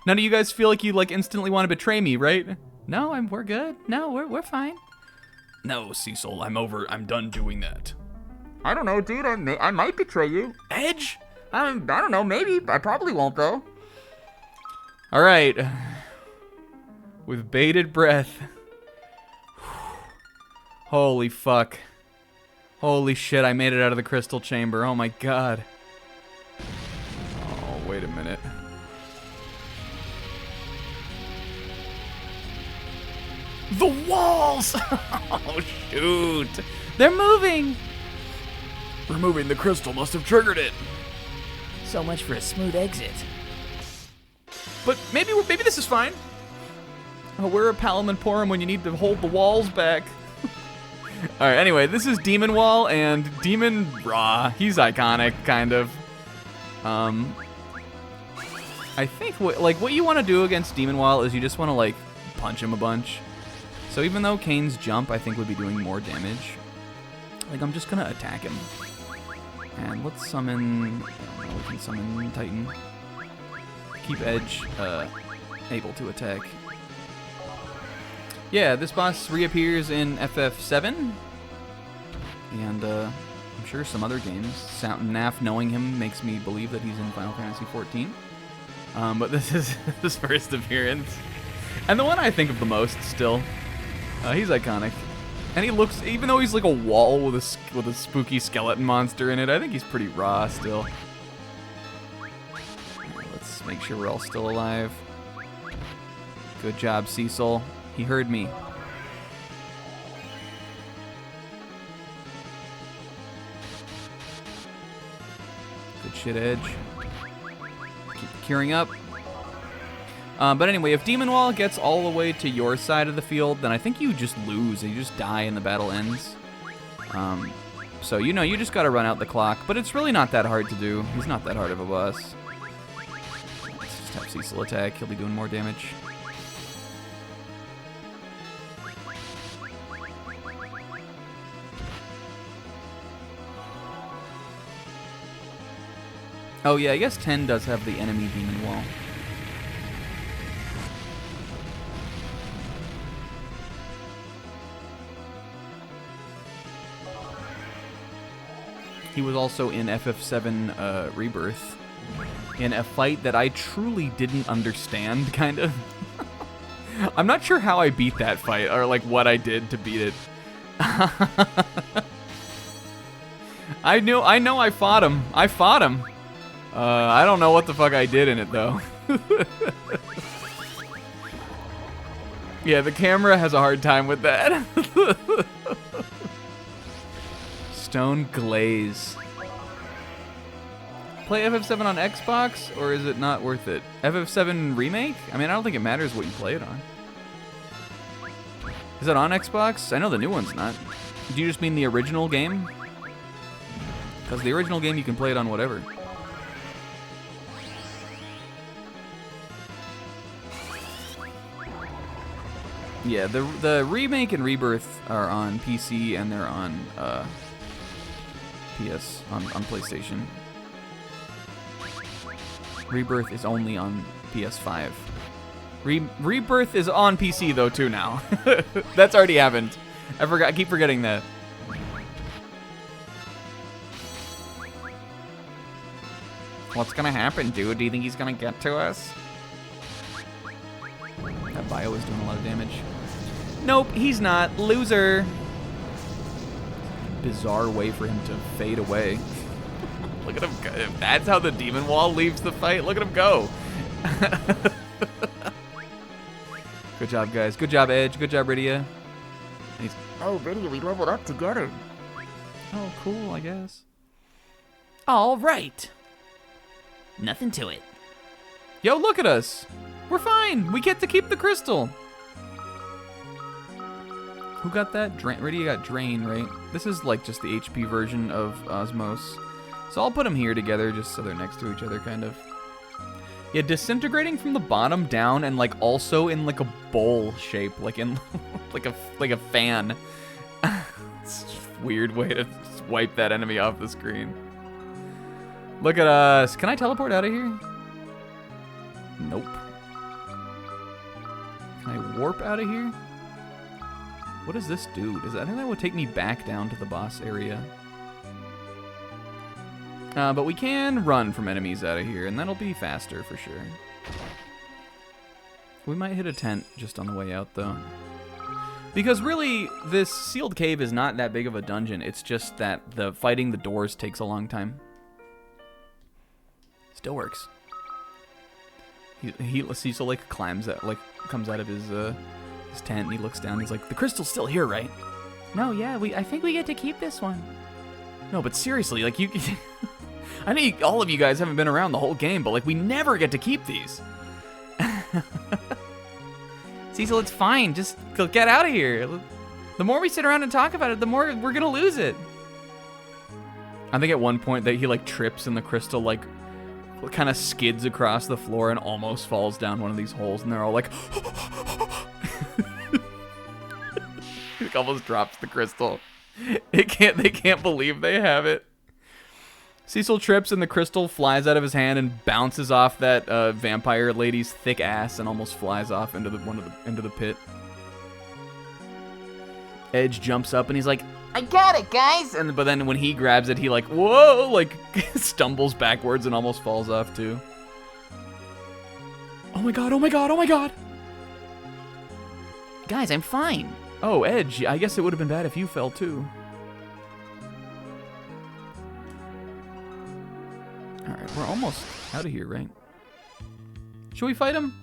Speaker 1: None of you guys feel like you, instantly want to betray me, right? No, we're good. No, we're fine.
Speaker 2: No, Cecil, I'm done doing that.
Speaker 3: I don't know, dude. I might betray you.
Speaker 2: Edge?
Speaker 3: I don't know. Maybe. I probably won't, though.
Speaker 1: All right. With bated breath. Holy fuck. Holy shit, I made it out of the crystal chamber. Oh my god. Oh, wait a minute.
Speaker 2: The walls! Oh, shoot.
Speaker 4: They're moving!
Speaker 2: Removing the crystal must have triggered it.
Speaker 4: So much for a smooth exit.
Speaker 1: But maybe this is fine. Oh, we're a Palamon when you need to hold the walls back. Alright, anyway, this is Demon Wall and Demon Raw. He's iconic, kind of. I think what you want to do against Demon Wall is you just want to punch him a bunch. So even though Kane's jump I think would be doing more damage, I'm just gonna attack him. And let's summon. We can summon Titan. Keep Edge able to attack. Yeah, this boss reappears in FF7, and I'm sure some other games. Naf knowing him makes me believe that he's in Final Fantasy XIV. But this is his first appearance, and the one I think of the most still. He's iconic, and he looks, even though he's like a wall with a spooky skeleton monster in it, I think he's pretty raw still. Let's make sure we're all still alive. Good job, Cecil. He heard me. Good shit, Edge. Keep curing up. But anyway, if Demon Wall gets all the way to your side of the field, then I think you just lose. You just die and the battle ends. So, you just gotta run out the clock. But it's really not that hard to do. He's not that hard of a boss. Let's just have Cecil attack. He'll be doing more damage. Oh yeah, I guess 10 does have the enemy Demon Wall. He was also in FF7 Rebirth, in a fight that I truly didn't understand, kind of. I'm not sure how I beat that fight, or what I did to beat it. I know I fought him. I don't know what the fuck I did in it, though. Yeah, the camera has a hard time with that. Stone Glaze. play FF7 on Xbox, or is it not worth it? FF7 Remake? I mean, I don't think it matters what you play it on. Is it on Xbox? I know the new one's not. Do you just mean the original game? Because the original game, you can play it on whatever. Yeah, the remake and rebirth are on PC and they're on PS on PlayStation. Rebirth is only on PS5. Rebirth is on PC though too now. That's already happened. I keep forgetting that. What's gonna happen, dude? Do you think he's gonna get to us? That bio is doing a lot of damage. Nope, he's not. Loser. Bizarre way for him to fade away. Look at him go. If that's how the demon wall leaves the fight, look at him go. Good job, guys. Good job, Edge. Good job, Rydia.
Speaker 3: Oh, Rydia, we leveled up together.
Speaker 1: Oh, cool, I guess.
Speaker 4: All right. Nothing to it.
Speaker 1: Yo, look at us. We're fine. We get to keep the crystal. Who got that? Rydia got Drain, right? This is like just the HP version of Osmos. So I'll put them here together just so they're next to each other, kind of. Yeah, disintegrating from the bottom down and like also in like a bowl shape, like in like a fan. It's just a weird way to just wipe that enemy off the screen. Look at us. Can I teleport out of here? Nope. Can I warp out of here? What does this do? I think that would take me back down to the boss area. But we can run from enemies out of here, and that'll be faster for sure. We might hit a tent just on the way out, though. Because really, this sealed cave is not that big of a dungeon. It's just that fighting the doors takes a long time. Still works. Cecil like climbs out, like comes out of his tent, and he looks down. He's like, "The crystal's still here, right?"
Speaker 4: No, yeah, I think we get to keep this one.
Speaker 1: No, but seriously, like you. I know all of you guys haven't been around the whole game, but like we never get to keep these.
Speaker 4: Cecil, it's fine. Just get out of here. The more we sit around and talk about it, the more we're gonna lose it.
Speaker 1: I think at one point that he like trips and the crystal like kind of skids across the floor and almost falls down one of these holes, and they're all like, he almost drops the crystal. They can't believe they have it. Cecil trips and the crystal flies out of his hand and bounces off that vampire lady's thick ass and almost flies off into the pit. Edge jumps up and he's like,
Speaker 3: I got it, guys!
Speaker 1: but then when he grabs it, he like, whoa, like stumbles backwards and almost falls off too. Oh my god, oh my god, oh my god!
Speaker 4: Guys, I'm fine.
Speaker 1: Oh, Edge, I guess it would have been bad if you fell too. Alright, we're almost out of here, right? Should we fight him?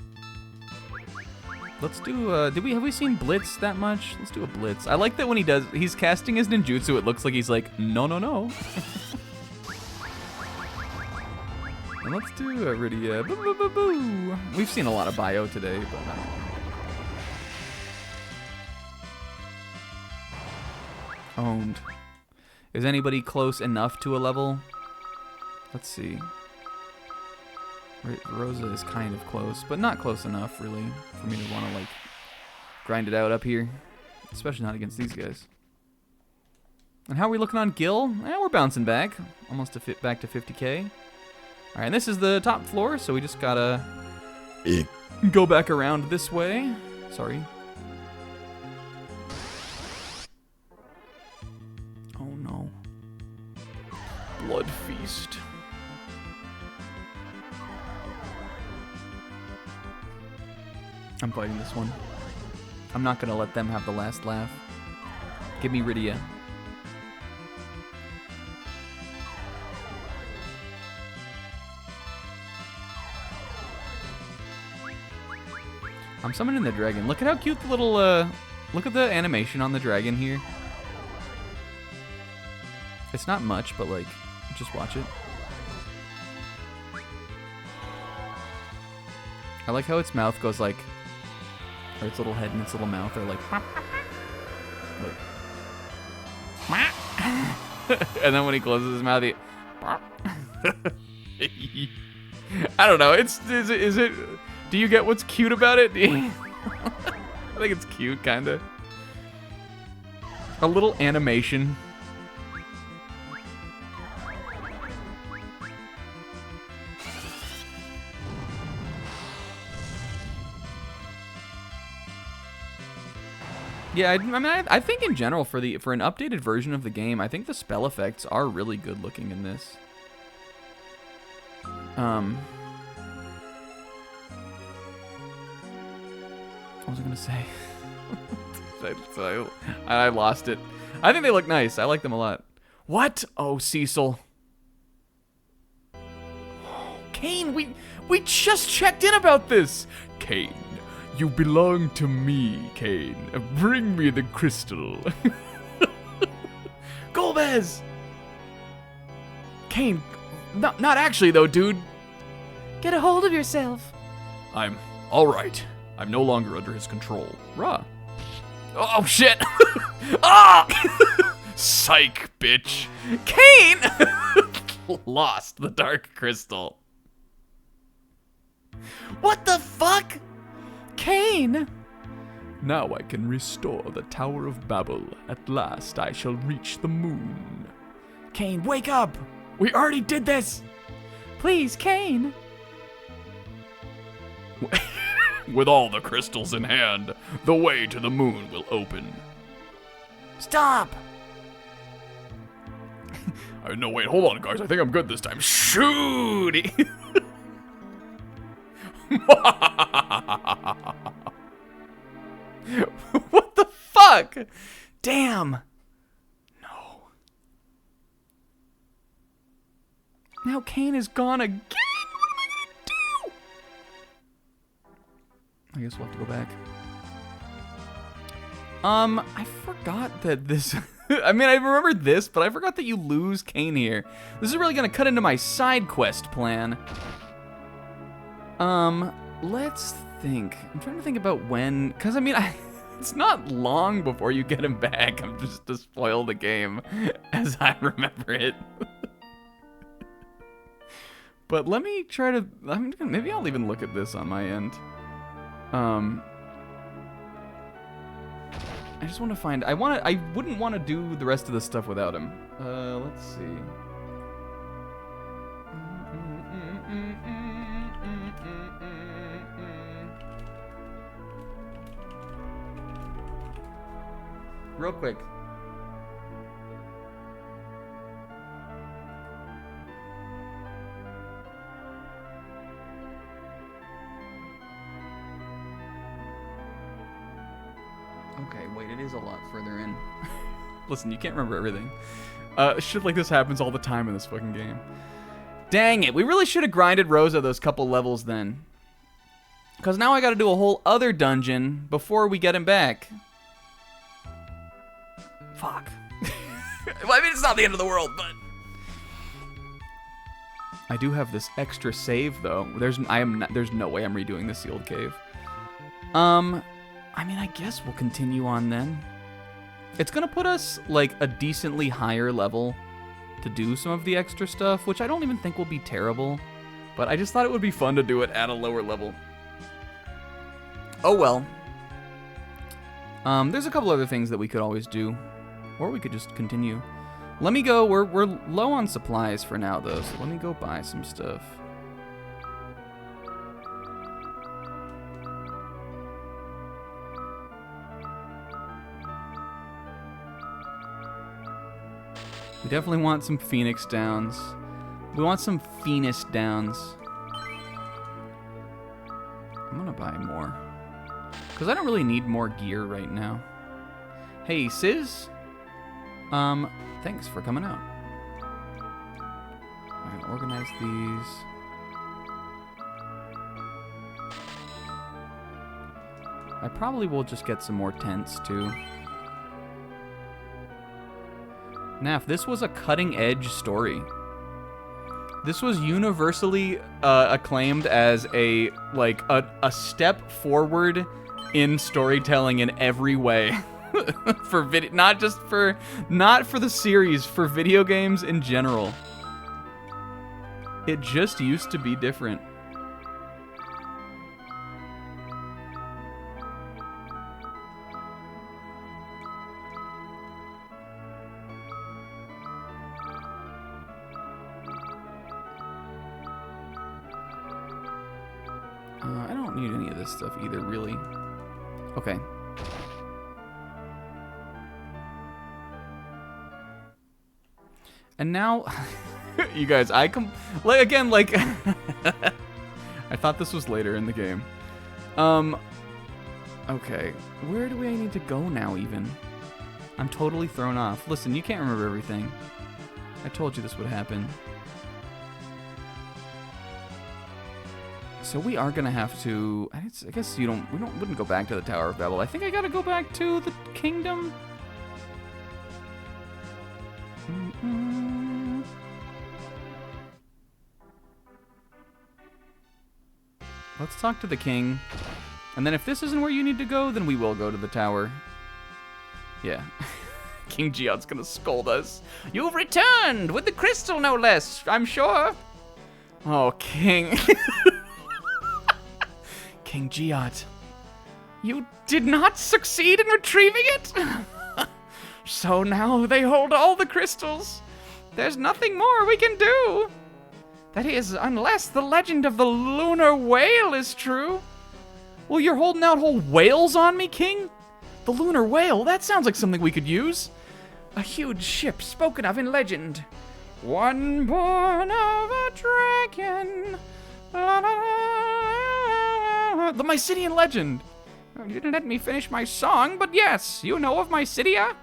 Speaker 1: Let's do, have we seen Blitz that much? Let's do a Blitz. I like that when he's casting his ninjutsu, it looks like he's like, no, no, no. And let's do Rydia. Boo, boo, boo, boo. We've seen a lot of bio today, but... Owned. Is anybody close enough to a level? Let's see. Rosa is kind of close, but not close enough, really, for me to want to, like, grind it out up here. Especially not against these guys. And how are we looking on Gil? We're bouncing back. Almost back to 50k. Alright, and this is the top floor, so we just gotta go back around this way. Sorry. Oh no. Blood feast. I'm fighting this one. I'm not gonna let them have the last laugh. Give me Rydia. I'm summoning the dragon. Look at how cute the little, look at the animation on the dragon here. It's not much, but like, just watch it. I like how its mouth goes like, or its little head and its little mouth are like, and then when he closes his mouth, he, I don't know. Is it? Do you get what's cute about it? I think it's cute, kinda. A little animation. Yeah, I mean, I think in general for an updated version of the game, I think the spell effects are really good looking in this. What was I gonna say? I lost it. I think they look nice. I like them a lot. What? Oh, Cecil. Kane, we just checked in about this. Kane, you belong to me, Kane. Bring me the crystal. Golbez! Kane, not actually though, dude.
Speaker 4: Get a hold of yourself.
Speaker 1: I'm all right. I'm no longer under his control. Rah. Oh, shit. Ah! Psych, bitch. Kane! Lost the dark crystal. What the fuck? Kane! Now I can restore the Tower of Babel. At last I shall reach the moon. Kane, wake up! We already did this!
Speaker 4: Please, Kane.
Speaker 1: With all the crystals in hand, the way to the moon will open.
Speaker 4: Stop!
Speaker 1: No, wait, hold on, guys. I think I'm good this time. Shoot! What the fuck? Damn. No. Now Kane is gone again. What am I gonna do? I guess we'll have to go back. I forgot that this... I mean, I remember this, but I forgot that you lose Kane here. This is really gonna cut into my side quest plan. Let's think. I'm trying to think about when... Because, I mean, it's not long before you get him back. I'm just to spoil the game as I remember it. But let me try to... maybe I'll even look at this on my end. I just want to find... I wouldn't want to do the rest of the stuff without him. Let's see. Real quick. Okay, wait, it is a lot further in. Listen, you can't remember everything. Shit like this happens all the time in this fucking game. Dang it, we really should have grinded Rosa those couple levels then. Because now I gotta do a whole other dungeon before we get him back. Fuck. Well, I mean, it's not the end of the world, but... I do have this extra save, though. There's no way I'm redoing the sealed cave. I mean, I guess we'll continue on then. It's gonna put us, like, a decently higher level to do some of the extra stuff, which I don't even think will be terrible. But I just thought it would be fun to do it at a lower level. Oh, well. There's a couple other things that we could always do. Or we could just continue. Let me go. We're low on supplies for now, though, so let me go buy some stuff. We definitely want some Phoenix Downs. We want some Phoenix Downs. I'm gonna buy more. Because I don't really need more gear right now. Hey, Sis? Thanks for coming out. I'm gonna organize these. I probably will just get some more tents, too. Now, if this was a cutting-edge story, This was universally acclaimed as a step forward in storytelling in every way. For video, not for the series, for video games in general. It just used to be different. I don't need any of this stuff either, really. Okay. And now, you guys, I thought this was later in the game. Okay, where do I need to go now, even? I'm totally thrown off. Listen, you can't remember everything. I told you this would happen. So we are gonna have to. I guess we wouldn't go back to the Tower of Babel. I think I gotta go back to the kingdom. Let's talk to the king. And then if this isn't where you need to go, then we will go to the tower. Yeah. King Geod's gonna scold us.
Speaker 2: You've returned with the crystal, no less, I'm sure.
Speaker 1: Oh, King. King Geod.
Speaker 2: You did not succeed in retrieving it? So now they hold all the crystals. There's nothing more we can do. That is, unless the legend of the lunar whale is true.
Speaker 1: Well, you're holding out whole whales on me, King? The lunar whale? That sounds like something we could use.
Speaker 2: A huge ship spoken of in legend. One born of a dragon. La, la, la, la.
Speaker 1: The Mysidian legend.
Speaker 2: You didn't let me finish my song, but yes, you know of Mysidia?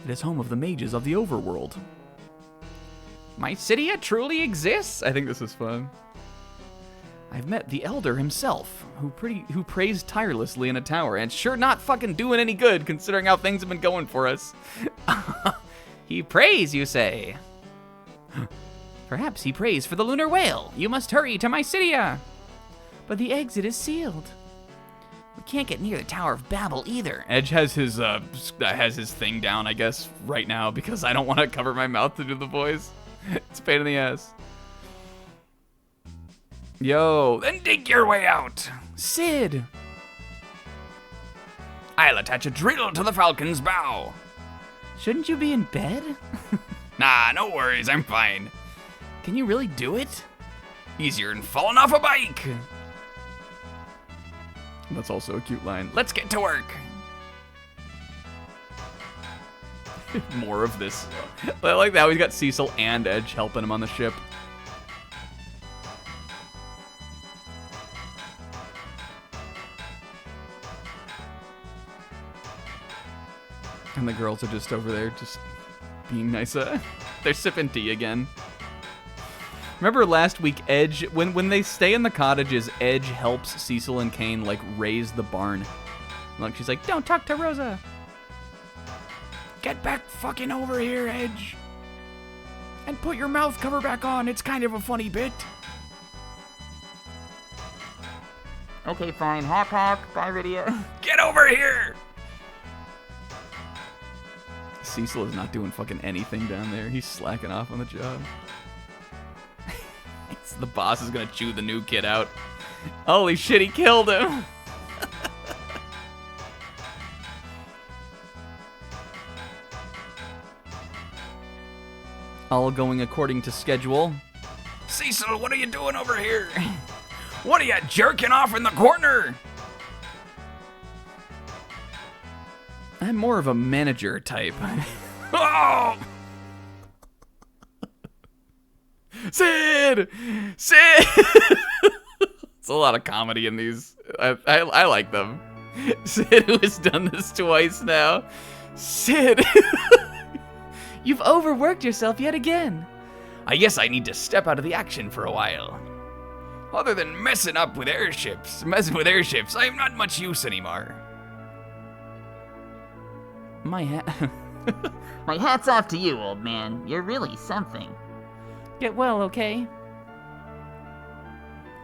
Speaker 1: It is home of the mages of the overworld.
Speaker 2: Mysidia truly exists?
Speaker 1: I think this is fun. I've met the Elder himself, who prays tirelessly in a tower, and sure not fucking doing any good considering how things have been going for us.
Speaker 2: He prays, you say? Perhaps he prays for the lunar whale. You must hurry to Mysidia.
Speaker 4: But the exit is sealed. We can't get near the Tower of Babel either.
Speaker 1: Edge has his thing down, I guess, right now because I don't want to cover my mouth to do the voice. It's a pain in the ass. Yo,
Speaker 2: then dig your way out.
Speaker 4: Sid!
Speaker 2: I'll attach a drill to the falcon's bow.
Speaker 4: Shouldn't you be in bed?
Speaker 2: Nah, no worries, I'm fine.
Speaker 4: Can you really do it?
Speaker 2: Easier than falling off a bike.
Speaker 1: That's also a cute line.
Speaker 2: Let's get to work.
Speaker 1: More of this. I like that. He's got Cecil and Edge helping him on the ship. And the girls are just over there, just being nice. They're sipping tea again. Remember last week, Edge, when they stay in the cottages, Edge helps Cecil and Kane, like, raise the barn. Like, she's like, don't talk to Rosa.
Speaker 2: Get back fucking over here, Edge. And put your mouth cover back on. It's kind of a funny bit.
Speaker 3: Okay, fine. Hot talk. Bye, video.
Speaker 2: Get over here.
Speaker 1: Cecil is not doing fucking anything down there. He's slacking off on the job. The boss is gonna chew the new kid out. Holy shit, he killed him. All going according to schedule.
Speaker 2: Cecil, what are you doing over here? What are you jerking off in the corner?
Speaker 1: I'm more of a manager type.
Speaker 2: Oh!
Speaker 1: Sid! Sid! It's a lot of comedy in these. I like them. Sid, who has done this twice now. Sid!
Speaker 4: You've overworked yourself yet again.
Speaker 2: I guess I need to step out of the action for a while. Other than messing with airships, I'm not much use anymore.
Speaker 3: My hat's off to you, old man. You're really something.
Speaker 4: Get well, okay?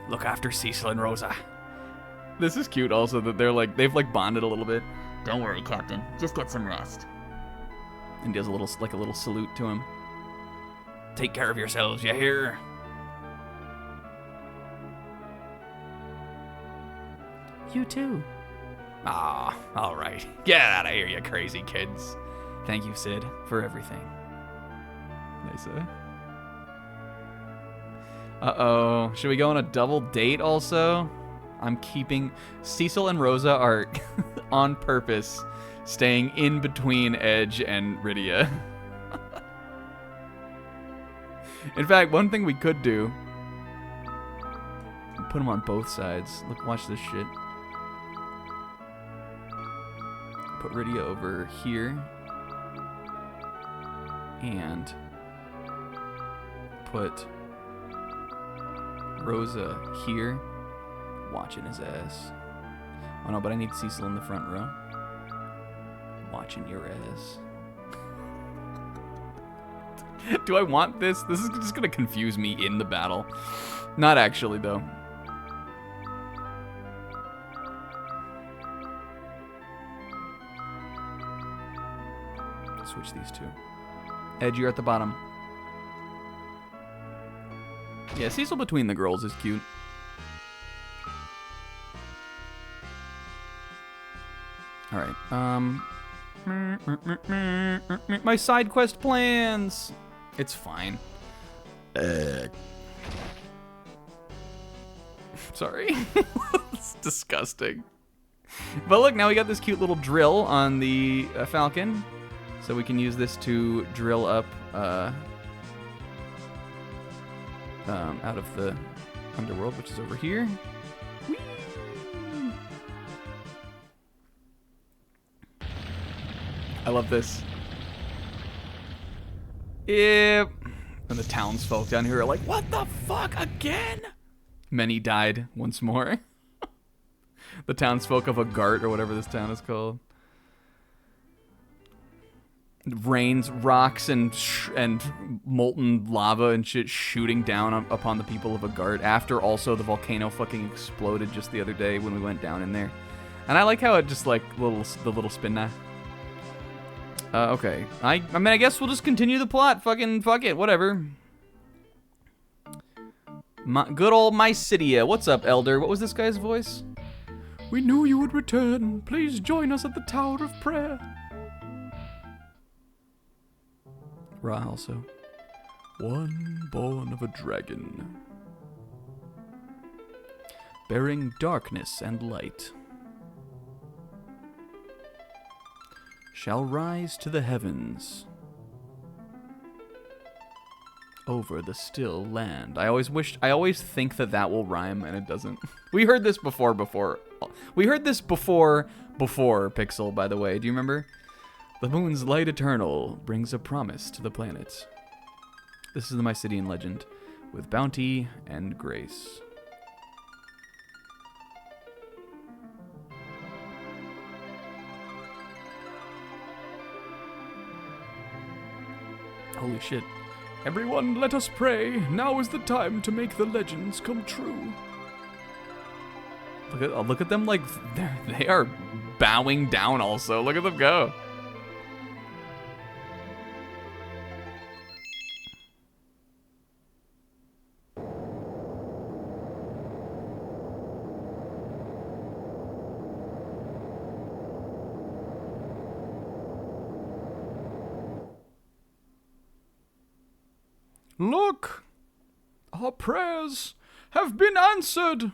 Speaker 2: Look after Cecil and Rosa.
Speaker 1: This is cute also that they've like bonded a little bit.
Speaker 3: Don't worry, Captain. Just get some rest.
Speaker 1: And does a little salute to him.
Speaker 2: Take care of yourselves, you hear?
Speaker 4: You too.
Speaker 2: Ah, all right. Get out of here, you crazy kids.
Speaker 4: Thank you, Sid, for everything.
Speaker 1: Nice, eh? Uh-oh. Should we go on a double date also? I'm keeping... Cecil and Rosa are on purpose staying in between Edge and Rydia. In fact, one thing we could do... Put them on both sides. Look, watch this shit. Put Rydia over here. And... put... Rosa here, watching his ass. Oh no, but I need Cecil in the front row. Watching your ass. Do I want this? This is just gonna confuse me in the battle. Not actually, though. Switch these two. Edge, you're at the bottom. Yeah, Cecil between the girls is cute. Alright, my side quest plans! It's fine. Sorry. It's disgusting. But look, now we got this cute little drill on the Falcon. So we can use this to drill up, out of the underworld, which is over here. Whee! I love this. Yep. And the townsfolk down here are like, what the fuck, again? Many died once more. The townsfolk of Agart, or whatever this town is called. Rains, rocks, and molten lava and shit shooting down upon the people of Agart after also the volcano fucking exploded just the other day when we went down in there. And I like how it just like the little spin now. Okay. I mean, I guess we'll just continue the plot. Fucking fuck it, whatever. Good old Mysidia. What's up, Elder? What was this guy's voice? We knew you would return. Please join us at the Tower of Prayer. Ra also. One born of a dragon, bearing darkness and light, shall rise to the heavens over the still land. I always think that will rhyme, and it doesn't. We heard this before. We heard this before Pixel, by the way. Do you remember? The moon's light eternal brings a promise to the planet. This is the Mysidian legend, with bounty and grace. Holy shit. Everyone, let us pray. Now is the time to make the legends come true. Look at them, like, they are bowing down also. Look at them go. Look! Our prayers have been answered!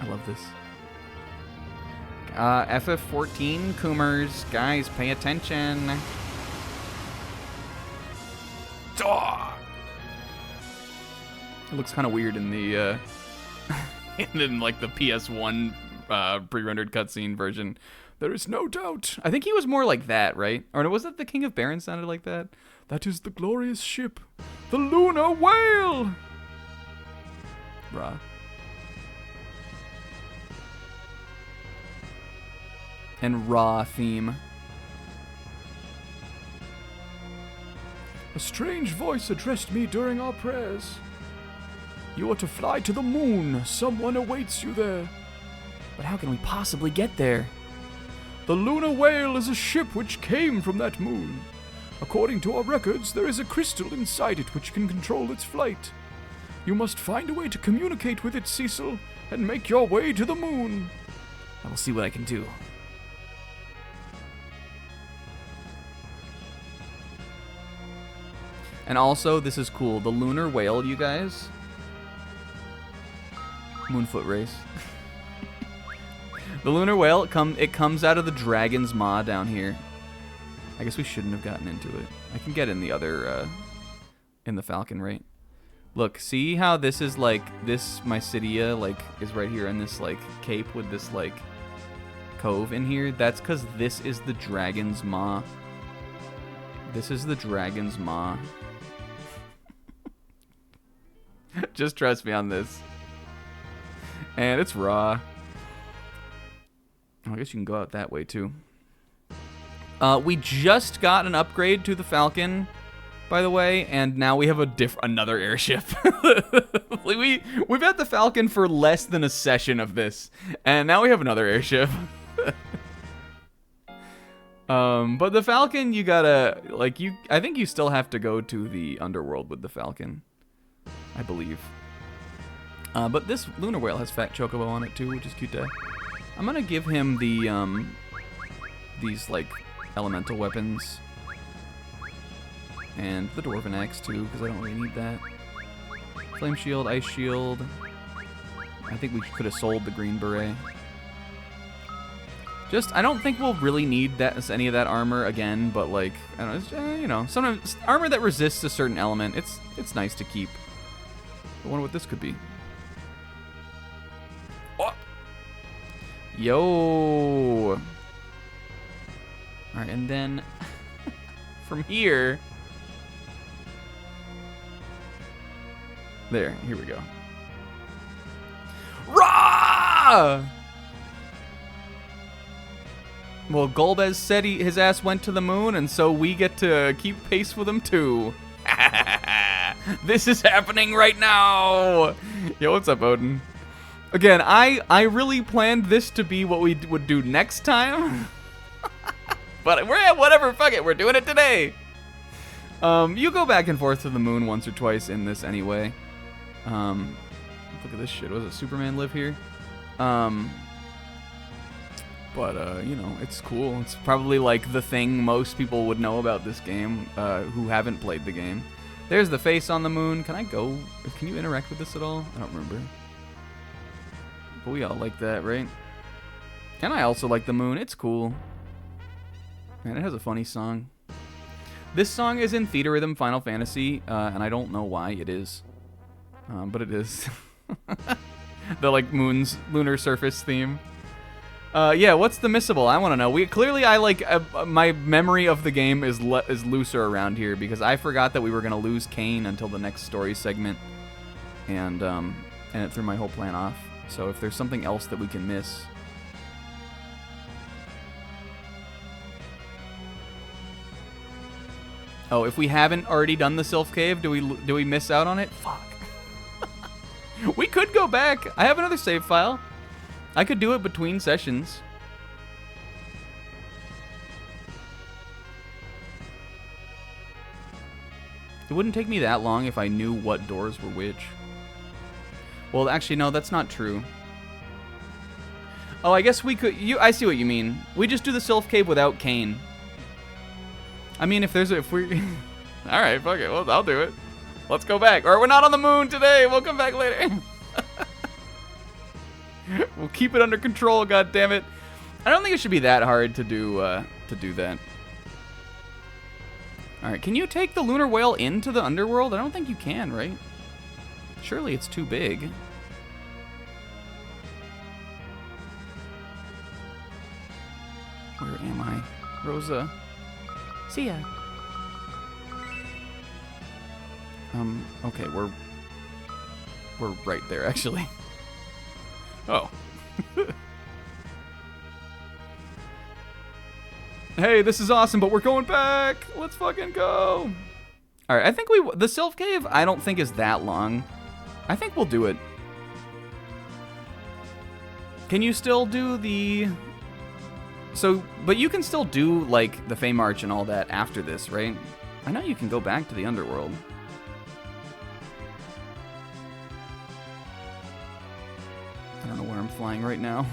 Speaker 1: I love this. FF14, Coomers. Guys, pay attention.
Speaker 2: Dog.
Speaker 1: It looks kind of weird in the, in like the PS1 pre-rendered cutscene version. There is no doubt. I think he was more like that, right? Or was it the King of Barons sounded like that? That is the glorious ship, the Lunar Whale! Bruh. And Raw theme.
Speaker 5: A strange voice addressed me during our prayers. You are to fly to the moon. Someone awaits you there.
Speaker 1: But how can we possibly get there?
Speaker 5: The lunar whale is a ship which came from that moon. According to our records, there is a crystal inside it which can control its flight. You must find a way to communicate with it, Cecil, and make your way to the moon.
Speaker 1: I will see what I can do. And also, this is cool. The lunar whale, you guys. Moonfoot race. The lunar whale, it comes out of the dragon's maw down here. I guess we shouldn't have gotten into it. I can get in the other, in the falcon, right? Look, see how this is like, this Mysidia, like, is right here in this, like, cape with this, like, cove in here? That's because this is the dragon's maw. This is the dragon's maw. Just trust me on this. And it's raw. I guess you can go out that way, too. We just got an upgrade to the Falcon, by the way, and now we have another airship. We've had the Falcon for less than a session of this, and now we have another airship. But the Falcon, you gotta, like, I think you still have to go to the underworld with the Falcon, I believe. But this lunar whale has Fat Chocobo on it too, which is cute. I'm gonna give him the these like elemental weapons and the dwarven axe too, because I don't really need that. Flame shield, ice shield. I think we could have sold the green beret. I don't think we'll really need any of that armor again, but like, I don't know, it's, you know, sometimes armor that resists a certain element, it's nice to keep. I wonder what this could be. Oh. Yo. All right, and then from here, here we go. Rah! Well, Golbez said his ass went to the moon, and so we get to keep pace with him too.
Speaker 2: This is happening right now.
Speaker 1: Yo, what's up, Odin? Again, I really planned this to be what we would do next time. But we're at whatever, fuck it, we're doing it today. You go back and forth to the moon once or twice in this anyway. Look at this shit. Was it Superman live here? But, you know, it's cool. It's probably, like, the thing most people would know about this game who haven't played the game. There's the face on the moon. Can I go? Can you interact with this at all? I don't remember. But we all like that, right? And I also like the moon. It's cool. Man, it has a funny song. This song is in Theater Rhythm Final Fantasy, and I don't know why it is. But it is. The, like, moon's lunar surface theme. Yeah, what's the missable? I want to know. My memory of the game is looser around here because I forgot that we were gonna lose Kane until the next story segment, and it threw my whole plan off. So if there's something else that we can miss, oh, if we haven't already done the Sylph Cave, do we miss out on it? Fuck. We could go back. I have another save file. I could do it between sessions. It wouldn't take me that long if I knew what doors were which. Well, actually, no, that's not true. Oh, I guess we could... I see what you mean. We just do the Sylph Cave without Kane. I mean, if we... Alright, fuck it. Well, I'll do it. Let's go back. Or we're not on the moon today. We'll come back later. We'll keep it under control, goddammit. I don't think it should be that hard to do that. Alright, can you take the lunar whale into the underworld? I don't think you can, right? Surely it's too big. Where am I? Rosa. See ya. Okay, we're right there, actually. Oh. Hey, this is awesome, but we're going back. Let's fucking go. All right, I think the Sylph Cave I don't think is that long. I think we'll do it. Can you still do the... So, but you can still do, like, the Fey March and all that after this, right? I know you can go back to the Underworld. I don't know where I'm flying right now.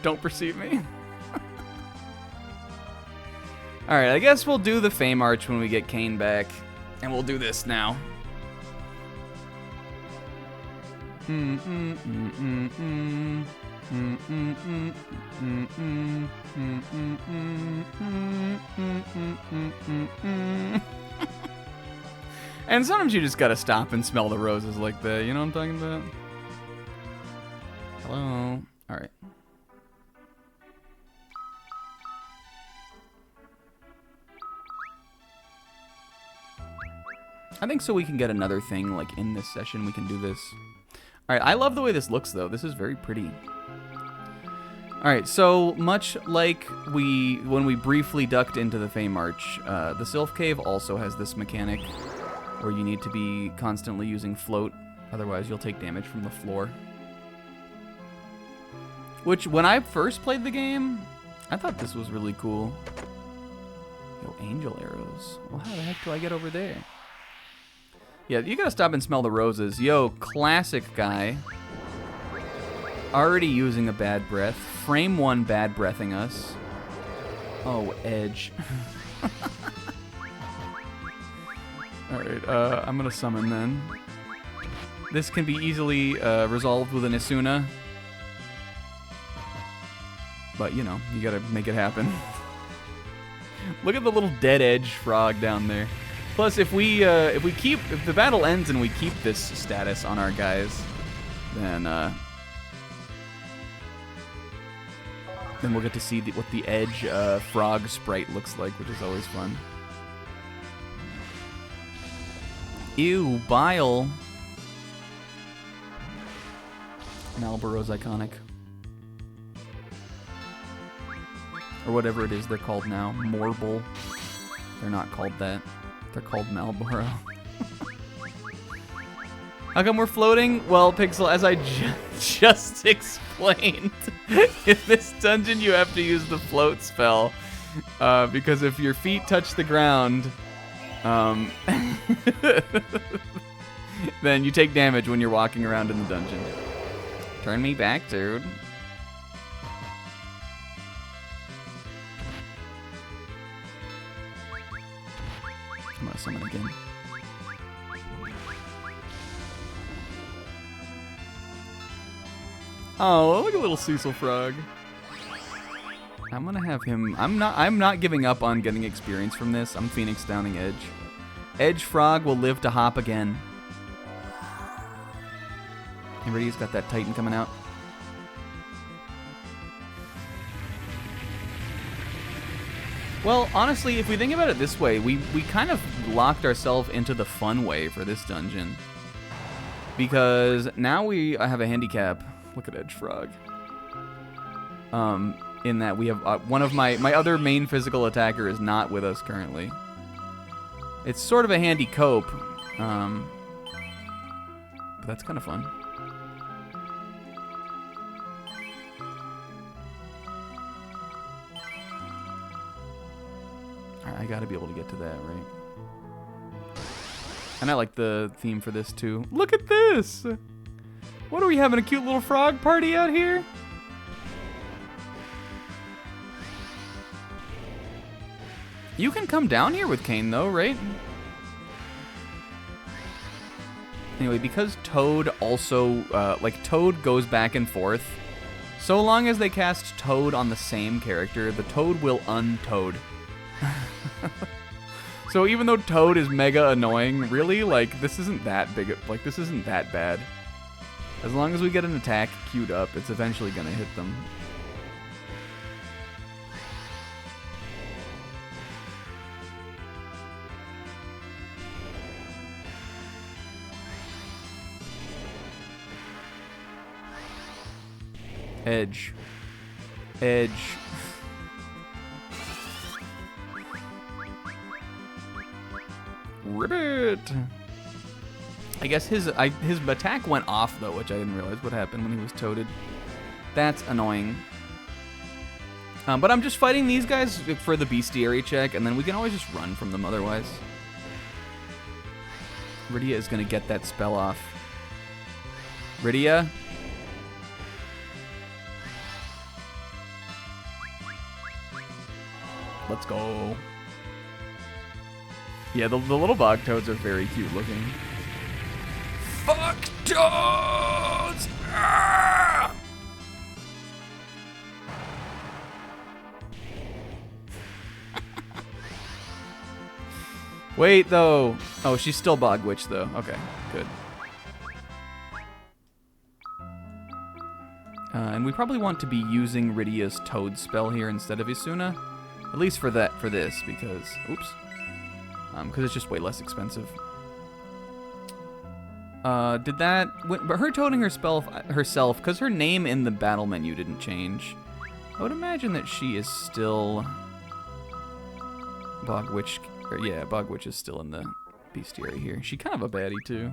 Speaker 1: Don't perceive me. Alright, I guess we'll do the Fey March when we get Kain back. And we'll do this now. And sometimes you just gotta stop and smell the roses like that, you know what I'm talking about? Hello? Alright. I think so we can get another thing, like, in this session, we can do this. Alright, I love the way this looks, though. This is very pretty. Alright, so much like when we briefly ducked into the Fey March, the Sylph Cave also has this mechanic where you need to be constantly using float, otherwise you'll take damage from the floor. Which, when I first played the game, I thought this was really cool. Yo, angel arrows. Well, how the heck do I get over there? Yeah, you gotta stop and smell the roses. Yo, classic guy. Already using a bad breath. Frame 1 bad breathing us. Oh, Edge. Alright, I'm gonna summon then. This can be easily resolved with an Isuna. But, you know, you gotta make it happen. Look at the little dead Edge frog down there. Plus, if the battle ends and we keep this status on our guys, then we'll get to see what the Edge frog sprite looks like, which is always fun. Ew, bile. Malboro's iconic. Or whatever it is they're called now. Morble. They're not called that. They're called Malboro. How come we're floating? Well, Pixel, as I just explained, in this dungeon you have to use the float spell. Because if your feet touch the ground, then you take damage when you're walking around in the dungeon. Turn me back, dude. I'm gonna summon again. Oh, look at little Cecil Frog. I'm gonna have him. I'm not giving up on getting experience from this. I'm Phoenix Downing Edge. Edge Frog will live to hop again. Everybody's got that Titan coming out. Well, honestly, if we think about it this way, we kind of locked ourselves into the fun way for this dungeon. Because now we have a handicap. Look at Edge Frog. In that we have one of my other main physical attacker is not with us currently. It's sort of a handy cope. But that's kind of fun. I gotta be able to get to that, right? And I like the theme for this too. Look at this! What are we having, a cute little frog party out here? You can come down here with Kain though, right? Anyway, because Toad also, Toad goes back and forth, so long as they cast Toad on the same character, the Toad will un-Toad. So even though Toad is mega annoying, really, like, this isn't that big, like, this isn't that bad. As long as we get an attack queued up, it's eventually gonna hit them. Edge. Edge. Ribbit! I guess his attack went off, though, which I didn't realize what happened when he was toaded. That's annoying. But I'm just fighting these guys for the bestiary check, and then we can always just run from them otherwise. Rydia is going to get that spell off. Rydia? Let's go. Yeah, the little bog toads are very cute looking.
Speaker 2: Fuck toads! Ah!
Speaker 1: Wait, though. Oh, she's still Bog Witch, though. Okay, good. And we probably want to be using Rydia's Toad spell here instead of Isuna. At least for this, because... Oops. Because it's just way less expensive. Did that... But her toading her spell herself, because her name in the battle menu didn't change. I would imagine that she is still... Bog Witch... Yeah, Bog Witch is still in the bestiary here. She kind of a baddie, too.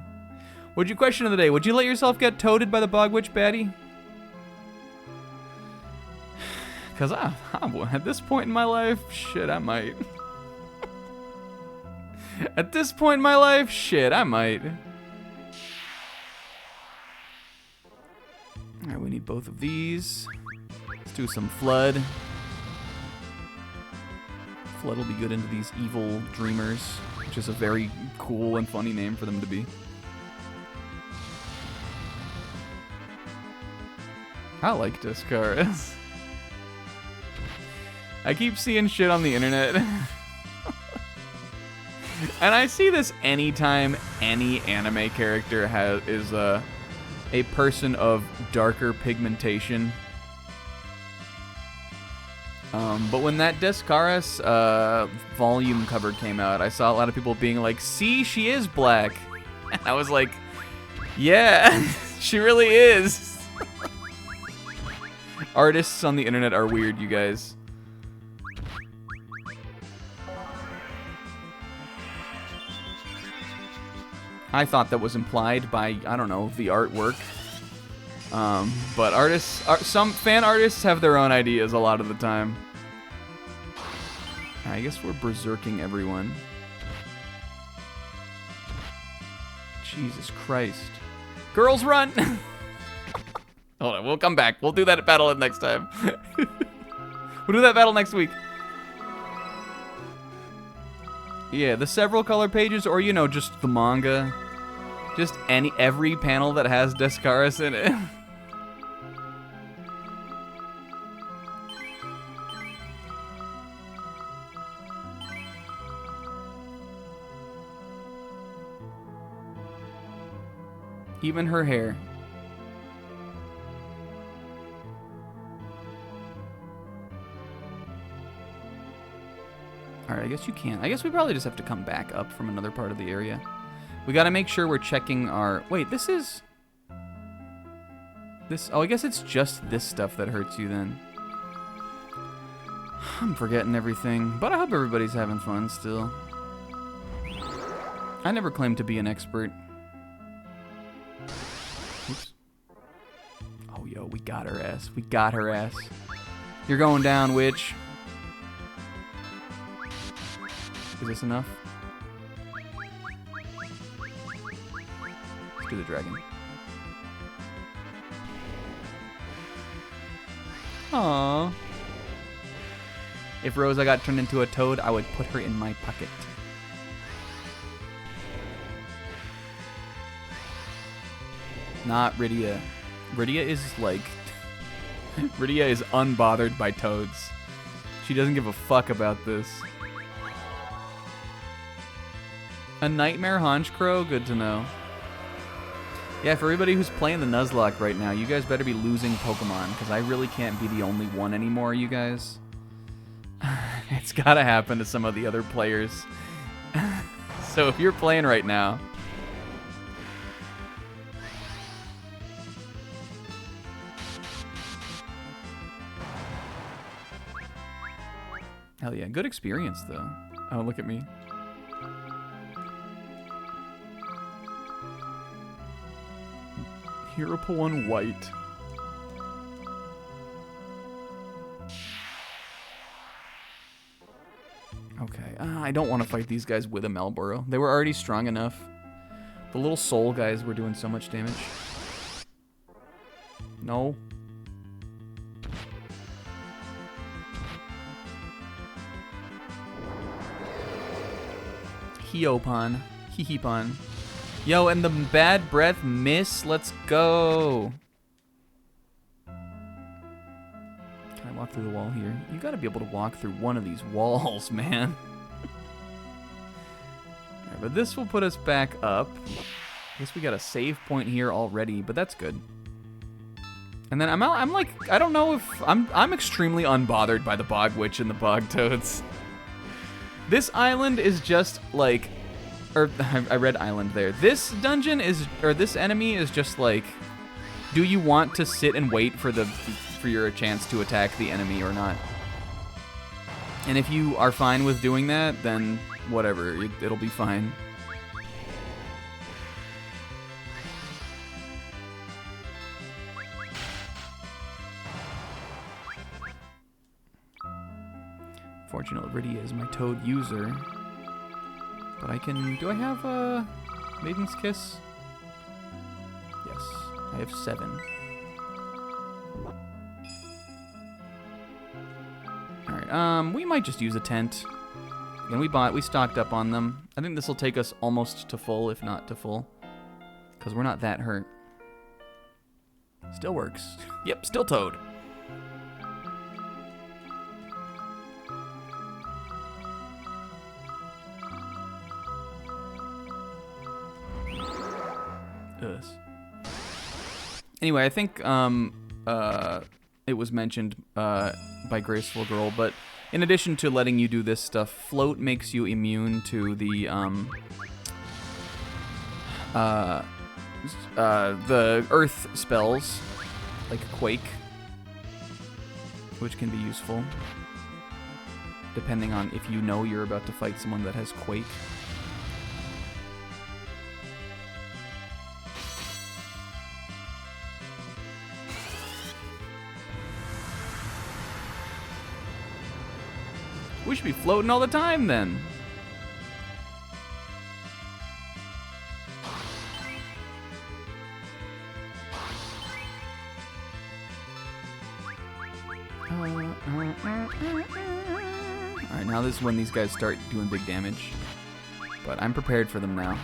Speaker 1: What'd you question of the day? Would you let yourself get toaded by the Bog Witch baddie? Because at this point in my life, shit, I might. At this point in my life, shit, I might. Alright, we need both of these. Let's do some Flood. Flood will be good into these evil dreamers, which is a very cool and funny name for them to be. I like Discaris. I keep seeing shit on the internet. And I see this anytime any anime character is a person of darker pigmentation. But when that Discaris volume cover came out, I saw a lot of people being like, see, she is black. And I was like, yeah, she really is. Artists on the internet are weird, you guys. I thought that was implied by, I don't know, the artwork. But some fan artists have their own ideas a lot of the time. I guess we're berserking everyone. Jesus Christ. Girls, run! Hold on, we'll come back. We'll do that battle next time. We'll do that battle next week. Yeah, the several color pages, or, you know, just the manga. Just every panel that has Discaris in it. Even her hair. Alright, I guess you can. I guess we probably just have to come back up from another part of the area. We gotta make sure we're checking our... Wait, this is... Oh, I guess it's just this stuff that hurts you then. I'm forgetting everything, but I hope everybody's having fun still. I never claimed to be an expert. Oops. Oh, yo, we got her ass. We got her ass. You're going down, witch. Is this enough? Let's do the dragon. Aww. If Rosa got turned into a toad, I would put her in my pocket. Not Rydia. Rydia is like... Rydia is unbothered by toads. She doesn't give a fuck about this. A Nightmare Honchcrow? Good to know. Yeah, for everybody who's playing the Nuzlocke right now, you guys better be losing Pokemon, because I really can't be the only one anymore, you guys. It's gotta happen to some of the other players. So if you're playing right now... Hell yeah, good experience though. Oh, look at me. Hero one white. Okay, I don't want to fight these guys with a Malboro. They were already strong enough. The little soul guys were doing so much damage. No. Heopon. Hihipon. Yo, and the bad breath miss. Let's go. Can I walk through the wall here? You gotta be able to walk through one of these walls, man. Alright, but this will put us back up. I guess we got a save point here already, but that's good. And then I'm like, I don't know if I'm extremely unbothered by the Bog Witch and the Bog Toads. This island is just like, or I read island there. This dungeon is, or this enemy is just like, do you want to sit and wait for your chance to attack the enemy or not? And if you are fine with doing that, then whatever, it'll be fine. Fortunately, Rydia is my Toad user. But I can... Do I have a Maiden's Kiss? Yes. I have 7. Alright, we might just use a tent. Again, we stocked up on them. I think this will take us almost to full, if not to full. Because we're not that hurt. Still works. Yep, still Toad. Anyway, I think it was mentioned by Graceful Girl, but in addition to letting you do this stuff, Float makes you immune to the earth spells, like Quake, which can be useful, depending on if you know you're about to fight someone that has Quake. We should be floating all the time, then. Alright, now this is when these guys start doing big damage. But I'm prepared for them now.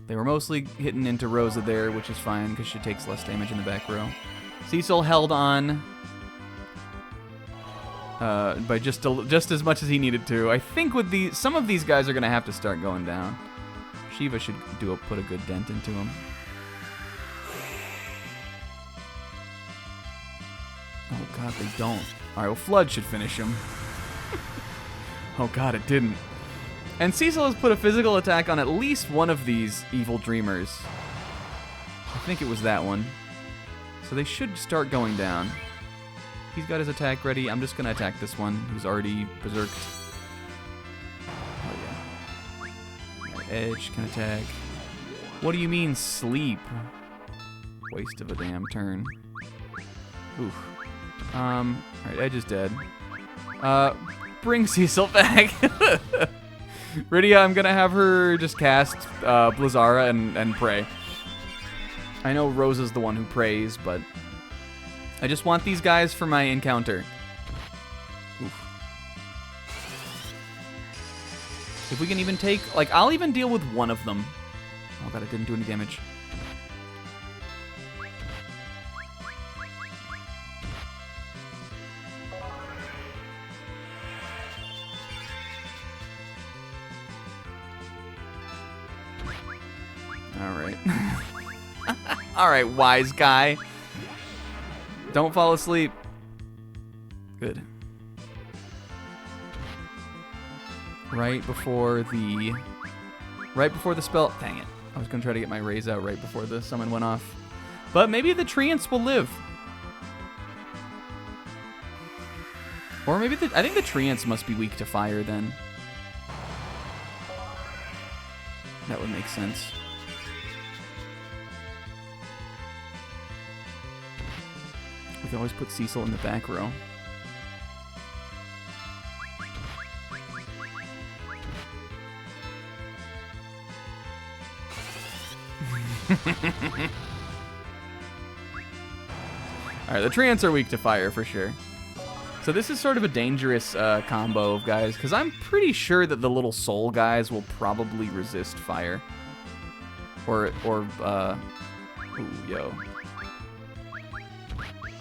Speaker 1: They were mostly hitting into Rosa there, which is fine, because she takes less damage in the back row. Cecil held on by just as much as he needed to. I think with some of these guys are going to have to start going down. Shiva should put a good dent into him. Oh god, they don't. Alright, well Flood should finish him. Oh god, it didn't. And Cecil has put a physical attack on at least one of these evil dreamers. I think it was that one. So they should start going down. He's got his attack ready. I'm just going to attack this one who's already berserked. Oh yeah. Right, Edge can attack. What do you mean sleep? Waste of a damn turn. Oof. Alright, Edge is dead. Bring Cecil back. Rydia, I'm gonna have her just cast Blizzara and pray. I know Rosa's the one who prays, but I just want these guys for my encounter. Oof. If we can even take, like, I'll even deal with one of them. Oh god, it didn't do any damage. Alright. Alright, wise guy. Don't fall asleep. Good. Right before the spell. Dang it. I was going to try to get my raise out right before the summon went off. But maybe the Treants will live. Or maybe I think the Treants must be weak to fire then. That would make sense. can always put Cecil in the back row. Alright, the Treants are weak to fire for sure. So this is sort of a dangerous combo of guys, because I'm pretty sure that the little soul guys will probably resist fire. Ooh, yo.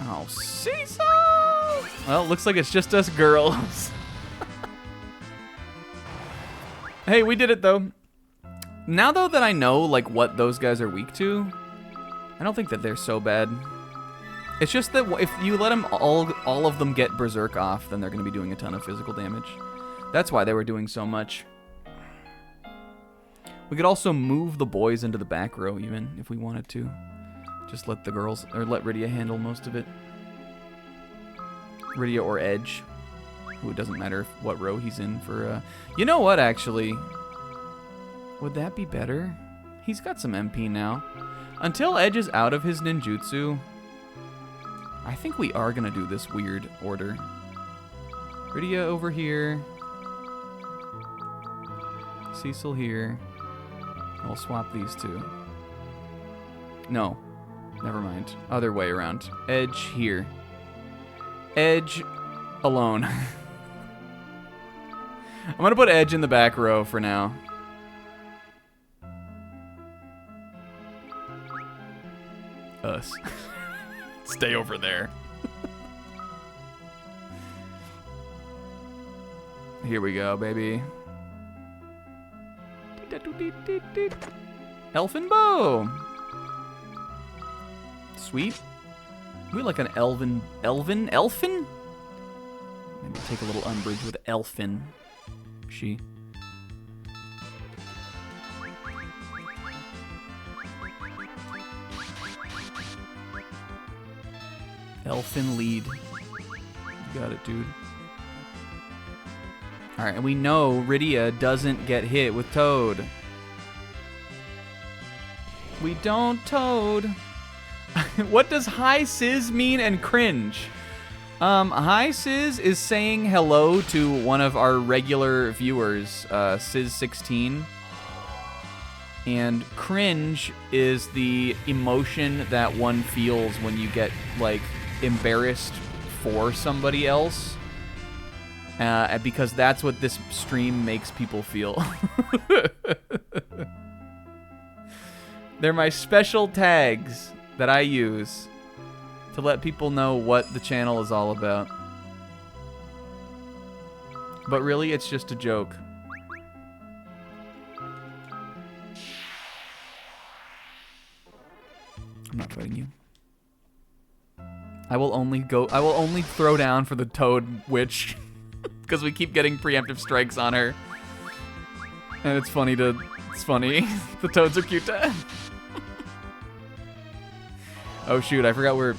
Speaker 1: Oh, Cecil! Well, looks like it's just us girls. Hey, we did it, though. Now, though, that I know, like, what those guys are weak to, I don't think that they're so bad. It's just that if you let them all of them get Berserk off, then they're going to be doing a ton of physical damage. That's why they were doing so much. We could also move the boys into the back row, even, if we wanted to. Just let the girls, or let Rydia handle most of it. Rydia or Edge. Ooh, it doesn't matter what row he's in for, You know what, actually? Would that be better? He's got some MP now. Until Edge is out of his ninjutsu, I think we are going to do this weird order. Rydia over here. Cecil here. We'll swap these two. No. Never mind. Other way around. Edge here. Edge alone. I'm going to put Edge in the back row for now. Us. Stay over there. Here we go, baby. Elfin bow. Sweet. We like an elfin? Maybe take a little umbrage with elfin. She. Elfin lead. You got it, dude. Alright, and we know Rydia doesn't get hit with Toad. We don't Toad. What does hi Sizz mean and cringe? Hi Sizz is saying hello to one of our regular viewers, Sizz16. And cringe is the emotion that one feels when you get, like, embarrassed for somebody else. Because that's what this stream makes people feel. They're my special tags that I use to let people know what the channel is all about. But really, it's just a joke. I'm not fighting you. I will only throw down for the Toad Witch. Because we keep getting preemptive strikes on her. And it's funny. The toads are cute. Oh shoot, I forgot we're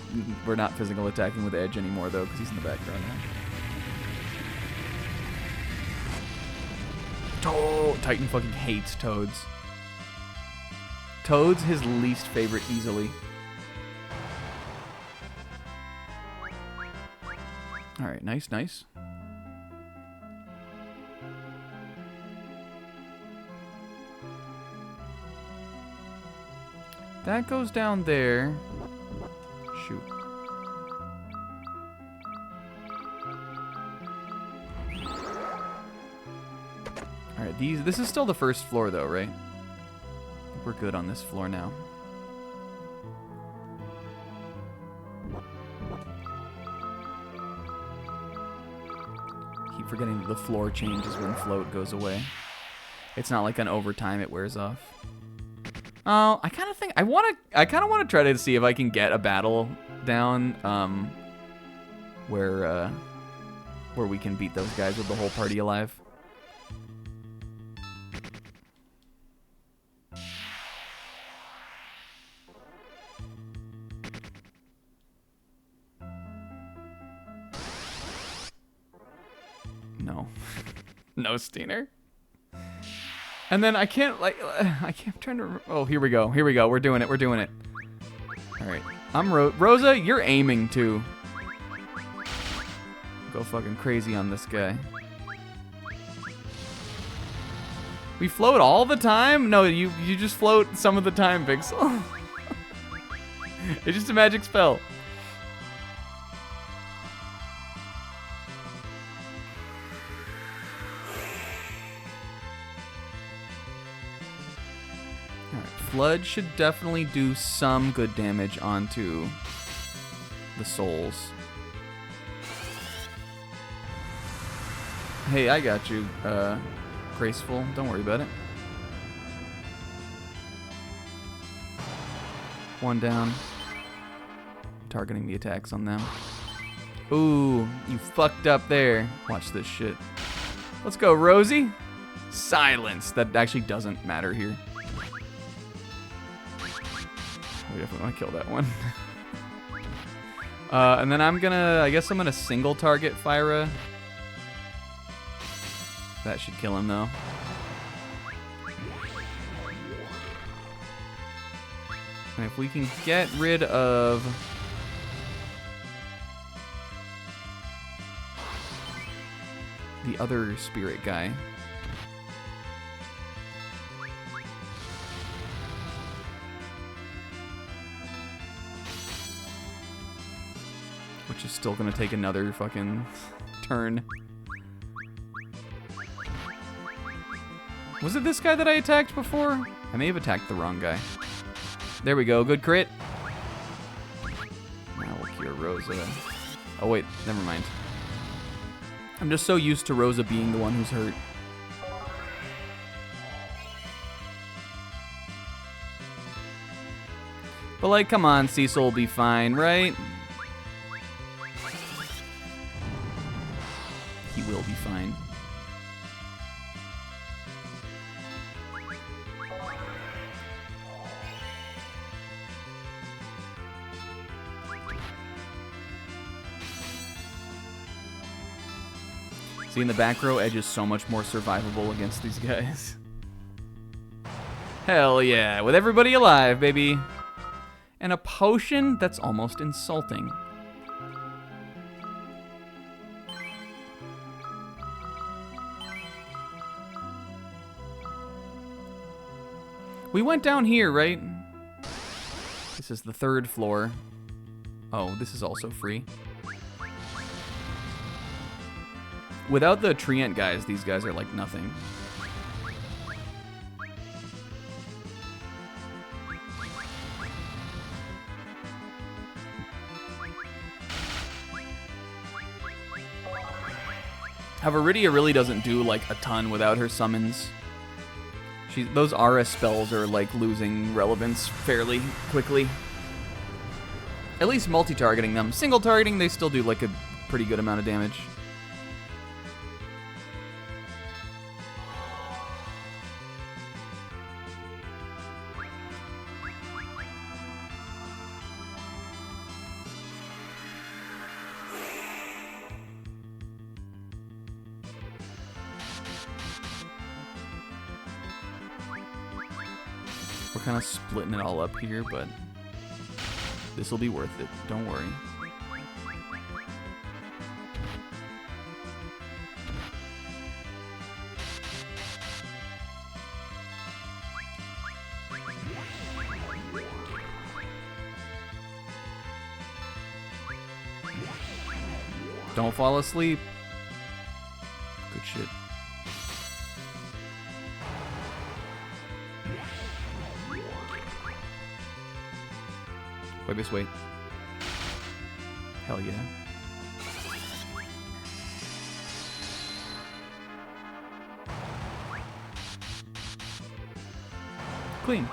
Speaker 1: not physical attacking with Edge anymore though, because he's in the background now. Titan fucking hates toads. Toad's his least favorite easily. Alright, nice. That goes down there. Shoot. Alright, this is still the first floor though, right? I think we're good on this floor now. Keep forgetting that the floor changes when float goes away. It's not like an overtime it wears off. Oh, I kind of want to try to see if I can get a battle down, where we can beat those guys with the whole party alive. No. No, Steiner. And then I'm trying to remember. Oh, here we go. We're doing it. All right. I'm Rosa, you're aiming too. Go fucking crazy on this guy. We float all the time? No, you just float some of the time, Pixel. It's just a magic spell. Alright, Flood should definitely do some good damage onto the souls. Hey, I got you, Graceful. Don't worry about it. One down. Targeting the attacks on them. Ooh, you fucked up there. Watch this shit. Let's go, Rosie. Silence. That actually doesn't matter here. We definitely want to kill that one. And then I guess I'm gonna single target Fyra. That should kill him though. And if we can get rid of the other spirit guy. Which is still gonna take another fucking turn. Was it this guy that I attacked before? I may have attacked the wrong guy. There we go, good crit. Now we'll cure Rosa. Oh wait, never mind. I'm just so used to Rosa being the one who's hurt. But like, come on, Cecil will be fine, right? He will be fine. See, in the back row, Edge is so much more survivable against these guys. Hell yeah, with everybody alive, baby. And a potion? That's almost insulting. We went down here, right? This is the 3rd floor. Oh, this is also free. Without the Treant guys, these guys are like nothing. Havaridia really doesn't do like a ton without her summons. Those Aura spells are like losing relevance fairly quickly. At least multi-targeting them. Single targeting, they still do like a pretty good amount of damage. We're kind of splitting it all up here, but this will be worth it. Don't worry. Don't fall asleep. Good shit. Wait, this way. Hell yeah. Clean.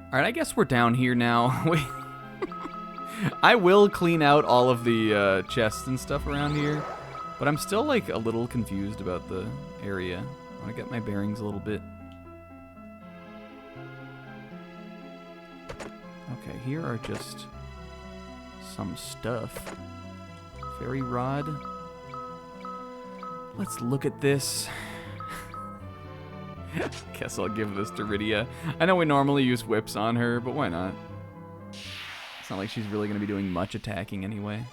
Speaker 1: Alright, I guess we're down here now. Wait. I will clean out all of the chests and stuff around here, but I'm still like a little confused about the area. I want to get my bearings a little bit. Okay, here are just some stuff. Fairy rod. Let's look at this. Guess I'll give this to Rydia. I know we normally use whips on her, but why not? It's not like she's really going to be doing much attacking anyway.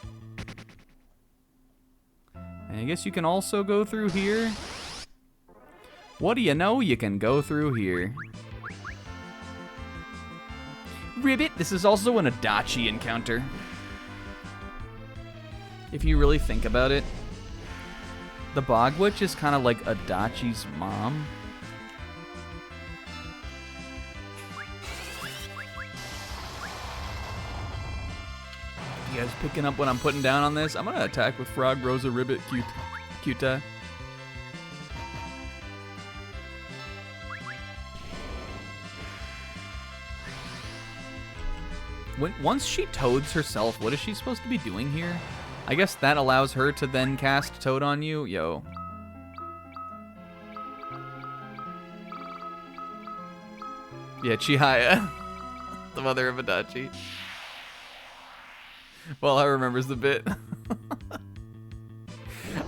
Speaker 1: And I guess you can also go through here. What do you know? You can go through here. Ribbit. This is also an Adachi encounter. If you really think about it, the Bog Witch is kind of like Adachi's mom. You guys picking up what I'm putting down on this? I'm gonna attack with Frog, Rosa, Ribbit, Cuta. Once she toads herself, what is she supposed to be doing here? I guess that allows her to then cast Toad on you. Yo. Yeah, Chihaya. The mother of Adachi. Well, I remembers the bit.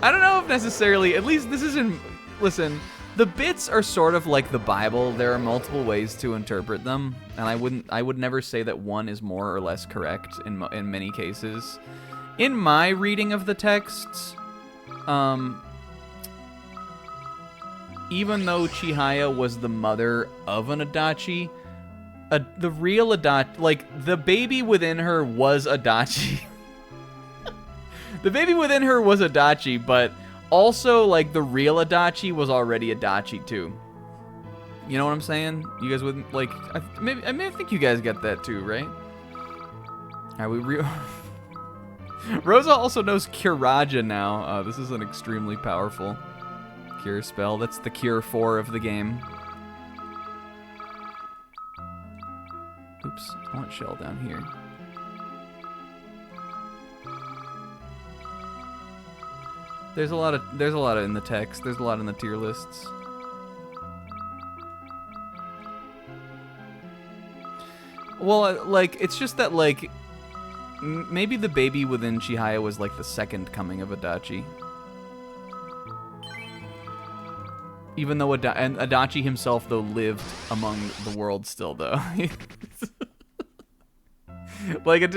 Speaker 1: I don't know if necessarily, at least this isn't, listen, the bits are sort of like the Bible. There are multiple ways to interpret them, and I would never say that one is more or less correct in many cases. In my reading of the texts, even though Chihaya was the mother of an Adachi, the real Adachi, like, the baby within her was Adachi. The baby within her was Adachi, but also, like, the real Adachi was already Adachi, too. You know what I'm saying? You guys wouldn't, like, I think you guys get that, too, right? Are we real? Rosa also knows Curaja now. This is an extremely powerful cure spell. That's the cure 4 of the game. Oops, I want Shell down here. There's a lot of in the text. There's a lot in the tier lists. Well, like, it's just that, like, maybe the baby within Chihaya was like the second coming of Adachi. Even though Adachi himself, though, lived among the world still, though. Like,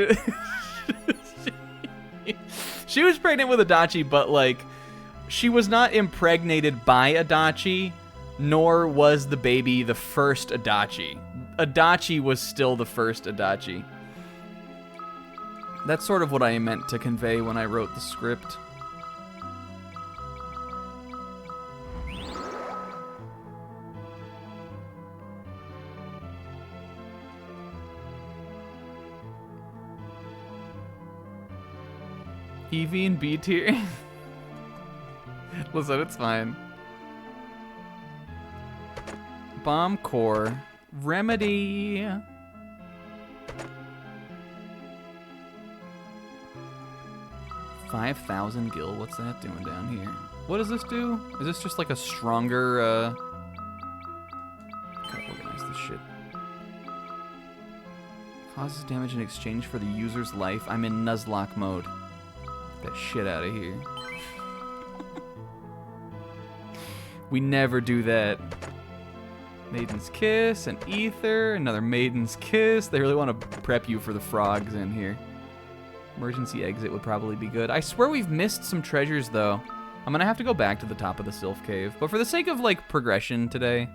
Speaker 1: she was pregnant with Adachi, but, like, she was not impregnated by Adachi, nor was the baby the first Adachi. Adachi was still the first Adachi. That's sort of what I meant to convey when I wrote the script. Eevee and B tier. Listen, it's fine. Bomb core. Remedy. $5,000 gil. What's that doing down here? What does this do? Is this just like a stronger, Gotta organize this shit. Causes damage in exchange for the user's life. I'm in Nuzlocke mode. Get that shit out of here. We never do that. Maiden's Kiss, an Ether, another Maiden's Kiss. They really want to prep you for the frogs in here. Emergency exit would probably be good. I swear we've missed some treasures, though. I'm gonna have to go back to the top of the Sylph Cave. But for the sake of, like, progression today,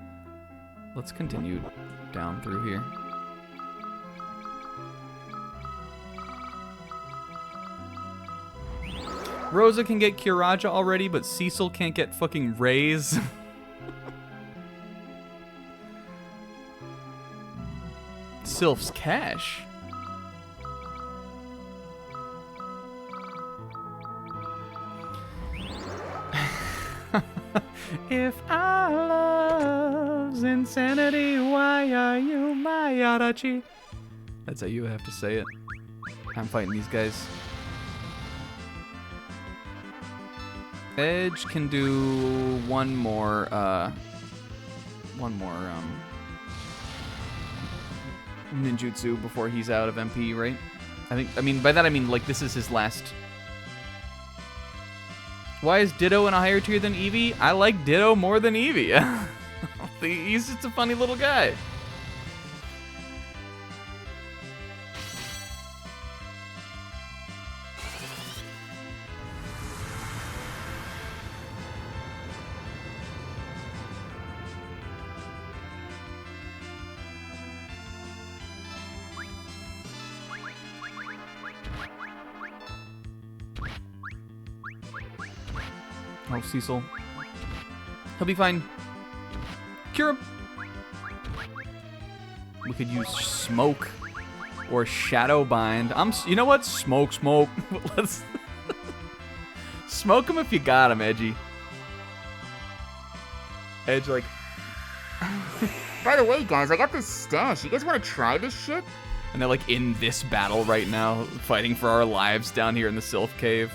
Speaker 1: let's continue down through here. Rosa can get Curaja already, but Cecil can't get fucking Rays. Sylph's Cash. If our love's insanity, why are you my Adachi? That's how you have to say it. I'm fighting these guys. Edge can do one more ninjutsu before he's out of MP, right? I mean by that I mean like this is his last. Why is Ditto in a higher tier than Eevee? I like Ditto more than Eevee. He's just a funny little guy. Oh, Cecil. He'll be fine. Cure him. We could use smoke or shadow bind. You know what? Smoke. Let's smoke him if you got him, Edgy. Edge, like.
Speaker 3: By the way, guys, I got this stash. You guys want to try this shit?
Speaker 1: And they're like in this battle right now, fighting for our lives down here in the Sylph Cave.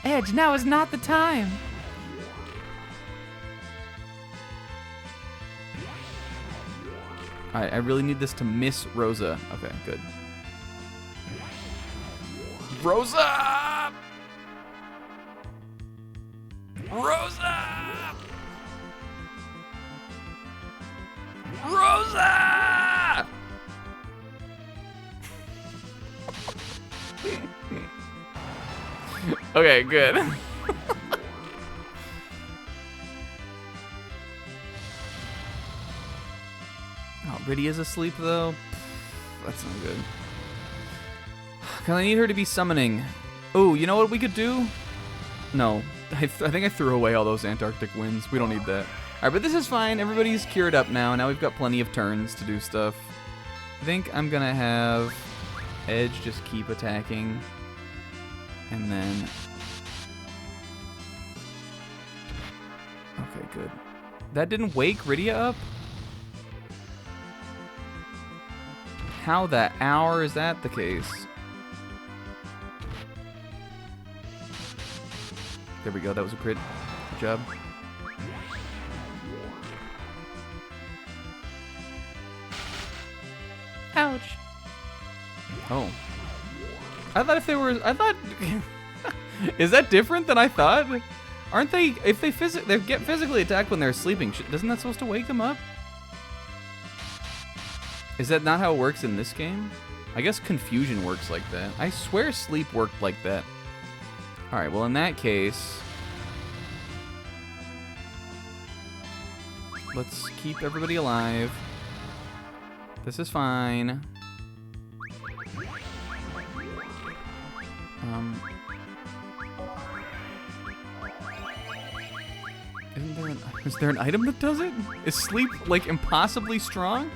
Speaker 4: Edge, now is not the time.
Speaker 1: Alright, I really need this to miss Rosa. Okay, good. Rosa! Rosa! Rosa! Okay, good. Oh, Rydia's asleep though. That's not good. Cause I need her to be summoning. Oh, you know what we could do? No, I think I threw away all those Antarctic winds. We don't need that. All right, but this is fine. Everybody's cured up now. Now we've got plenty of turns to do stuff. I think I'm gonna have Edge just keep attacking, and then. Okay, good. That didn't wake Rydia up? How the hour is that the case? There we go, that was a crit. Good job.
Speaker 4: Ouch.
Speaker 1: Oh. I thought is that different than I thought? Aren't they, if they get physically attacked when they're sleeping, isn't that supposed to wake them up? Is that not how it works in this game? I guess confusion works like that. I swear sleep worked like that. Alright, well in that case, let's keep everybody alive. This is fine. Is there an item that does it? Is sleep, like, impossibly strong?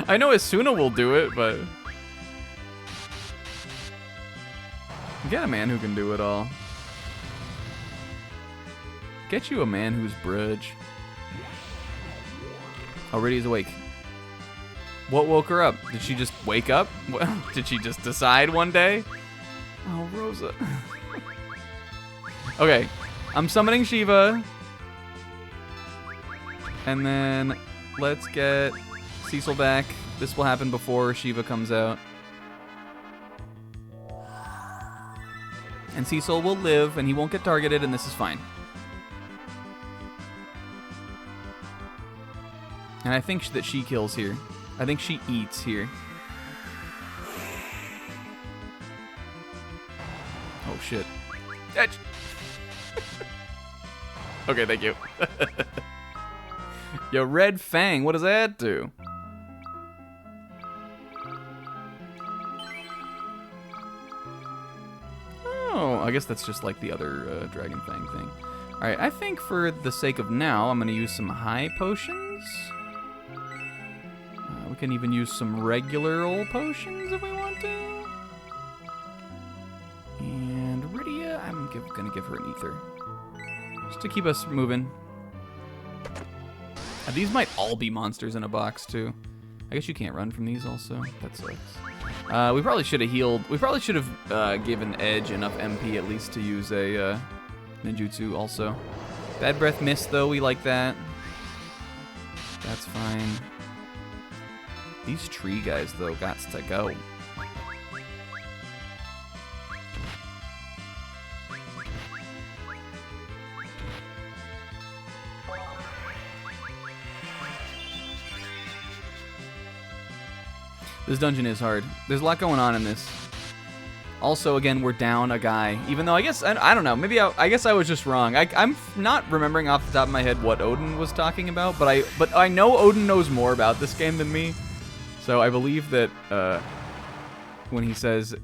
Speaker 1: I know Asuna will do it, but... Get a man who can do it all. Get you a man who's bridge. Already is awake. What woke her up? Did she just wake up? Did she just decide one day? Oh, Rosa. Okay, I'm summoning Shiva. And then let's get Cecil back. This will happen before Shiva comes out. And Cecil will live, and he won't get targeted, and this is fine. And I think that she kills here. I think she eats here. Oh, shit. Edge. Okay, thank you. Yo, Red Fang, what does that do? Oh, I guess that's just like the other Dragon Fang thing. Alright, I think for the sake of now, I'm going to use some high potions. We can even use some regular old potions if we want to. And Rydia, I'm going to give her an ether. Just to keep us moving. These might all be monsters in a box, too. I guess you can't run from these also. That sucks. We probably should have healed. We probably should have given Edge enough MP at least to use a ninjutsu also. Bad Breath Mist, though. We like that. That's fine. These tree guys, though, gots to go. This dungeon is hard. There's a lot going on in this. Also, again, we're down a guy. Even though I guess, I don't know, maybe I guess I was just wrong. I'm not remembering off the top of my head what Odin was talking about, but I know Odin knows more about this game than me. So I believe that when he says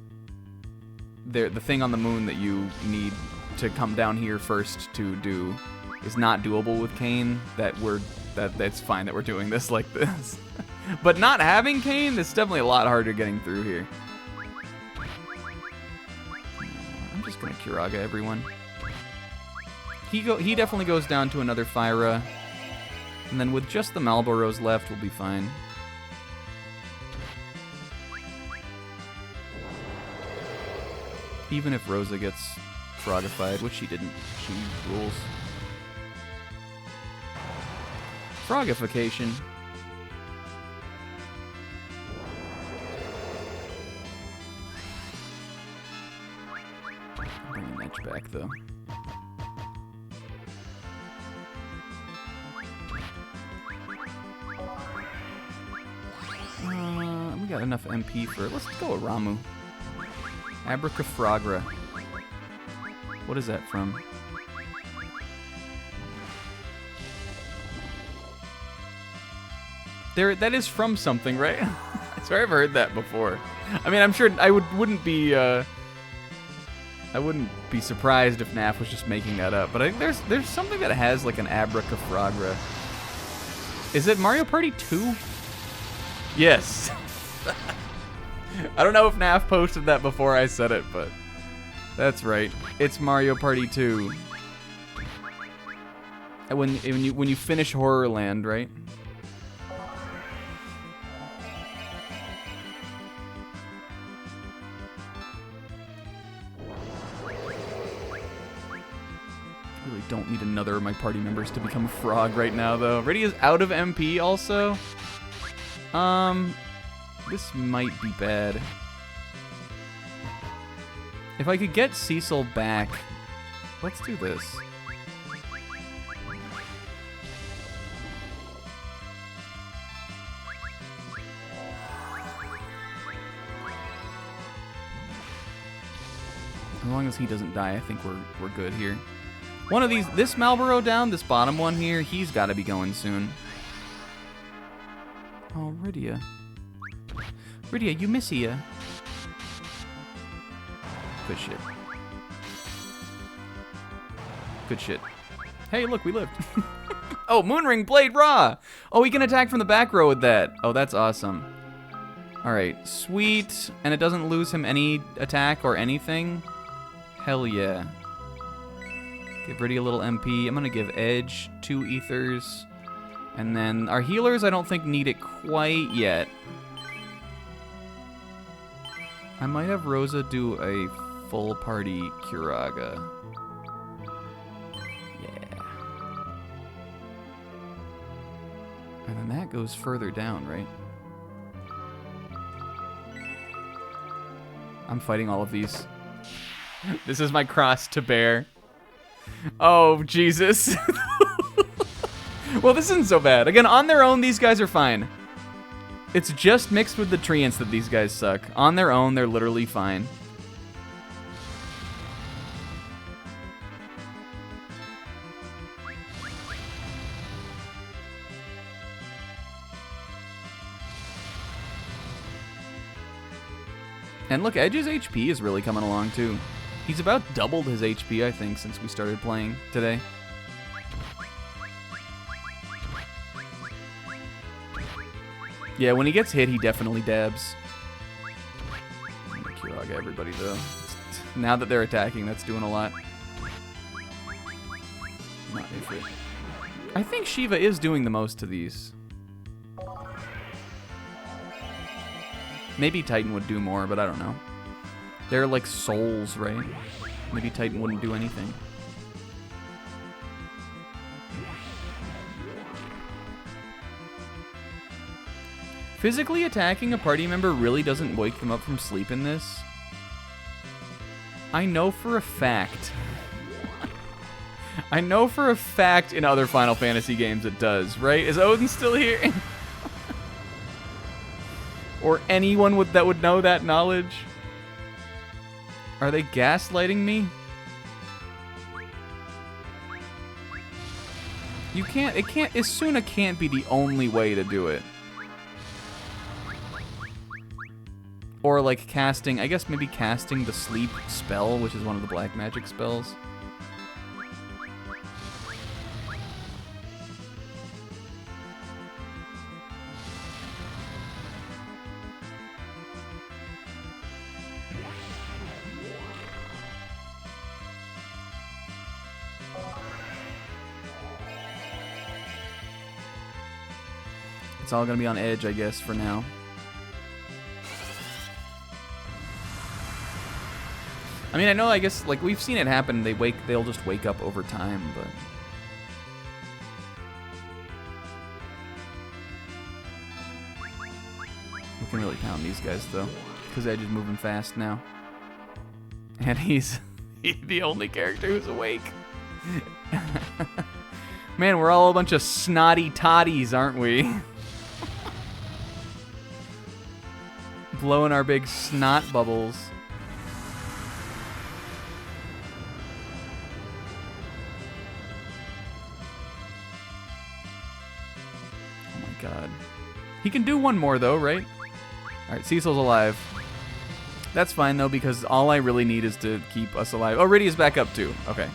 Speaker 1: the thing on the moon that you need to come down here first to do is not doable with Kane, that's fine that we're doing this like this. But not having Kane, it's definitely a lot harder getting through here. I'm just gonna Kiraga everyone. He definitely goes down to another Fyra, and then with just the Malboros left, we'll be fine. Even if Rosa gets Frogified, which she didn't. She rules. Frogification. Bringing Edge back, though. We got enough MP for it. Let's go with Ramu. Abracafragra. What is that from? That is from something, right? I swear I've heard that before. I mean, I'm sure I wouldn't be surprised if NAF was just making that up. But I think there's something that has like an Abracafragra. Is it Mario Party 2? Yes. I don't know if NAF posted that before I said it, but that's right. It's Mario Party 2. And when you finish Horrorland, right? Really don't need another of my party members to become a frog right now, though. Rydia's out of MP also. This might be bad. If I could get Cecil back, let's do this. As long as he doesn't die, I think we're good here. One of these, this Malboro down, this bottom one here, he's got to be going soon. Oh, Rydia. Rydia, you miss ya. Good shit. Good shit. Hey, look, we lived. Oh, Moonring Blade Raw! Oh, he can attack from the back row with that. Oh, that's awesome. Alright, sweet. And it doesn't lose him any attack or anything? Hell yeah. Give Rydia a little MP. I'm gonna give Edge 2 ethers. And then our healers, I don't think need it quite yet. I might have Rosa do a full party Kiraga. Yeah. And then that goes further down, right? I'm fighting all of these. This is my cross to bear. Oh, Jesus. Well, this isn't so bad. Again, on their own, these guys are fine. It's just mixed with the Treants that these guys suck. On their own, they're literally fine. And look, Edge's HP is really coming along, too. He's about doubled his HP, I think, since we started playing today. Yeah, when he gets hit, he definitely dabs. I'm gonna Kiraga everybody, though. Now that they're attacking, that's doing a lot. Not Ifrit. I think Shiva is doing the most to these. Maybe Titan would do more, but I don't know. They're like souls, right? Maybe Titan wouldn't do anything. Physically attacking a party member really doesn't wake them up from sleep in this. I know for a fact. I know for a fact in other Final Fantasy games it does, right? Is Odin still here? Or anyone that would know that knowledge? Are they gaslighting me? You can't, Isuna can't be the only way to do it. Or like casting, I guess maybe casting the sleep spell, which is one of the black magic spells. it's all gonna be on edge, I guess, for now. I mean, I know, I guess, like, we've seen it happen. They'll just wake up over time, but... We can really pound these guys, though, because Edge is moving fast now. And he's the only character who's awake. Man, we're all a bunch of snotty toddies, aren't we? Blowing our big snot bubbles. God. He can do one more, though, right? Alright, Cecil's alive. That's fine, though, because all I really need is to keep us alive. Oh, Riddy's back up, too. Okay.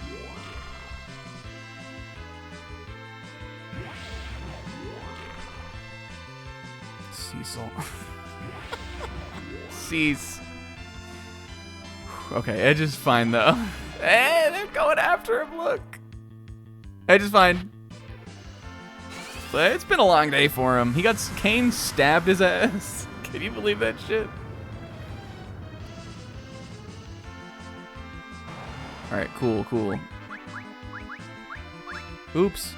Speaker 1: Cecil. Cease. Okay, Edge is fine, though. Hey, they're going after him, look. Edge is fine. It's been a long day for him. He got Kane stabbed his ass. Can you believe that shit? Alright, cool. Oops.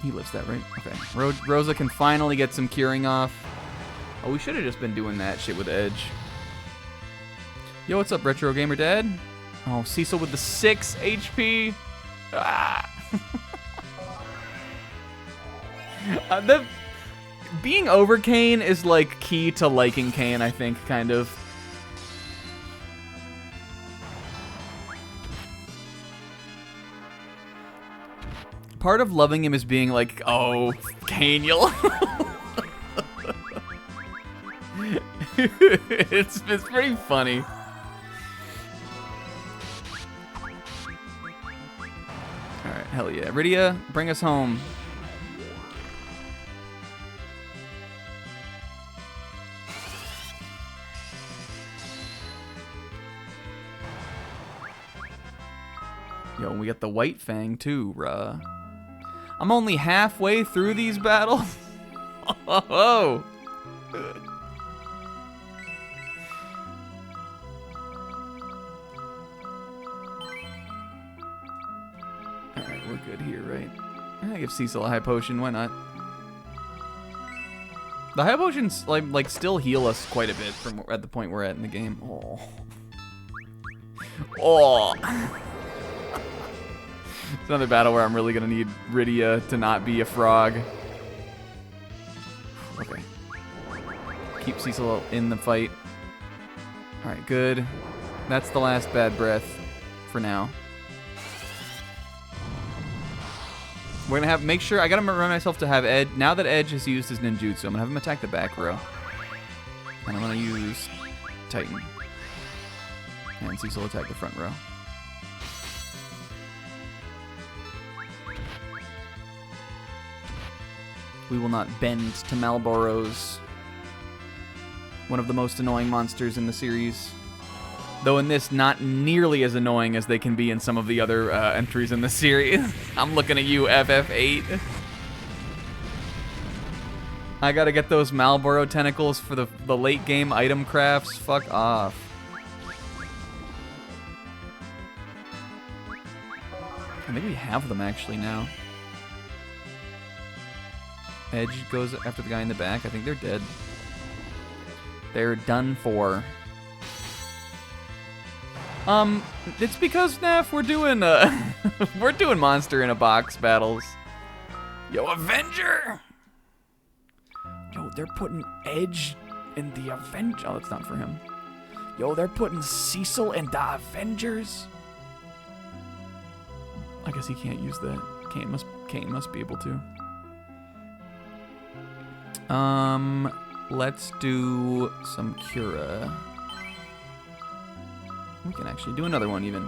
Speaker 1: He lifts that, right? Okay. Rosa can finally get some curing off. Oh, we should have just been doing that shit with Edge. Yo, what's up, Retro Gamer Dad? Oh, Cecil with the 6 HP. Ah! Being over Kane is like key to liking Kane, I think, kind of. Part of loving him is being like, oh, Kane, you'll... it's pretty funny. Alright, hell yeah. Rydia, bring us home. Yo, we got the White Fang too, bruh. I'm only halfway through these battles. Oh. Alright, we're good here, right? I give Cecil a high potion, why not? The high potions like still heal us quite a bit from at the point we're at in the game. Oh. Oh. It's another battle where I'm really gonna need Rydia to not be a frog. Okay. Keep Cecil in the fight. Alright, good. That's the last bad breath for now. We're gonna make sure, I gotta remind myself to have Edge, now that Edge has used his ninjutsu, I'm gonna have him attack the back row. And I'm gonna use Titan. And Cecil attack the front row. We will not bend to Malboros. One of the most annoying monsters in the series. Though in this, not nearly as annoying as they can be in some of the other entries in the series. I'm looking at you, FF8. I gotta get those Malboro tentacles for the late game item crafts. Fuck off. I think we have them actually now. Edge goes after the guy in the back. I think they're dead. They're done for. It's because Naf, we're doing monster in a box battles.
Speaker 2: Yo, Avenger!
Speaker 1: Yo, they're putting Edge in the Avenger. Oh, it's not for him. Yo, they're putting Cecil in the Avengers. I guess he can't use that. Kane must be able to. Let's do some Cura. We can actually do another one even.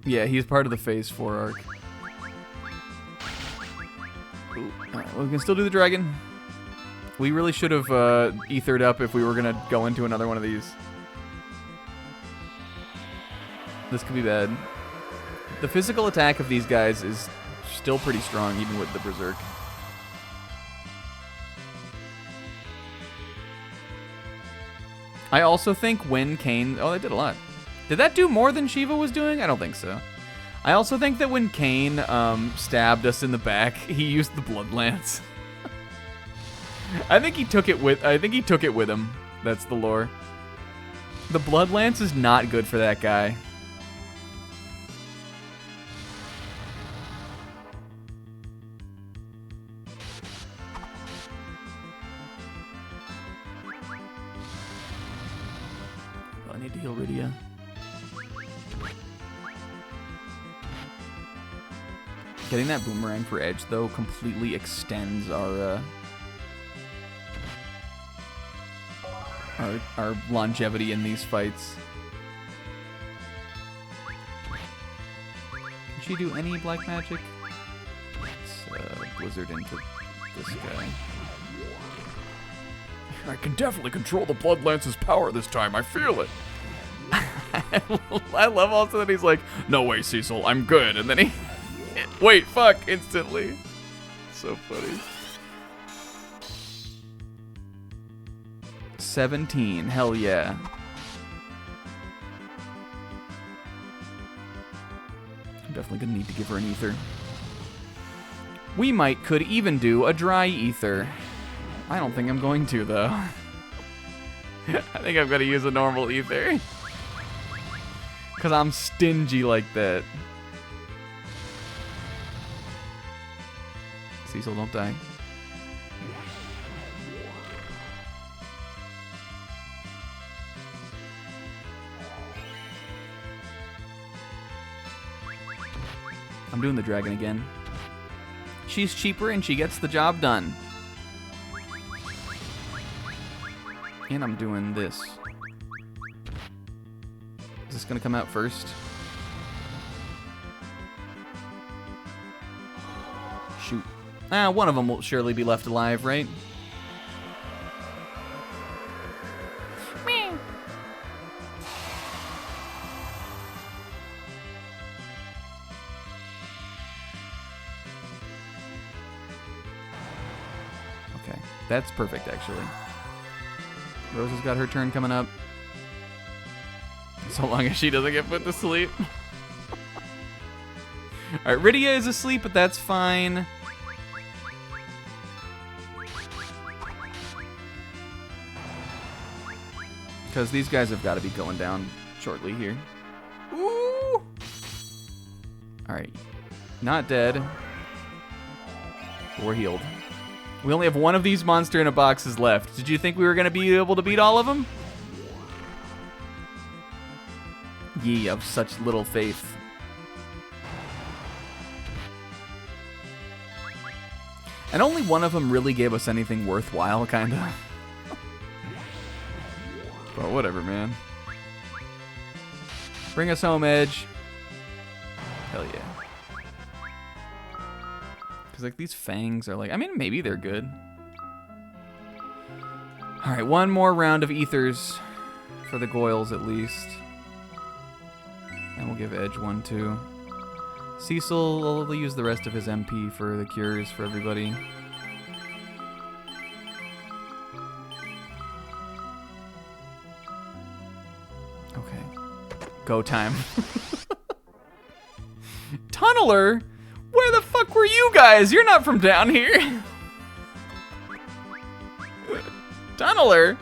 Speaker 1: Yeah, he's part of the Phase 4 arc. Ooh, alright, well, we can still do the dragon. We really should have ethered up if we were gonna go into another one of these. This could be bad. The physical attack of these guys is still pretty strong, even with the Berserk. I also think when Kane... Oh, that did a lot. Did that do more than Shiva was doing? I don't think so. I also think that when Kane stabbed us in the back, he used the Blood Lance. I think he took it with him. That's the lore. The Blood Lance is not good for that guy. I need to heal Rydia. Getting that boomerang for Edge, though, completely extends our longevity in these fights. Can she do any black magic? Let's blizzard into this guy.
Speaker 5: I can definitely control the Blood Lance's power this time. I feel it.
Speaker 1: I love also that he's like, no way, Cecil, I'm good. And then he, wait, fuck, instantly. So funny. 17, hell yeah. I'm definitely gonna need to give her an ether. We could even do a dry ether. I don't think I'm going to, though. I think I'm gonna use a normal ether. Because I'm stingy like that. Cecil, don't die. I'm doing the dragon again. She's cheaper and she gets the job done. And I'm doing this. Is this gonna come out first? Shoot. One of them will surely be left alive, right? Okay, that's perfect, actually. Rose has got her turn coming up. So long as she doesn't get put to sleep. Alright, Rydia is asleep, but that's fine. Because these guys have got to be going down shortly here. Ooh! Alright. Not dead. We're healed. We only have one of these monster in a boxes left. Did you think we were going to be able to beat all of them? Ye of such little faith. And only one of them really gave us anything worthwhile, kinda. But whatever, man. Bring us home, Edge. Hell yeah. Because, like, these fangs are like... I mean, maybe they're good. Alright, one more round of ethers. For the Goyles, at least. And we'll give Edge one, too. Cecil will use the rest of his MP for the cures for everybody. Okay. Go time. Tunneler? Where the fuck were you guys? You're not from down here. Tunneler?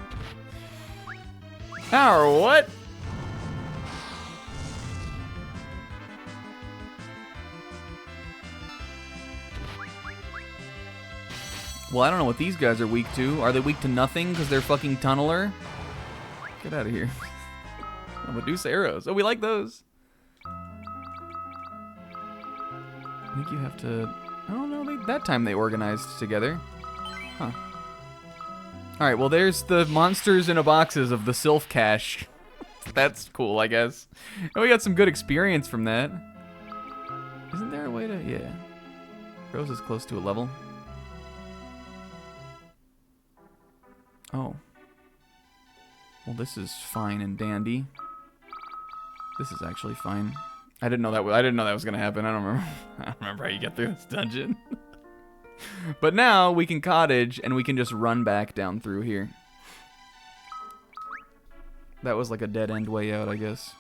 Speaker 1: How or what? Well, I don't know what these guys are weak to. Are they weak to nothing because they're fucking Tunneler? Get out of here. Oh, Medusa arrows. Oh, we like those. I think you have to... Oh, no, that time they organized together. Huh. Alright, well, there's the monsters in a boxes of the Sylph Cache. That's cool, I guess. And we got some good experience from that. Isn't there a way to... Yeah. Rose is close to a level. Oh. Well, this is fine and dandy. This is actually fine. I didn't know that was gonna happen. I don't remember. I don't remember how you get through this dungeon. But now we can cottage and we can just run back down through here. That was like a dead end way out, I guess.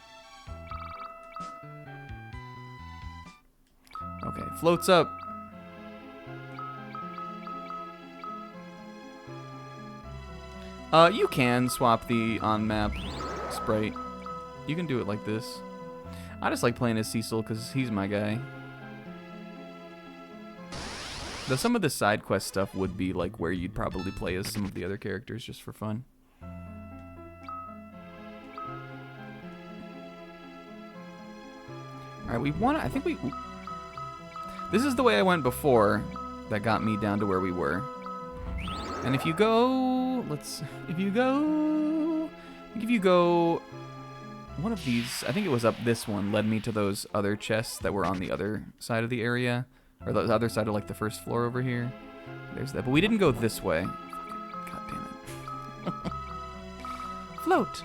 Speaker 1: Okay, floats up. You can swap the on-map sprite. You can do it like this. I just like playing as Cecil because he's my guy. Though some of the side quest stuff would be like where you'd probably play as some of the other characters just for fun. Alright, we want to... I think we... This is the way I went before that got me down to where we were. And if you go... If you go... One of these... I think it was up this one led me to those other chests that were on the other side of the area. Or the other side of like the first floor over here. There's that. But we didn't go this way. God damn it. Float!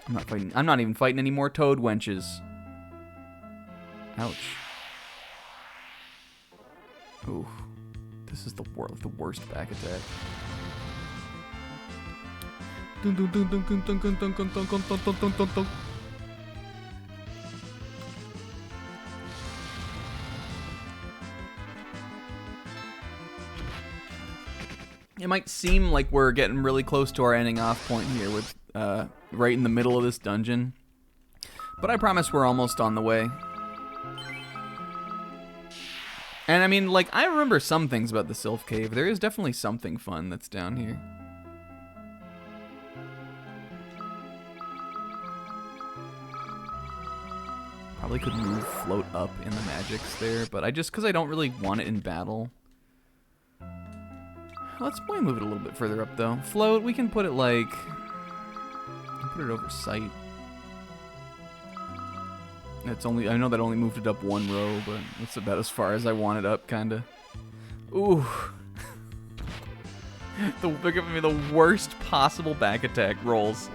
Speaker 1: I'm not fighting. I'm not even fighting any more toad wenches. Ouch. Ooh. This is the worst back attack. It might seem like we're getting really close to our ending off point here with right in the middle of this dungeon, but I promise we're almost on the way. And I mean, like, I remember some things about the Sylph Cave. There is definitely something fun that's down here. Probably could move float up in the magics there, but because I don't really want it in battle. Let's move it a little bit further up though. Float, we can put it like, put it over sight. It's only, I know that only moved it up one row, but that's about as far as I want it up, kinda. Ooh. They're giving me the worst possible back attack rolls.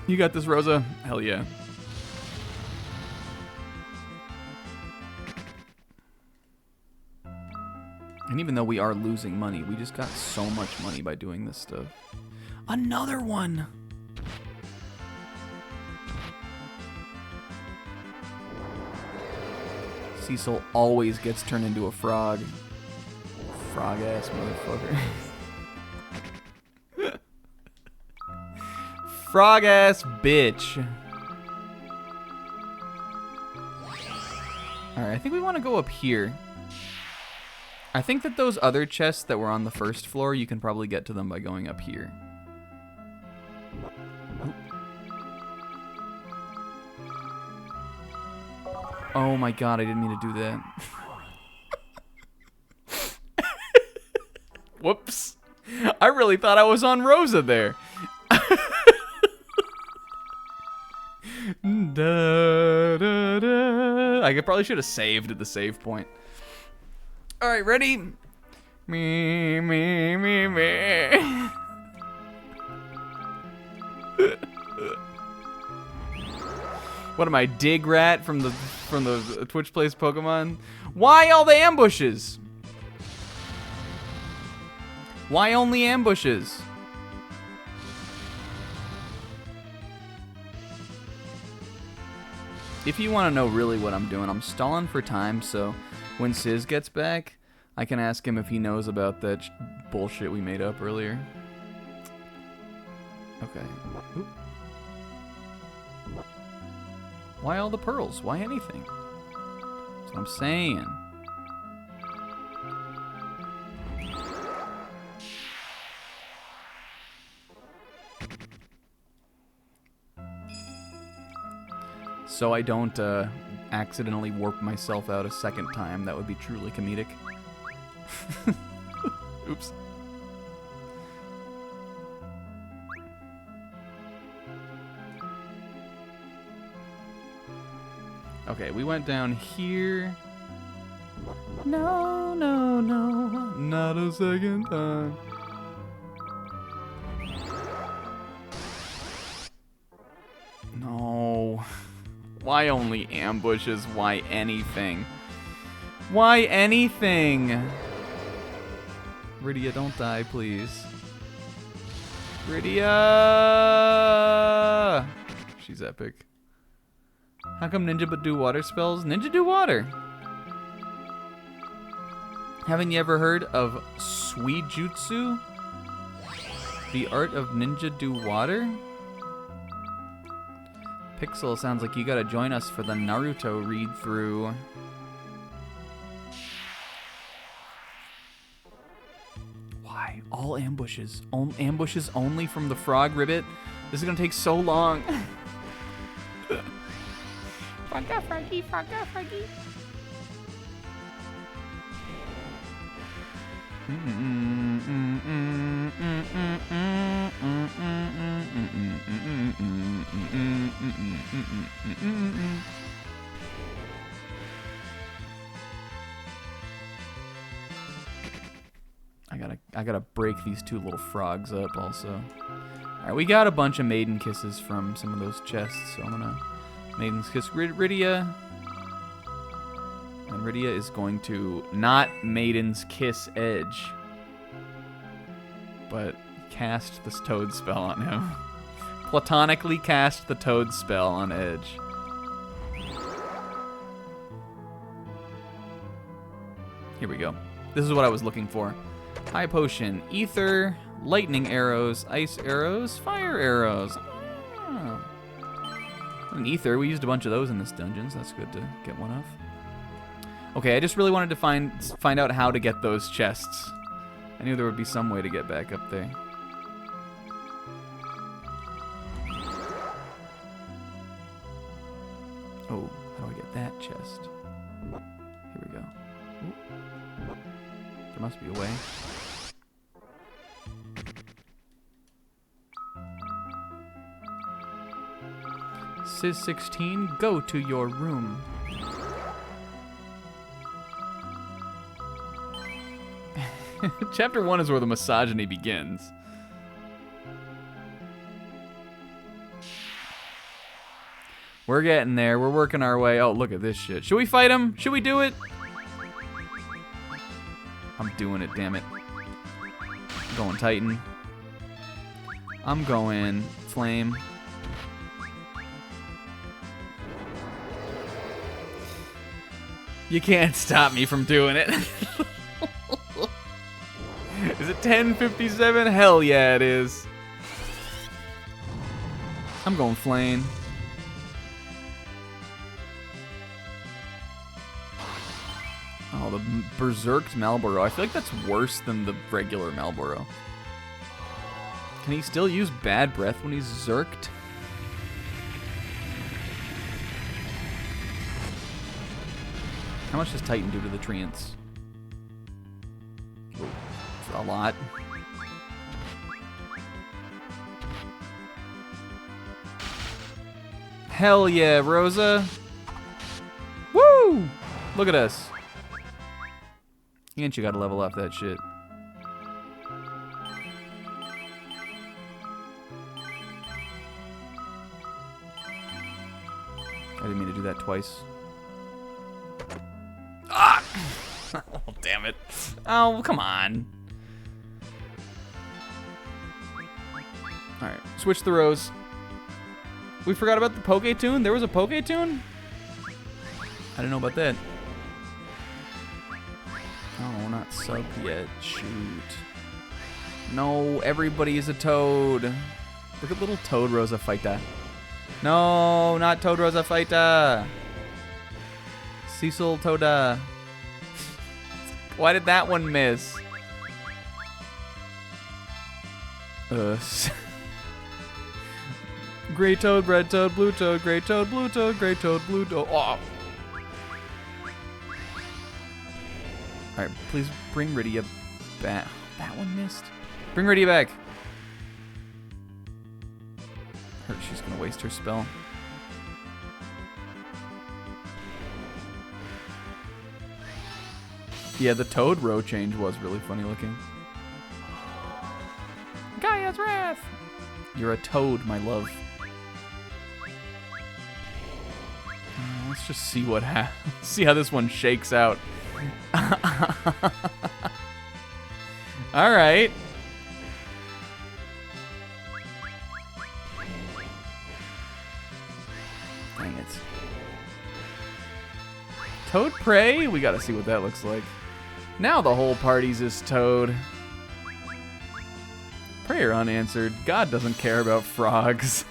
Speaker 1: You got this, Rosa? Hell yeah. And even though we are losing money, we just got so much money by doing this stuff. Another one! Cecil always gets turned into a frog. Frog-ass motherfucker. Frog-ass bitch. Alright, I think we want to go up here. I think that those other chests that were on the first floor, you can probably get to them by going up here. Oh my god, I didn't mean to do that. Whoops. I really thought I was on Rosa there. I probably should have saved at the save point. Alright, ready? Me. What am I, Dig Rat from the Twitch Plays Pokemon? Why all the ambushes? Why only ambushes? If you want to know really what I'm doing, I'm stalling for time, so when Sizz gets back, I can ask him if he knows about that bullshit we made up earlier. Okay. Oop. Why all the pearls? Why anything? That's what I'm saying. So I don't accidentally warp myself out a second time. That would be truly comedic. Oops. Okay, we went down here. No. not a second time. No. Why only ambushes? Why anything? Why anything? Rydia, don't die, please. Rydia! She's epic. How come Ninja but do water spells? Ninja do water. Haven't you ever heard of Suijutsu? The art of ninja do water? Pixel, sounds like you gotta join us for the Naruto read-through. Why? All ambushes. Ambushes only from the frog ribbit? This is gonna take so long.
Speaker 4: Frogga, froggy, frogga, froggy.
Speaker 1: I gotta break these two little frogs up also. Alright, we got a bunch of maiden kisses from some of those chests, so I'm gonna Maiden's Kiss Rydia. And Rydia is going to not Maiden's Kiss Edge, but cast this Toad spell on him. Platonically cast the Toad spell on Edge. Here we go. This is what I was looking for. High potion, ether, lightning arrows, ice arrows, fire arrows. Oh. An ether, we used a bunch of those in this dungeon, so that's good to get one of. Okay, I just really wanted to find out how to get those chests. I knew there would be some way to get back up there. Oh, how do I get that chest? Here we go. Ooh. There must be a way. Sis 16, go to your room. Chapter 1 is where the misogyny begins. We're getting there. We're working our way. Oh, look at this shit. Should we fight him? Should we do it? I'm doing it, damn it. I'm going Titan. I'm going Flame. You can't stop me from doing it. Is it 10:57? Hell yeah, it is. I'm going Flame. Oh, the Berserked Malboro. I feel like that's worse than the regular Malboro. Can he still use Bad Breath when he's Zerked? How much does Titan do to the Treants? A lot. Hell yeah, Rosa. Woo! Look at us. And you gotta level up that shit. I didn't mean to do that twice. Ah! Oh, damn it. Oh, come on. Alright, switch the rows. We forgot about the Poke-Tune? There was a Poke-Tune? I didn't know about that. Oh, not subbed yet. Shoot. No, everybody is a Toad. Look at little Toad Rosa Fighta. No, not Toad Rosa Fighta. Cecil Toda. Why did that one miss? Gray Toad, Red Toad, Blue Toad, Gray Toad, Blue Toad, Gray Toad, Blue Toad. Oh. Alright, please bring Rydia back. That one missed. Bring Rydia back. She's gonna waste her spell. Yeah, the Toad row change was really funny looking.
Speaker 4: Gaia's Wrath!
Speaker 1: You're a toad, my love. Let's just see what see how this one shakes out. All right. Dang it. Toad prey? We gotta see what that looks like. Now the whole party's is Toad. Prayer unanswered. God doesn't care about frogs.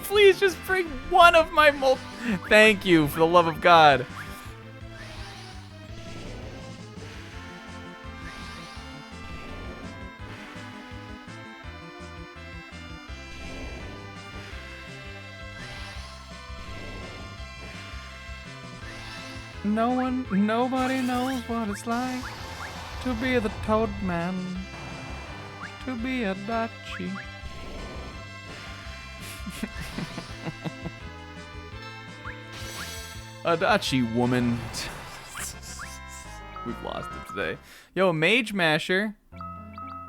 Speaker 1: Please just bring one of my Thank you, for the love of God. Nobody knows what it's like to be the Toad Man, to be a Dachi. Adachi woman. We've lost it today. Yo, Mage Masher.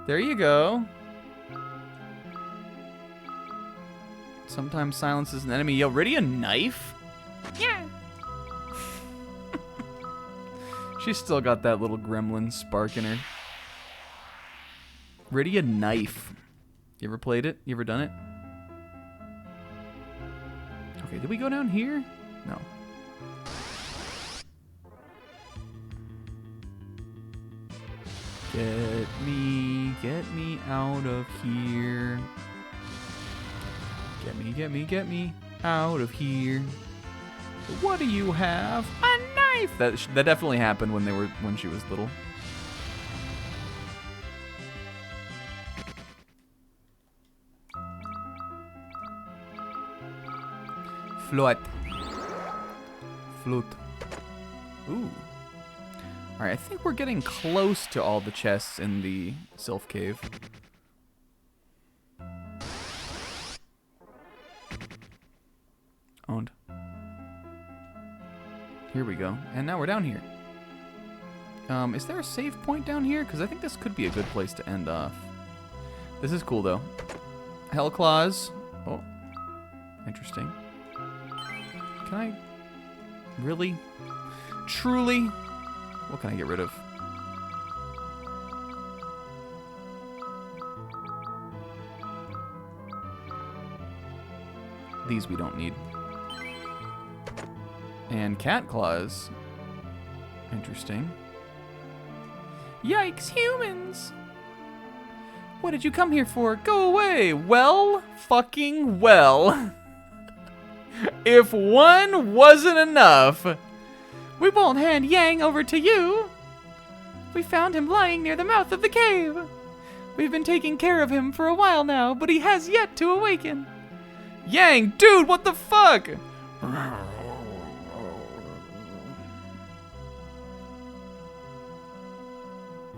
Speaker 1: There you go. Sometimes silence is an enemy. Yo, ready a knife?
Speaker 4: Yeah.
Speaker 1: She's still got that little gremlin spark in her. Ready a knife. You ever played it? You ever done it? Okay, did we go down here? No. Get me out of here. Get me out of here. What do you have? A knife. That definitely happened when she was little. Flute. Ooh. Alright, I think we're getting close to all the chests in the Sylph Cave. Owned. Here we go. And now we're down here. Is there a save point down here? Because I think this could be a good place to end off. This is cool, though. Hell Claws. Oh. Interesting. Can I... Really? Truly? What can I get rid of? These we don't need. And cat claws. Interesting. Yikes, humans! What did you come here for? Go away! Well, fucking well. If one wasn't enough, we won't hand Yang over to you. We found him lying near the mouth of the cave. We've been taking care of him for a while now, but he has yet to awaken. Yang, dude, what the fuck?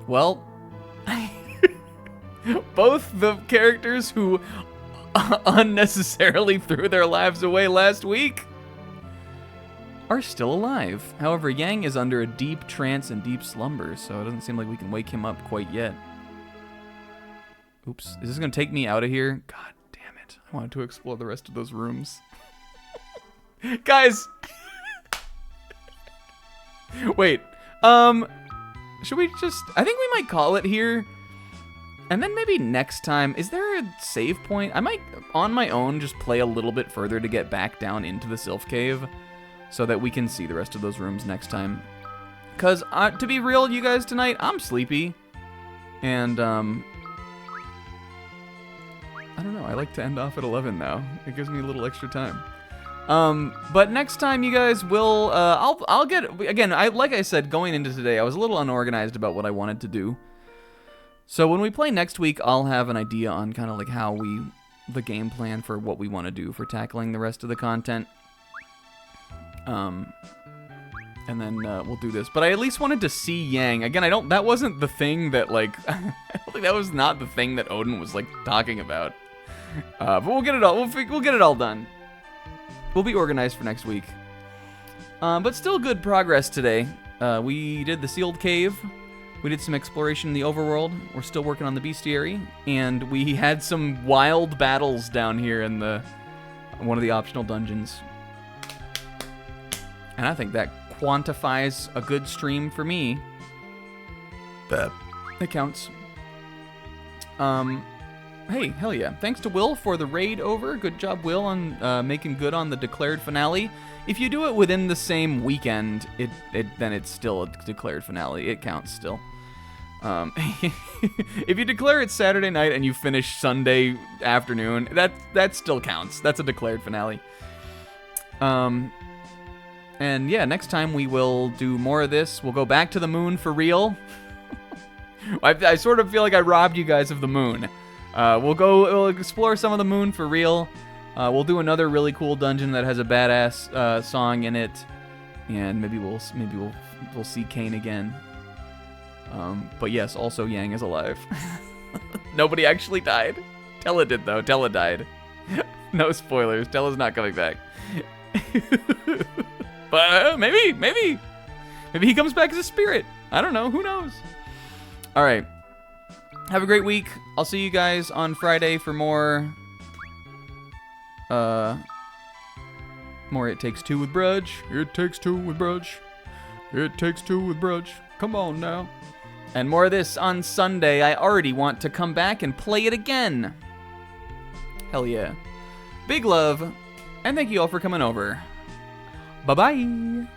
Speaker 1: Well, both the characters who unnecessarily threw their lives away last week are still alive. However, Yang is under a deep trance and deep slumber, so it doesn't seem like we can wake him up quite yet. Oops. Is this going to take me out of here? God damn it. I wanted to explore the rest of those rooms. Guys! Wait. Should we just... I think we might call it here. And then maybe next time... Is there a save point? I might, on my own, just play a little bit further to get back down into the Sylph Cave, so that we can see the rest of those rooms next time. Because, to be real, you guys, tonight, I'm sleepy. And, I don't know, I like to end off at 11 now. It gives me a little extra time. But next time, you guys will, I'll get, again, like I said, going into today, I was a little unorganized about what I wanted to do. So when we play next week, I'll have an idea on kind of like how the game plan for what we want to do for tackling the rest of the content. And then we'll do this. But I at least wanted to see Yang. Again, that wasn't the thing that, like, I don't think that was not the thing that Odin was, like, talking about. But we'll get it all, we'll get it all done. We'll be organized for next week. But still good progress today. We did the sealed cave. We did some exploration in the overworld. We're still working on the bestiary. And we had some wild battles down here in one of the optional dungeons. And I think that quantifies a good stream for me. It counts. Hey, hell yeah. Thanks to Will for the raid over. Good job, Will, on making good on the declared finale. If you do it within the same weekend, then it's still a declared finale. It counts still. If you declare it Saturday night and you finish Sunday afternoon, that still counts. That's a declared finale. And yeah, next time we will do more of this. We'll go back to the moon for real. I sort of feel like I robbed you guys of the moon. We'll explore some of the moon for real. We'll do another really cool dungeon that has a badass song in it, and maybe we'll see Kane again. But yes, also Yang is alive. Nobody actually died. Tella did though. Tella died. No spoilers. Tella's not coming back. But maybe he comes back as a spirit. I don't know. Who knows? All right. Have a great week. I'll see you guys on Friday for more It Takes Two with Brudge.
Speaker 5: It takes two with Brudge. It takes two with Brudge. Come on now.
Speaker 1: And more of this on Sunday. I already want to come back and play it again. Hell yeah. Big love, and thank you all for coming over. Bye-bye.